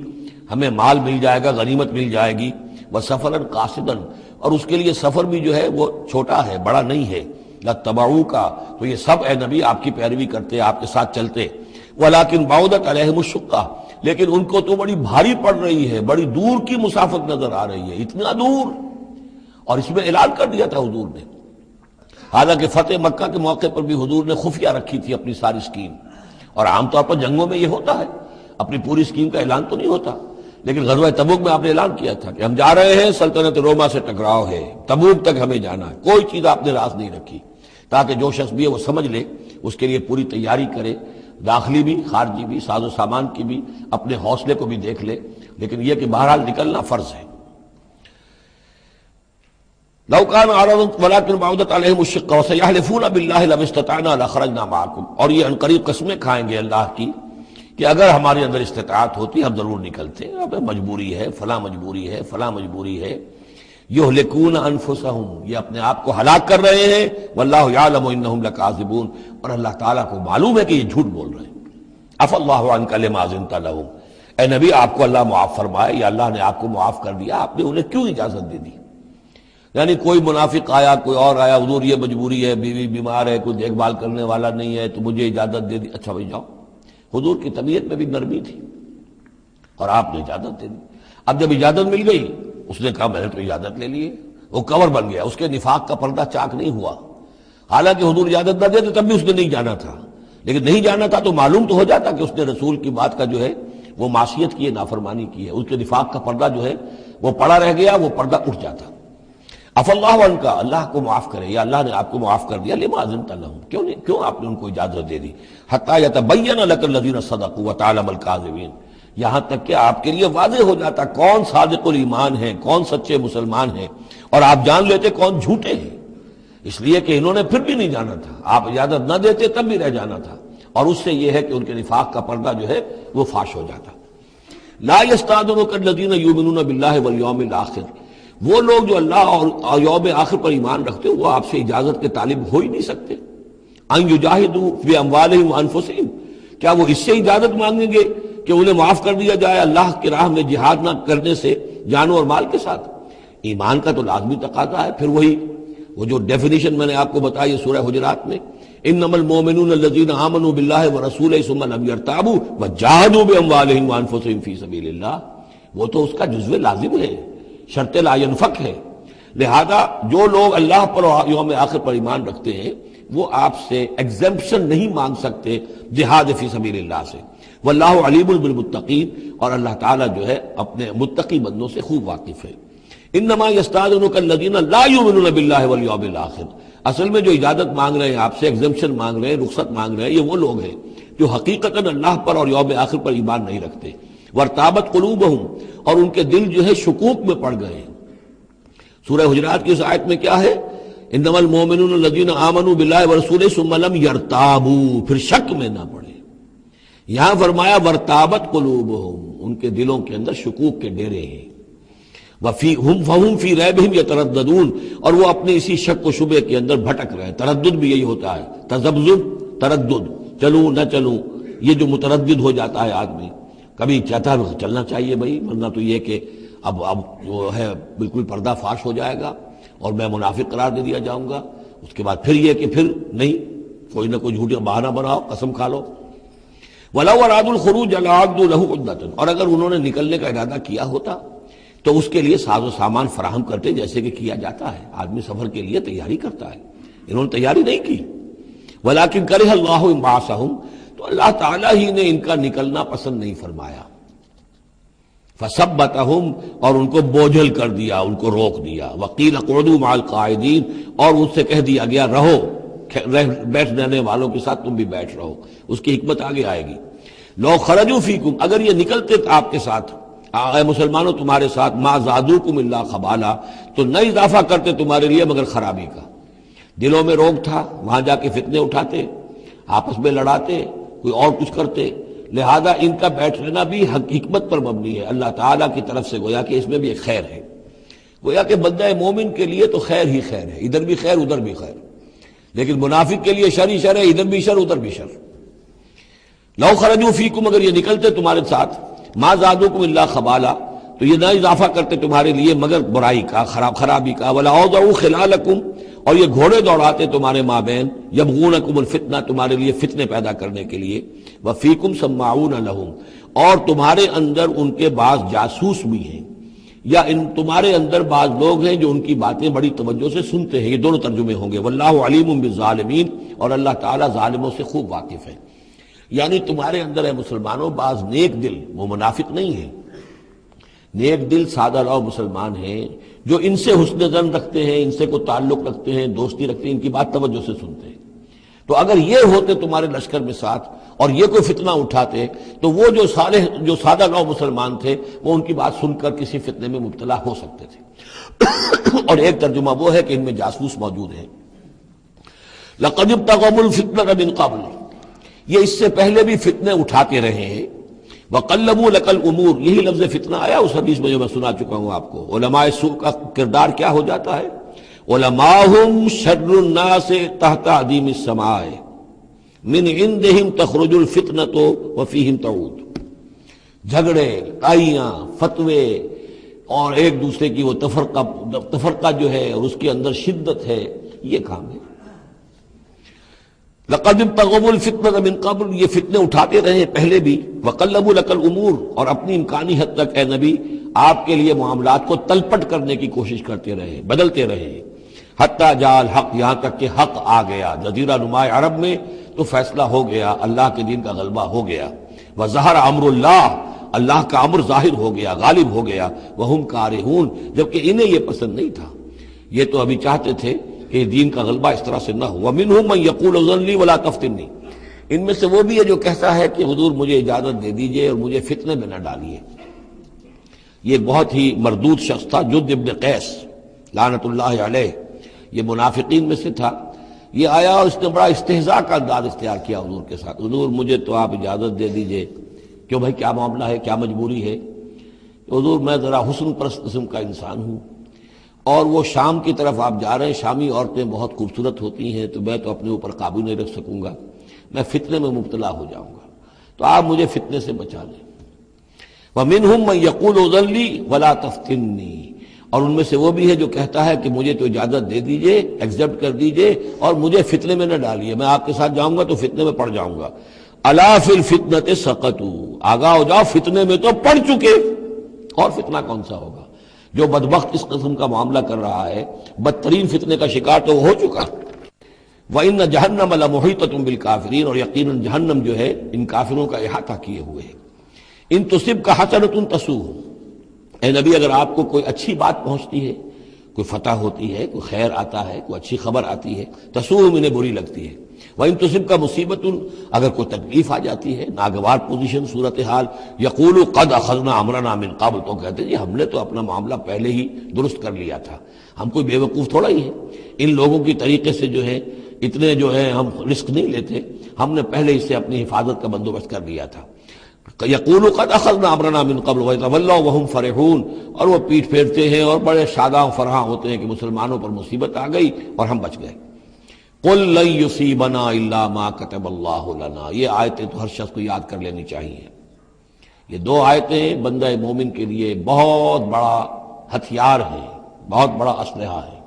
ہمیں مال مل جائے گا، غنیمت مل جائے گی، وَسَفَرًا قَاصِدًا، اور اس کے لیے سفر بھی جو ہے وہ چھوٹا ہے، بڑا نہیں ہے، لَاتَّبَعُوكَ، تو یہ سب اے نبی آپ کی پیروی کرتے، آپ کے ساتھ چلتے۔ وَلَكِنْ بَعُدَتْ عَلَيْهِمُ الشُّقَّةُ، لیکن ان کو تو بڑی بھاری پڑ رہی ہے، بڑی دور کی مسافت نظر آ رہی ہے، اتنا دور۔ اور اس میں اعلان کر دیا تھا حضور نے، حالانکہ فتح مکہ کے موقع پر بھی حضور نے خفیہ رکھی تھی اپنی ساری اسکیم، اور عام طور پر جنگوں میں یہ ہوتا ہے، اپنی پوری اسکیم کا اعلان تو نہیں ہوتا، لیکن غزوہ تبوک میں آپ نے اعلان کیا تھا کہ ہم جا رہے ہیں، سلطنت روما سے ٹکراؤ ہے، تبوک تک ہمیں جانا ہے، کوئی چیز آپ نے راز نہیں رکھی، تاکہ جو شخص بھی ہے وہ سمجھ لے، اس کے لیے پوری تیاری کرے، داخلی بھی خارجی بھی، ساز و سامان کی بھی، اپنے حوصلے کو بھی دیکھ لے، لیکن یہ کہ بہرحال نکلنا فرض ہے۔ لو كان عرضا ولكن بعدت عليهم الشقة وسيحلفون بالله لما استطعنا لخرجنا معكم، اور یہ عنقریب قسمیں کھائیں گے اللہ کی کہ اگر ہمارے اندر استطاعت ہوتی ہم ضرور نکلتے، اب مجبوری ہے، فلاں مجبوری ہے، فلاں مجبوری ہے۔ یہلکون انفسهم، یہ اپنے آپ کو ہلاک کر رہے ہیں، واللہ یعلم انہم لکاذبون، اور اللہ تعالیٰ کو معلوم ہے کہ یہ جھوٹ بول رہے ہیں۔ عفا اللہ عنک لما اذنت لهم، اے نبی آپ کو اللہ معاف فرمائے، یا اللہ نے آپ کو معاف کر دیا، آپ نے انہیں کیوں اجازت دے دی؟ یعنی کوئی منافق آیا، کوئی اور آیا، حضور یہ مجبوری ہے، بیوی بیمار ہے، کوئی دیکھ بھال کرنے والا نہیں ہے، تو مجھے اجازت دے دی، اچھا بھائی جاؤ۔ حضور کی طبیعت میں بھی نرمی تھی اور آپ نے اجازت دے دی۔ اب جب اجازت مل گئی، اس نے کہا میں نے تو اجازت لے لی ہے، وہ کور بن گیا، اس کے نفاق کا پردہ چاک نہیں ہوا۔ حالانکہ حضور اجازت نہ دیتے تب بھی اس نے نہیں جانا تھا، لیکن نہیں جانا تھا تو معلوم تو ہو جاتا کہ اس نے رسول کی بات کا جو ہے وہ معصیت کی ہے، نافرمانی کی ہے، اس کے نفاق کا پردہ جو ہے وہ پڑا رہ گیا، وہ پردہ اٹھ جاتا۔ عفا اللہ عنک، اللہ کو معاف کرے، یا اللہ نے آپ کو معاف کر دیا، لما اذنت لهم، کیوں آپ نے ان کو اجازت دے دی؟ حتی یتبین لک الذین صدقوا وتعلم الکاذبین، یہاں تک کہ آپ کے لیے واضح ہو جاتا کون صادق الایمان ہے، کون سچے مسلمان ہیں، اور آپ جان لیتے کون جھوٹے ہیں۔ اس لیے کہ انہوں نے پھر بھی نہیں جانا تھا، آپ اجازت نہ دیتے تب بھی رہ جانا تھا، اور اس سے یہ ہے کہ ان کے نفاق کا پردہ جو ہے وہ فاش ہو جاتا۔ لا یستأذنک الذین یؤمنون باللہ والیوم الآخر، وہ لوگ جو اللہ اور یوم آخر پر ایمان رکھتے ہیں وہ آپ سے اجازت کے طالب ہو ہی نہیں سکتے۔ ان یجاہدوا فی اموالہم وانفسہم، کیا وہ اس سے اجازت مانگیں گے کہ انہیں معاف کر دیا جائے اللہ کی راہ میں جہاد نہ کرنے سے جانوں اور مال کے ساتھ؟ ایمان کا تو لازمی تقاضا ہے۔ پھر وہی وہ جو ڈیفینیشن میں نے آپ کو بتائی سورہ حجرات میں، انما المؤمنون الذین آمنوا باللہ ورسولہ ثم لم یرتابوا وجاہدوا باموالہم وانفسہم فی سبیل اللہ، وہ تو اس کا جزو لازم ہے، شرط لا ینفک ہے۔ لہذا جو لوگ اللہ پر اور یوم آخر پر ایمان رکھتے ہیں وہ آپ سے ایگزمپشن نہیں مانگ سکتے جہاد فی سبیل اللہ سے۔ واللہ علیم بالمتقین، اور اللہ تعالیٰ جو ہے اپنے متقی بندوں سے خوب واقف ہے۔ انما یستأذنک الذین لا یؤمنون باللہ والیوم الآخر، اصل میں جو اجازت مانگ رہے ہیں آپ سے، ایگزمپشن مانگ رہے ہیں، رخصت مانگ رہے ہیں، یہ وہ لوگ ہیں جو حقیقتاً اللہ پر اور یوم آخر پر ایمان نہیں رکھتے۔ وارتابت قلوبہم، اور ان کے دل جو ہے شکوک میں پڑ گئے ہیں۔ سورہ حجرات کی اس آیت میں کیا ہے؟ انما المؤمنون الذین آمنوا باللہ ورسولہ ثم لم یرتابوا، پھر شک میں نہ پڑے۔ یہاں فرمایا وارتابت قلوبہم، ان کے دلوں کے اندر شکوک کے ڈیرے ہیں۔ فَهُمْ فِي رَيْبِهِمْ يَتَرَدَّدُونَ، اور وہ اپنے اسی شک و شبے کے اندر بھٹک رہے ہیں۔ تردد بھی یہی ہوتا ہے، تذبذب، تردد، چلوں نہ چلوں، یہ جو متردد ہو جاتا ہے آدمی، کبھی چاہتا ہے چلنا چاہیے بھائی، ورنہ تو یہ کہ اب جو ہے بالکل پردہ فاش ہو جائے گا اور میں منافق قرار دے دیا جاؤں گا، اس کے بعد پھر یہ کہ پھر نہیں، کوئی نہ کوئی جھوٹا بہانہ بناؤ، قسم کھا لو۔ وَلَوْ أَرَادُوا الْخُرُوجَ لَأَعَدُّوا لَهُ عُدَّةً، اور اگر انہوں نے نکلنے کا ارادہ کیا ہوتا تو اس کے لیے ساز و سامان فراہم کرتے، جیسے کہ کیا جاتا ہے، آدمی سفر کے لیے تیاری کرتا ہے، انہوں نے تیاری نہیں کی۔ وَلَكِنْ كَرِهَ اللَّهُ انبعاثَهُمْ، تو اللہ تعالیٰ ہی نے ان کا نکلنا پسند نہیں فرمایا۔ فَثَبَّتَهُمْ، اور ان کو بوجھل کر دیا، ان کو روک دیا۔ وَقِيلَ اقْعُدُوا مَعَ الْقَاعِدِينَ، اور ان سے کہہ دیا گیا رہو، بیٹھ رہنے والوں کے ساتھ تم بھی بیٹھ رہو۔ اس کی حکمت آگے آئے گی۔ لو خرجوا فیکم، اگر یہ نکلتے آپ کے ساتھ، اے مسلمانوں تمہارے ساتھ ما زادوکم الا خبالا، تو نہ اضافہ کرتے تمہارے لیے مگر خرابی کا۔ دلوں میں روگ تھا، وہاں جا کے فتنے اٹھاتے، آپس میں لڑاتے، کوئی اور کچھ کرتے، لہذا ان کا بیٹھنا بھی حکمت پر مبنی ہے، اللہ تعالیٰ کی طرف سے، گویا کہ اس میں بھی ایک خیر ہے، گویا کہ بندہ مومن کے لیے تو خیر ہی خیر ہے، ادھر بھی خیر ادھر بھی خیر، لیکن منافق کے لیے شر ہی شر ہے، ادھر بھی شر ادھر بھی شر۔ لو خرجوا فیکم، اگر یہ نکلتے تمہارے ساتھ، ما زادوکم الا خبالا، تو یہ نہ اضافہ کرتے تمہارے لیے مگر برائی کا، خرابی کا، ولا اوضعوا خلالکم، اور یہ گھوڑے دوڑاتے تمہارے مابین، یبغونکم الفتنہ، تمہارے لیے فتنے پیدا کرنے کے لیے، وفیکم سماعون لہم، اور تمہارے اندر ان کے بعض جاسوس بھی ہیں، یا تمہارے اندر بعض لوگ ہیں جو ان کی باتیں بڑی توجہ سے سنتے ہیں۔ یہ دونوں ترجمے ہوں گے، واللہ علیم بالظالمین، اور اللہ تعالیٰ ظالموں سے خوب واقف ہے۔ یعنی تمہارے اندر ہے مسلمانوں بعض نیک دل، وہ منافق نہیں ہیں، نیک دل سادہ رو مسلمان ہیں جو ان سے حسن ظن رکھتے ہیں، ان سے کوئی تعلق رکھتے ہیں، دوستی رکھتے ہیں، ان کی بات توجہ سے سنتے ہیں۔ تو اگر یہ ہوتے تمہارے لشکر میں ساتھ اور یہ کوئی فتنہ اٹھاتے تو وہ جو سادہ رو مسلمان تھے وہ ان کی بات سن کر کسی فتنے میں مبتلا ہو سکتے تھے۔ اور ایک ترجمہ وہ ہے کہ ان میں جاسوس موجود ہیں۔ لقد ابتغوا الفتنة من قبل، یہ اس سے پہلے بھی فتنے اٹھاتے رہے ہیں۔ وَقَلَّبُوا لَكَ الْأُمُورِ، یہی لفظ فتنہ آیا اس حدیث میں جو میں سنا چکا ہوں آپ کو۔ علماء سوء کا کردار کیا ہو جاتا ہے؟ علماءہم شر الناس تحت عدیم السماء من عندہم تخرج الفتنة وفیہم تعود۔ جھگڑے، لڑائیاں، فتوے اور ایک دوسرے کی وہ تفرقہ جو ہے اور اس کے اندر شدت ہے، یہ کام ہے۔ لقد ابتغوا الفتنة من قبل، یہ فتنے اٹھاتے رہے پہلے بھی۔ وقلبوا لك الامور، اور اپنی امکانی حد تک اے نبی آپ کے لیے معاملات کو تلپٹ کرنے کی کوشش کرتے رہے، بدلتے رہے۔ حتی جاء الحق، یہاں تک کہ حق آ گیا جزیرہ نماء عرب میں، تو فیصلہ ہو گیا، اللہ کے دین کا غلبہ ہو گیا۔ وظہر امر اللہ، اللہ کا امر ظاہر ہو گیا، غالب ہو گیا۔ وہم کارہون، جبکہ انہیں یہ پسند نہیں تھا، یہ تو ابھی چاہتے تھے کہ دین کا غلبہ اس طرح سے نہ ہو۔ ومنہم من یقول اذن لی ولا تفتنی، ان میں سے وہ بھی ہے جو کہتا ہے کہ حضور مجھے اجازت دے دیجئے اور مجھے فتنے میں نہ ڈالیے۔ یہ بہت ہی مردود شخص تھا، جد ابن قیس لعنت اللہ علیہ، یہ منافقین میں سے تھا۔ یہ آیا اور اس نے بڑا استہزاء کا انداز اختیار کیا حضور کے ساتھ، حضور مجھے تو آپ اجازت دے دیجئے۔ کیوں بھائی، کیا معاملہ ہے، کیا مجبوری ہے؟ حضور میں ذرا حسن پرست قسم کا انسان ہوں، اور وہ شام کی طرف آپ جا رہے ہیں، شامی عورتیں بہت خوبصورت ہوتی ہیں، تو میں تو اپنے اوپر قابو نہیں رکھ سکوں گا، میں فتنے میں مبتلا ہو جاؤں گا، تو آپ مجھے فتنے سے بچا لیں۔ وَمِنْهُمْ مَنْ يَقُولُ اذن لِّي وَلَا تَفْتِنِّي، اور ان میں سے وہ بھی ہے جو کہتا ہے کہ مجھے تو اجازت دے دیجئے، ایکسپٹ کر دیجئے، اور مجھے فتنے میں نہ ڈالیے، میں آپ کے ساتھ جاؤں گا تو فتنے میں پڑ جاؤں گا۔ أَلَا فِي الْفِتْنَةِ سَقَطُوا، آگاہ ہو جاؤ، فتنے میں تو پڑ چکے، اور فتنہ کون سا ہوگا؟ جو بدبخت اس قسم کا معاملہ کر رہا ہے، بدترین فتنے کا شکار تو ہو چکا۔ وَإِنَّ جَهَنَّمَ لَمُحِيطَةٌ بِالْكَافِرِينَ، اور یقیناً جہنم جو ہے ان کافروں کا احاطہ کیے ہوئے ہے۔ ان تصبک حسنۃ تسوء، اے نبی اگر آپ کو کوئی اچھی بات پہنچتی ہے، کوئی فتح ہوتی ہے، کوئی خیر آتا ہے، کوئی اچھی خبر آتی ہے، تسوء انہیں بری لگتی ہے۔ وَإِن تُصِبْكَ مُصِیبَةٌ، اگر کوئی تکلیف آ جاتی ہے، ناگوار پوزیشن، صورتحال، یقولوا قد اخذنا امرنا من قبل، تو کہتے ہیں جی ہم نے تو اپنا معاملہ پہلے ہی درست کر لیا تھا، ہم کوئی بے وقوف تھوڑا ہی ہے، ان لوگوں کی طریقے سے جو ہے اتنے جو ہے ہم رسک نہیں لیتے، ہم نے پہلے اس سے اپنی حفاظت کا بندوبست کر لیا تھا۔ یقولوا قد اخذنا امرنا من قبل ویتولوا وهم فرحون، اور وہ پیٹھ پھیرتے ہیں اور بڑے شاداں فرحاں ہوتے ہیں کہ مسلمانوں پر مصیبت آ گئی اور ہم بچ گئے۔ قل لن یصیبنا الا ما كتب اللہ لنا، یہ آیتیں تو ہر شخص کو یاد کر لینی چاہیے۔ یہ دو آیتیں بندہ مومن کے لیے بہت بڑا ہتھیار ہیں، بہت بڑا اسلحہ ہے۔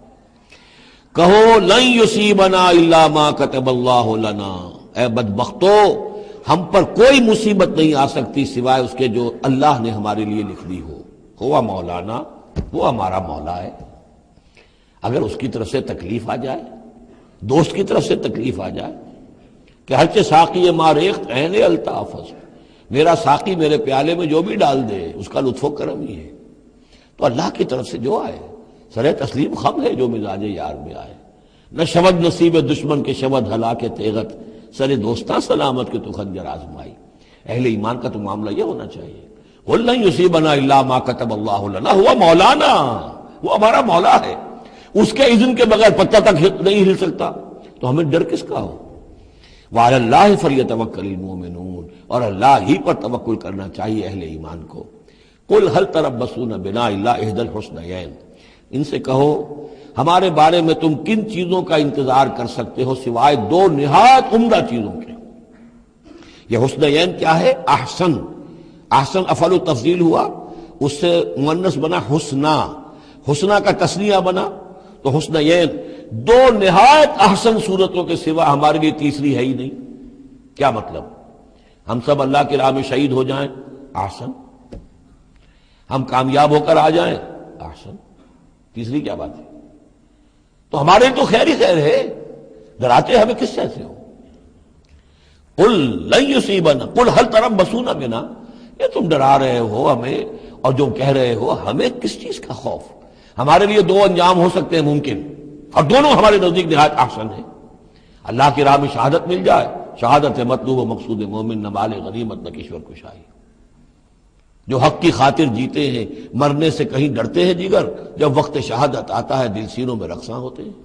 کہو لن یصیبنا الا ما كتب اللہ لنا، اے بدبختو ہم پر کوئی مصیبت نہیں آ سکتی سوائے اس کے جو اللہ نے ہمارے لیے لکھ دی ہو۔ ہوا مولانا، وہ ہمارا مولا ہے، اگر اس کی طرف سے تکلیف آ جائے، دوست کی طرف سے تکلیف آ جائے کہ ہرچہ ساقی ما ریخت عین الطافظ، میرا ساقی میرے پیالے میں جو بھی ڈال دے اس کا لطف و کرم ہی ہے، تو اللہ کی طرف سے جو آئے سر تسلیم خم ہے جو مزاج یار میں آئے۔ نہ شود نصیب دشمن کے شود ہلاک تیغت، سر دوستاں سلامت کے تو خنجر آزمائی۔ اہل ایمان کا تو معاملہ یہ ہونا چاہیے، قل لن یصیبنا الا ما کتب اللہ لنا هو مولانا، وہ ہمارا مولا ہے، اس کے اذن کے بغیر پتہ تک نہیں ہل سکتا، تو ہمیں ڈر کس کا ہو؟ وعلی اللہ فلیتوکل المؤمنون، اور اللہ ہی پر توکل کرنا چاہیے اہل ایمان کو۔ قل هل تربصون بنا الا احدى الحسنیین، ان سے کہو ہمارے بارے میں تم کن چیزوں کا انتظار کر سکتے ہو سوائے دو نہایت عمدہ چیزوں کے۔ یہ حسنیین کیا ہے؟ احسن، احسن افعل التفضیل ہوا، اس سے مؤنث بنا حسنا، حسنا کا تثنیہ بنا تو حسنیین، دو نہایت احسن صورتوں کے سوا ہمارے لیے تیسری ہے ہی نہیں۔ کیا مطلب؟ ہم سب اللہ کی راہ میں شہید ہو جائیں، احسن، ہم کامیاب ہو کر آ جائیں، احسن، تیسری کیا بات ہے؟ تو ہمارے تو خیر ہی خیر ہے، ڈراتے ہمیں کس سے ہو؟ قل لن یصیبنا، قل هل تربصون بنا، یہ تم ڈرا رہے ہو ہمیں اور جو کہہ رہے ہو ہمیں کس چیز کا خوف؟ ہمارے لیے دو انجام ہو سکتے ہیں ممکن، اور دونوں ہمارے نزدیک نہایت احسن ہے۔ اللہ کی راہ میں شہادت مل جائے، شہادت مطلوب و مقصود مومن، نہ مال غنیمت نہ کشور کشائی۔ جو حق کی خاطر جیتے ہیں، مرنے سے کہیں ڈرتے ہیں جگر، جب وقت شہادت آتا ہے دل سینوں میں رقصاں ہوتے ہیں۔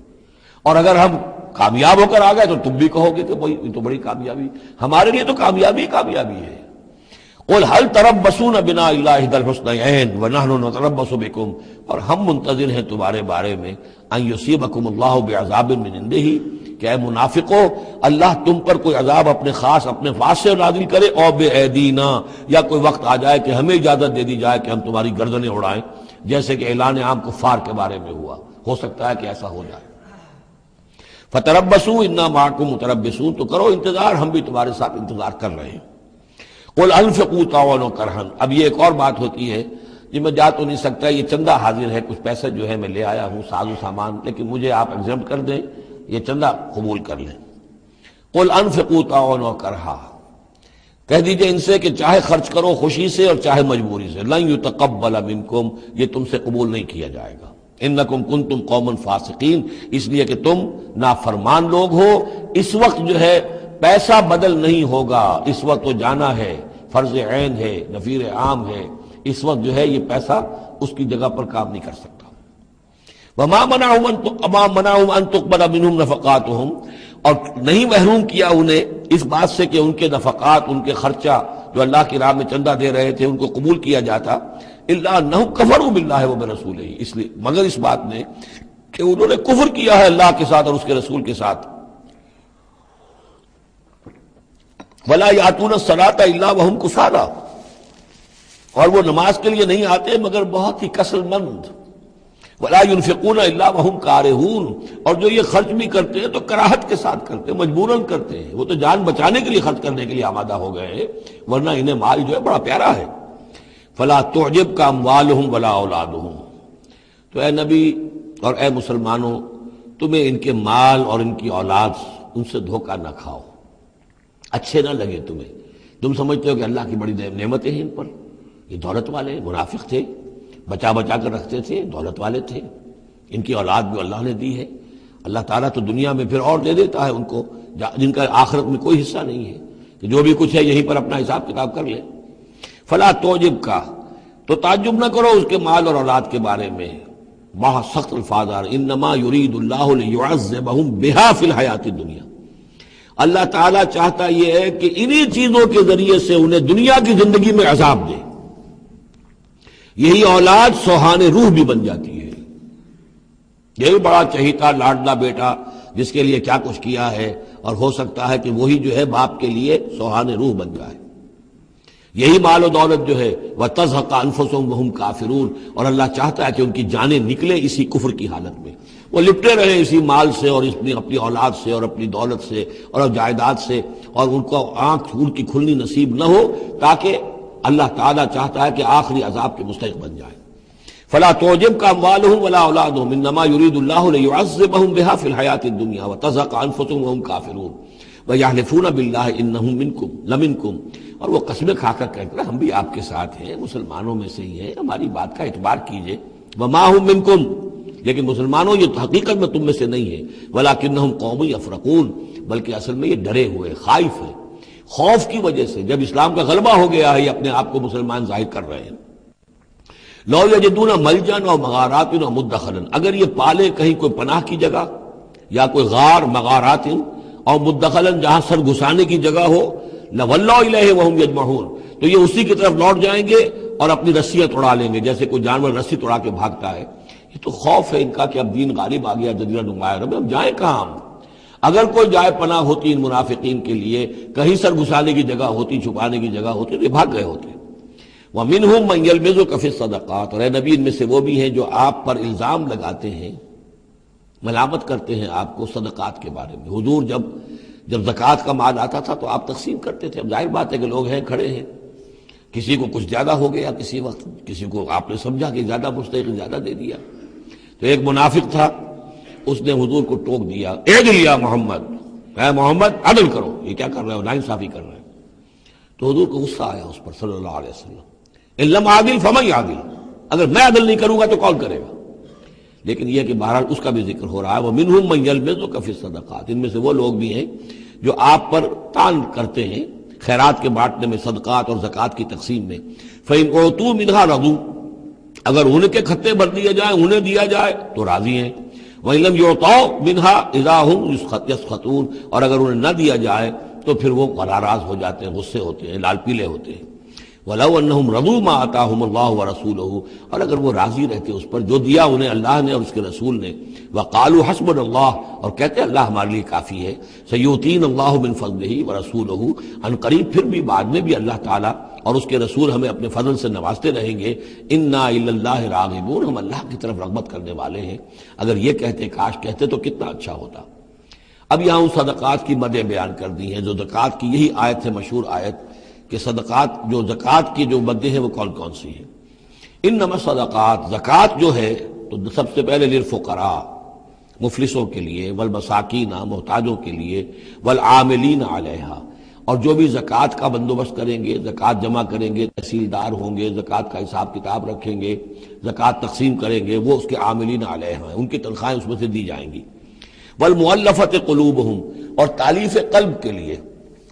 اور اگر ہم کامیاب ہو کر آ گئے تو تم بھی کہو گے کہ بھائی یہ تو بڑی کامیابی، ہمارے لیے تو کامیابی کامیابی ہے۔ قل هل تربصون بنا الا احدى الحسنيين ونحن نتربص بكم، اور ہم منتظر ہیں تمہارے بارے میں ان يصيبكم الله بعذاب من عنده، کہ اے منافقو اللہ تم پر کوئی عذاب اپنے خاص اپنے پاس سے نازل کرے، او بأيدينا، یا کوئی وقت آ جائے کہ ہمیں اجازت دے دی جائے کہ ہم تمہاری گردنیں اڑائیں، جیسے کہ اعلان عام کفار کے بارے میں ہوا، ہو سکتا ہے کہ ایسا ہو جائے۔ فتربصوا انا معكم متربصون، تو کرو انتظار، ہم بھی تمہارے ساتھ انتظار کر رہے ہیں۔ قل انفقوا طوعا وكرها، اب یہ ایک اور بات ہوتی ہے جی میں جا تو نہیں سکتا، یہ چندہ حاضر ہے، کچھ پیسے جو ہے میں لے آیا ہوں، ساز و سامان، لیکن مجھے آپ ایگزمپٹ کر دیں، یہ چندہ قبول کر لیں۔ قل انفقوا طوعا وكرها، کہہ دیجئے ان سے کہ چاہے خرچ کرو خوشی سے اور چاہے مجبوری سے، لن يتقبل منکم، یہ تم سے قبول نہیں کیا جائے گا، انکم کنتم قوما فاسقین، اس لیے کہ تم نافرمان لوگ ہو۔ اس وقت جو ہے پیسہ بدل نہیں ہوگا، اس وقت وہ جانا ہے، فرض عین ہے، نفیر عام ہے، اس وقت جو ہے یہ پیسہ اس کی جگہ پر کام نہیں کر سکتا۔ وما منعهم ان تقبل منهم نفقاتهم، اور نہیں محروم کیا انہیں اس بات سے کہ ان کے نفقات، ان کے خرچہ جو اللہ کی راہ میں چندہ دے رہے تھے ان کو قبول کیا جاتا، الا انهم كفروا بالله وبرسوله، اس لیے مگر اس بات نے کہ انہوں نے کفر کیا ہے اللہ کے ساتھ اور اس کے رسول کے ساتھ۔ ولا یاتون الصلاۃ الا وهم کسالى، اور وہ نماز کے لیے نہیں آتے مگر بہت ہی کسل مند۔ ولا ينفقون الا وهم کارہون، اور جو یہ خرچ بھی کرتے ہیں تو کراہت کے ساتھ کرتے ہیں، مجبوراً کرتے ہیں، وہ تو جان بچانے کے لیے خرچ کرنے کے لیے آمادہ ہو گئے ہیں، ورنہ انہیں مال جو ہے بڑا پیارا ہے۔ فلا تعجبک اموالهم ولا اولادهم، تو اے نبی اور اے مسلمانوں تمہیں ان کے مال اور ان کی اولاد ان سے دھوکہ نہ کھاؤ، اچھے نہ لگے تمہیں، تم سمجھتے ہو کہ اللہ کی بڑی نعمتیں ہیں ان پر، یہ دولت والے منافق تھے، بچا بچا کر رکھتے تھے، دولت والے تھے، ان کی اولاد بھی اللہ نے دی ہے، اللہ تعالیٰ تو دنیا میں پھر اور دے دیتا ہے ان کو جن کا آخرت میں کوئی حصہ نہیں ہے، کہ جو بھی کچھ ہے یہیں پر اپنا حساب کتاب کر لے۔ فلا تعجب کا، تو تعجب نہ کرو اس کے مال اور اولاد کے بارے میں، بہت سخت الفاظ آ رہے، انما یرید اللہ لیعذبہم بہا فی الحیات الدنیا، اللہ تعالیٰ چاہتا یہ ہے کہ انہی چیزوں کے ذریعے سے انہیں دنیا کی زندگی میں عذاب دے۔ یہی اولاد سوہان روح بھی بن جاتی ہے، یہی بڑا چہیتا لاڈلا بیٹا جس کے لیے کیا کچھ کیا ہے، اور ہو سکتا ہے کہ وہی جو ہے باپ کے لیے سوہان روح بن جائے۔ یہی مال و دولت جو ہے وَتَزْهَقَ أَنفُسُهُمْ وَهُمْ كَافِرُونَ، اور اللہ چاہتا ہے کہ ان کی جانیں نکلے اسی کفر کی حالت میں، وہ لپٹے رہے اسی مال سے اور اپنی اولاد سے اور اپنی دولت سے اور جائیداد سے، اور ان کو آنکھ ان کی کھلنی نصیب نہ ہو، تاکہ اللہ تعالیٰ چاہتا ہے کہ آخری عذاب کے مستحق بن جائے۔ فلا تعجبک اموالهم ولا اولادهم انما يريد الله ليعذبهم بها في الحیات الدنیا وتزهق انفسهم وهم کافرون ويحلفون بالله انهم منكم لمنكم، اور وہ قسمیں کھا کر کہتے ہیں ہم بھی آپ کے ساتھ ہیں، مسلمانوں میں سے ہی ہیں، ہماری بات کا اعتبار کیجئے۔ وما هم منكم، لیکن مسلمانوں یہ حقیقت میں تم میں سے نہیں ہے، ولکنهم قوم یفرقون، بلکہ اصل میں یہ ڈرے ہوئے خائف ہیں۔ خوف کی وجہ سے، جب اسلام کا غلبہ ہو گیا ہے یہ اپنے آپ کو مسلمان ظاہر کر رہے ہیں۔ لو یجدون ملجا و مغارات و مدخلا، اگر یہ پالے کہیں کوئی پناہ کی جگہ یا کوئی غار مغارات اور مدخلا جہاں سر گھسانے کی جگہ ہو، لولوا الیہ وہم یجمعون، تو یہ اسی کی طرف لوٹ جائیں گے اور اپنی رسیاں توڑا لیں گے، جیسے کوئی جانور رسی توڑا کے بھاگتا ہے۔ یہ تو خوف ہے ان کا کہ اب دین غالب آ گیا جزیرہ نما عرب میں، اب جائیں کہاں ہم؟ اگر کوئی جائے پناہ ہوتی ان منافقین کے لیے، کہیں سر گھسانے کی جگہ ہوتی، چھپانے کی جگہ ہوتی، تو یہ بھاگ گئے ہوتے۔ وَمِنْهُمْ مَنْ يَلْمِزُكَ فِي الصَّدَقَاتِ، اور اے نبی ان میں سے وہ بھی ہیں جو آپ پر الزام لگاتے ہیں، ملامت کرتے ہیں آپ کو صدقات کے بارے میں۔ حضور جب زکوٰۃ کا مال آتا تھا تو آپ تقسیم کرتے تھے، اب ظاہر بات ہے کہ لوگ ہیں کھڑے ہیں، کسی کو کچھ زیادہ ہو گیا کسی وقت، کسی کو آپ نے سمجھا کہ زیادہ مستحق زیادہ دے دیا، تو ایک منافق تھا اس نے حضور کو ٹوک دیا، اعدل یا محمد، اے محمد عدل کرو، یہ کیا کر رہے ہو، ناانصافی کر رہے ہیں۔ تو حضور کو غصہ آیا اس پر صلی اللہ علیہ وسلم، ان لم عادل فمن عادل، اگر میں عدل نہیں کروں گا تو کون کرے گا؟ لیکن یہ کہ بہرحال اس کا بھی ذکر ہو رہا ہے، وَمِنْهُمْ مَنْ يَلْمِزُكَ فِي الصَّدَقَاتِ، ان میں سے وہ لوگ بھی ہیں جو آپ پر تان کرتے ہیں خیرات کے بانٹنے میں، صدقات اور زکوٰۃ کی تقسیم میں۔ فَإِنْ أُعْطُوا مِنْهَا رَضُوا، اگر ان کے کھتے بھر دیے جائیں، انہیں دیا جائے تو راضی ہیں۔ وَإِنْ لَمْ يُعْطَوْا مِنْهَا إِذَا هُمْ يَسْخَطُونَ، اور اگر انہیں نہ دیا جائے تو پھر وہ ناراض ہو جاتے ہیں، غصے ہوتے ہیں، لال پیلے ہوتے ہیں۔ وَلَوْ أَنَّهُمْ رَضُوا مَا آتَاهُمُ اللَّهُ وَرَسُولُهُ، اور اگر وہ راضی رہتے اس پر جو دیا انہیں اللہ نے اور اس کے رسول نے، وَقَالُوا حَسْبُنَا اللَّهُ، اور کہتے اللہ ہمارے لیے کافی ہے، سَيُؤْتِينَ اللَّهُ مِنْ فَضْلِهِ وَرَسُولُهُ، ان قریب پھر بھی بعد میں بھی اللہ تعالیٰ اور اس کے رسول ہمیں اپنے فضل سے نوازتے رہیں گے، اِنَّا إِلَى اللَّهِ رَاغِبُونَ، ہم اللہ کی طرف رغبت کرنے والے ہیں۔ اگر یہ کہتے، کاش کہتے تو کتنا اچھا ہوتا۔ اب یہاں ان صدقات کی مدیں بیان کر دی ہیں، جو زکوٰۃ کی یہی آیت ہے، مشہور آیت کہ صدقات جو زکوٰۃ کی جو مدیں ہیں وہ کون کون سی ہیں۔ انما صدقات، زکوٰۃ جو ہے تو سب سے پہلے للفقراء، مفلسوں کے لیے، والمساکین، محتاجوں کے لیے، والعاملین علیہا، اور جو بھی زکوٰۃ کا بندوبست کریں گے، زکوٰۃ جمع کریں گے، تحصیلدار ہوں گے، زکوٰۃ کا حساب کتاب رکھیں گے، زکوٰۃ تقسیم کریں گے، وہ اس کے عاملین علیہا ہیں، ان کی تنخواہیں اس میں سے دی جائیں گی۔ والمؤلفۃ قلوبہم، اور تالیف قلب کے لیے،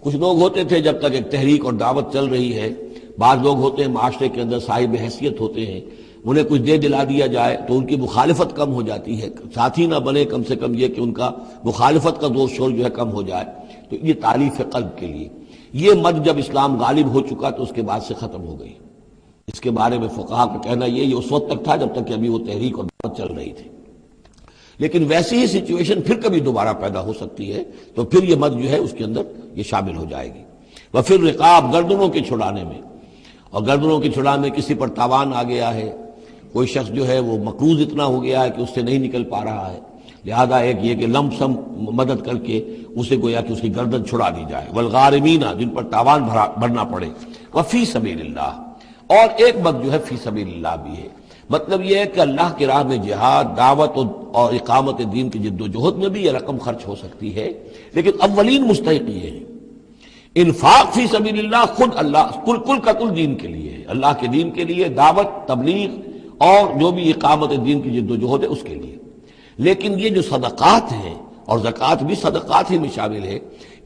کچھ لوگ ہوتے تھے جب تک ایک تحریک اور دعوت چل رہی ہے، بعض لوگ ہوتے ہیں معاشرے کے اندر صاحب حیثیت ہوتے ہیں، انہیں کچھ دے دلا دیا جائے تو ان کی مخالفت کم ہو جاتی ہے، ساتھی نہ بنے، کم سے کم یہ کہ ان کا مخالفت کا زور شور جو ہے کم ہو جائے، تو یہ تالیف قلب کے لیے۔ یہ مد جب اسلام غالب ہو چکا تو اس کے بعد سے ختم ہو گئی۔ اس کے بارے میں فقہا کا کہنا یہ اس وقت تک تھا جب تک کہ ابھی وہ تحریک اور دعوت چل رہی تھی، لیکن ویسی ہی سچویشن پھر کبھی دوبارہ پیدا ہو سکتی ہے تو پھر یہ مد جو ہے اس کے اندر یہ شامل ہو جائے گی۔ وفی الرقاب، گردنوں کے چھڑانے میں، اور گردنوں کے چھڑانے میں کسی پر تاوان آ گیا ہے، کوئی شخص جو ہے وہ مقروض اتنا ہو گیا ہے کہ اس سے نہیں نکل پا رہا ہے، لہذا ایک یہ کہ لم سم مدد کر کے اسے گویا کہ اس کی گردن چھڑا دی جائے۔ والغارمین، جن پر تاوان بھرنا پڑے۔ وفی سبیل اللہ، اور ایک مد جو ہے فی سبیل اللہ بھی ہے، مطلب یہ ہے کہ اللہ کی راہ میں جہاد، دعوت اور اقامت دین کی جد و جہد میں بھی یہ رقم خرچ ہو سکتی ہے، لیکن اولین مستحق یہ ہے۔ انفاق فی سبیل اللہ خود اللہ کل کا کل دین کے لیے ہے، اللہ کے دین کے لیے، دعوت، تبلیغ اور جو بھی اقامت دین کی جد و جہد ہے اس کے لیے۔ لیکن یہ جو صدقات ہیں، اور زکوٰۃ بھی صدقات ہی میں شامل ہے،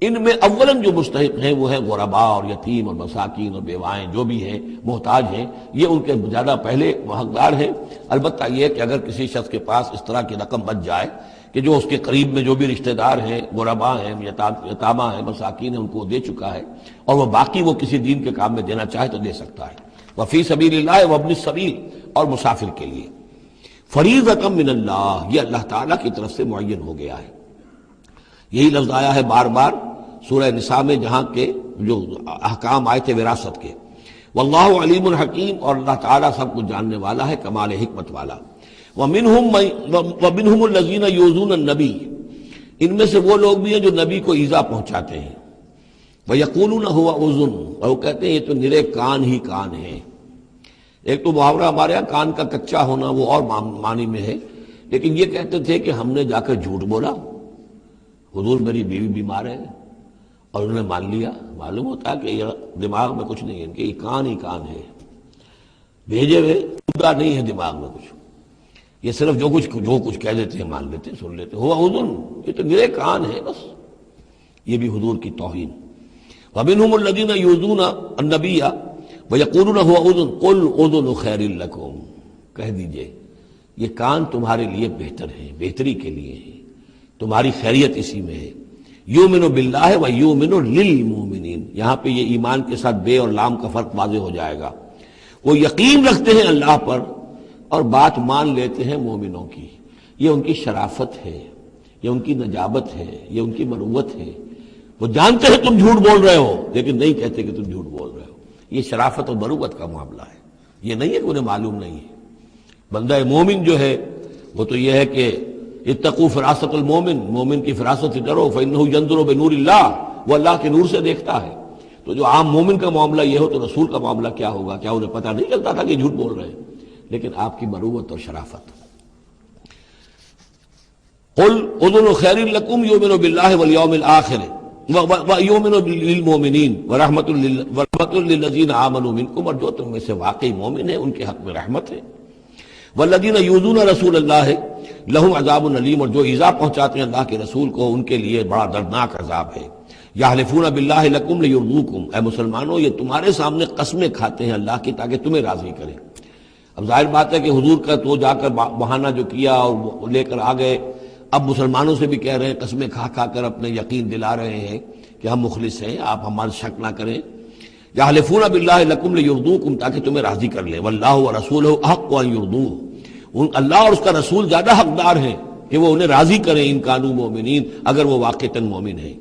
ان میں اولاً جو مستحق ہیں وہ ہیں غرباء اور یتیم اور مساکین اور بیوائیں، جو بھی ہیں محتاج ہیں، یہ ان کے زیادہ پہلے حقدار ہیں۔ البتہ یہ کہ اگر کسی شخص کے پاس اس طرح کی رقم بچ جائے کہ جو اس کے قریب میں جو بھی رشتہ دار ہیں، غرباء ہیں، یتامہ ہیں، مساکین ہیں، ان کو دے چکا ہے، اور وہ باقی وہ کسی دین کے کام میں دینا چاہے تو دے سکتا ہے۔ وفی سبیل اللہ وابن السبیل، اور مسافر کے لیے۔ فریضۃ من اللہ، یہ اللہ تعالیٰ کی طرف سے معین ہو گیا ہے۔ یہی لفظ آیا ہے بار بار سورہ نساء میں، جہاں کے جو احکام آئے تھے وراثت کے۔ واللہ علیم الحکیم، اور اللہ تعالیٰ سب کچھ جاننے والا ہے، کمال حکمت والا۔ ومنہم الذین یؤذون النبی، ان میں سے وہ لوگ بھی ہیں جو نبی کو ایذا پہنچاتے ہیں۔ ویقولون هو اذن، اور وہ کہتے ہیں یہ تو نرے کان ہی کان ہیں۔ ایک تو محاورہ ہمارے یہاں کان کا کچا ہونا وہ اور معنی میں ہے، لیکن یہ کہتے تھے کہ ہم نے جا کر جھوٹ بولا، حضور میری بیوی بیمار ہے، اور انہوں نے مان لیا۔ معلوم ہوتا ہے کہ یہ دماغ میں کچھ نہیں ہے ان کے، یہ کان ہی کان ہے، بھیجے ہوئے خدا نہیں ہے دماغ میں کچھ، یہ صرف جو کچھ کہہ دیتے ہیں مان لیتے ہیں، سن لیتے ہیں۔ ہوا اذن، یہ تو میرے کان ہے بس، یہ بھی حضور کی توہین۔ ومنهم الذين يؤذون النبي ويقولون هو اذن قل اذن خير لكم، کہہ دیجئے یہ کان تمہارے لیے بہتر ہے، بہتری کے لیے ہے، تمہاری خیریت اسی میں ہے۔ یؤمن باللہ و یؤمن للمؤمنین، یہاں پہ یہ ایمان کے ساتھ بے اور لام کا فرق واضح ہو جائے گا۔ وہ یقین رکھتے ہیں اللہ پر اور بات مان لیتے ہیں مومنوں کی، یہ ان کی شرافت ہے، یہ ان کی نجابت ہے، یہ ان کی مروت ہے۔ وہ جانتے ہیں تم جھوٹ بول رہے ہو لیکن نہیں کہتے کہ تم جھوٹ بول رہے ہو، یہ شرافت اور مروت کا معاملہ ہے، یہ نہیں ہے کہ انہیں معلوم نہیں ہے۔ بندہ مومن جو ہے وہ تو یہ ہے کہ اتقوا فراست المومن، مومن کی فراست سے ڈرو، فإنہ ینظر بنور اللہ، وہ اللہ کے نور سے دیکھتا ہے۔ تو جو عام مومن کا معاملہ یہ ہو تو رسول کا معاملہ کیا ہوگا؟ کیا انہیں پتہ نہیں چلتا تھا کہ جھوٹ بول رہے ہیں؟ لیکن آپ کی مروت اور شرافت۔ قل اذن خیر لکم یؤمن باللہ والیوم الآخر ویؤمن للمؤمنین ورحمۃ للذین آمنوا منکم، اور جو تم میں سے واقعی مومن ہیں ان کے حق میں رحمت ہے۔ والذین یؤذون رسول اللہ لہم عذاب علیم، اور جو ایذا پہنچاتے ہیں اللہ کے رسول کو ان کے لیے بڑا دردناک عذاب ہے۔ یحلفون باللہ لکم لیرضوکم، اے مسلمانوں یہ تمہارے سامنے قسمیں کھاتے ہیں اللہ کی تاکہ تمہیں راضی کریں۔ اب ظاہر بات ہے کہ حضور کا تو جا کر بہانہ جو کیا اور لے کر آ گئے، اب مسلمانوں سے بھی کہہ رہے ہیں، قسمیں کھا کھا کر اپنے یقین دلا رہے ہیں کہ ہم مخلص ہیں، آپ ہمارا شک نہ کریں۔ یحلفون باللہ لکم لیرضوکم، تاکہ تمہیں راضی کر لیں۔ واللہ ورسولہ احق ان یرضوہ، اللہ اور اس کا رسول زیادہ حقدار ہیں کہ وہ انہیں راضی کریں ان کانوا مومنین، اگر وہ واقعتاً مومن ہیں۔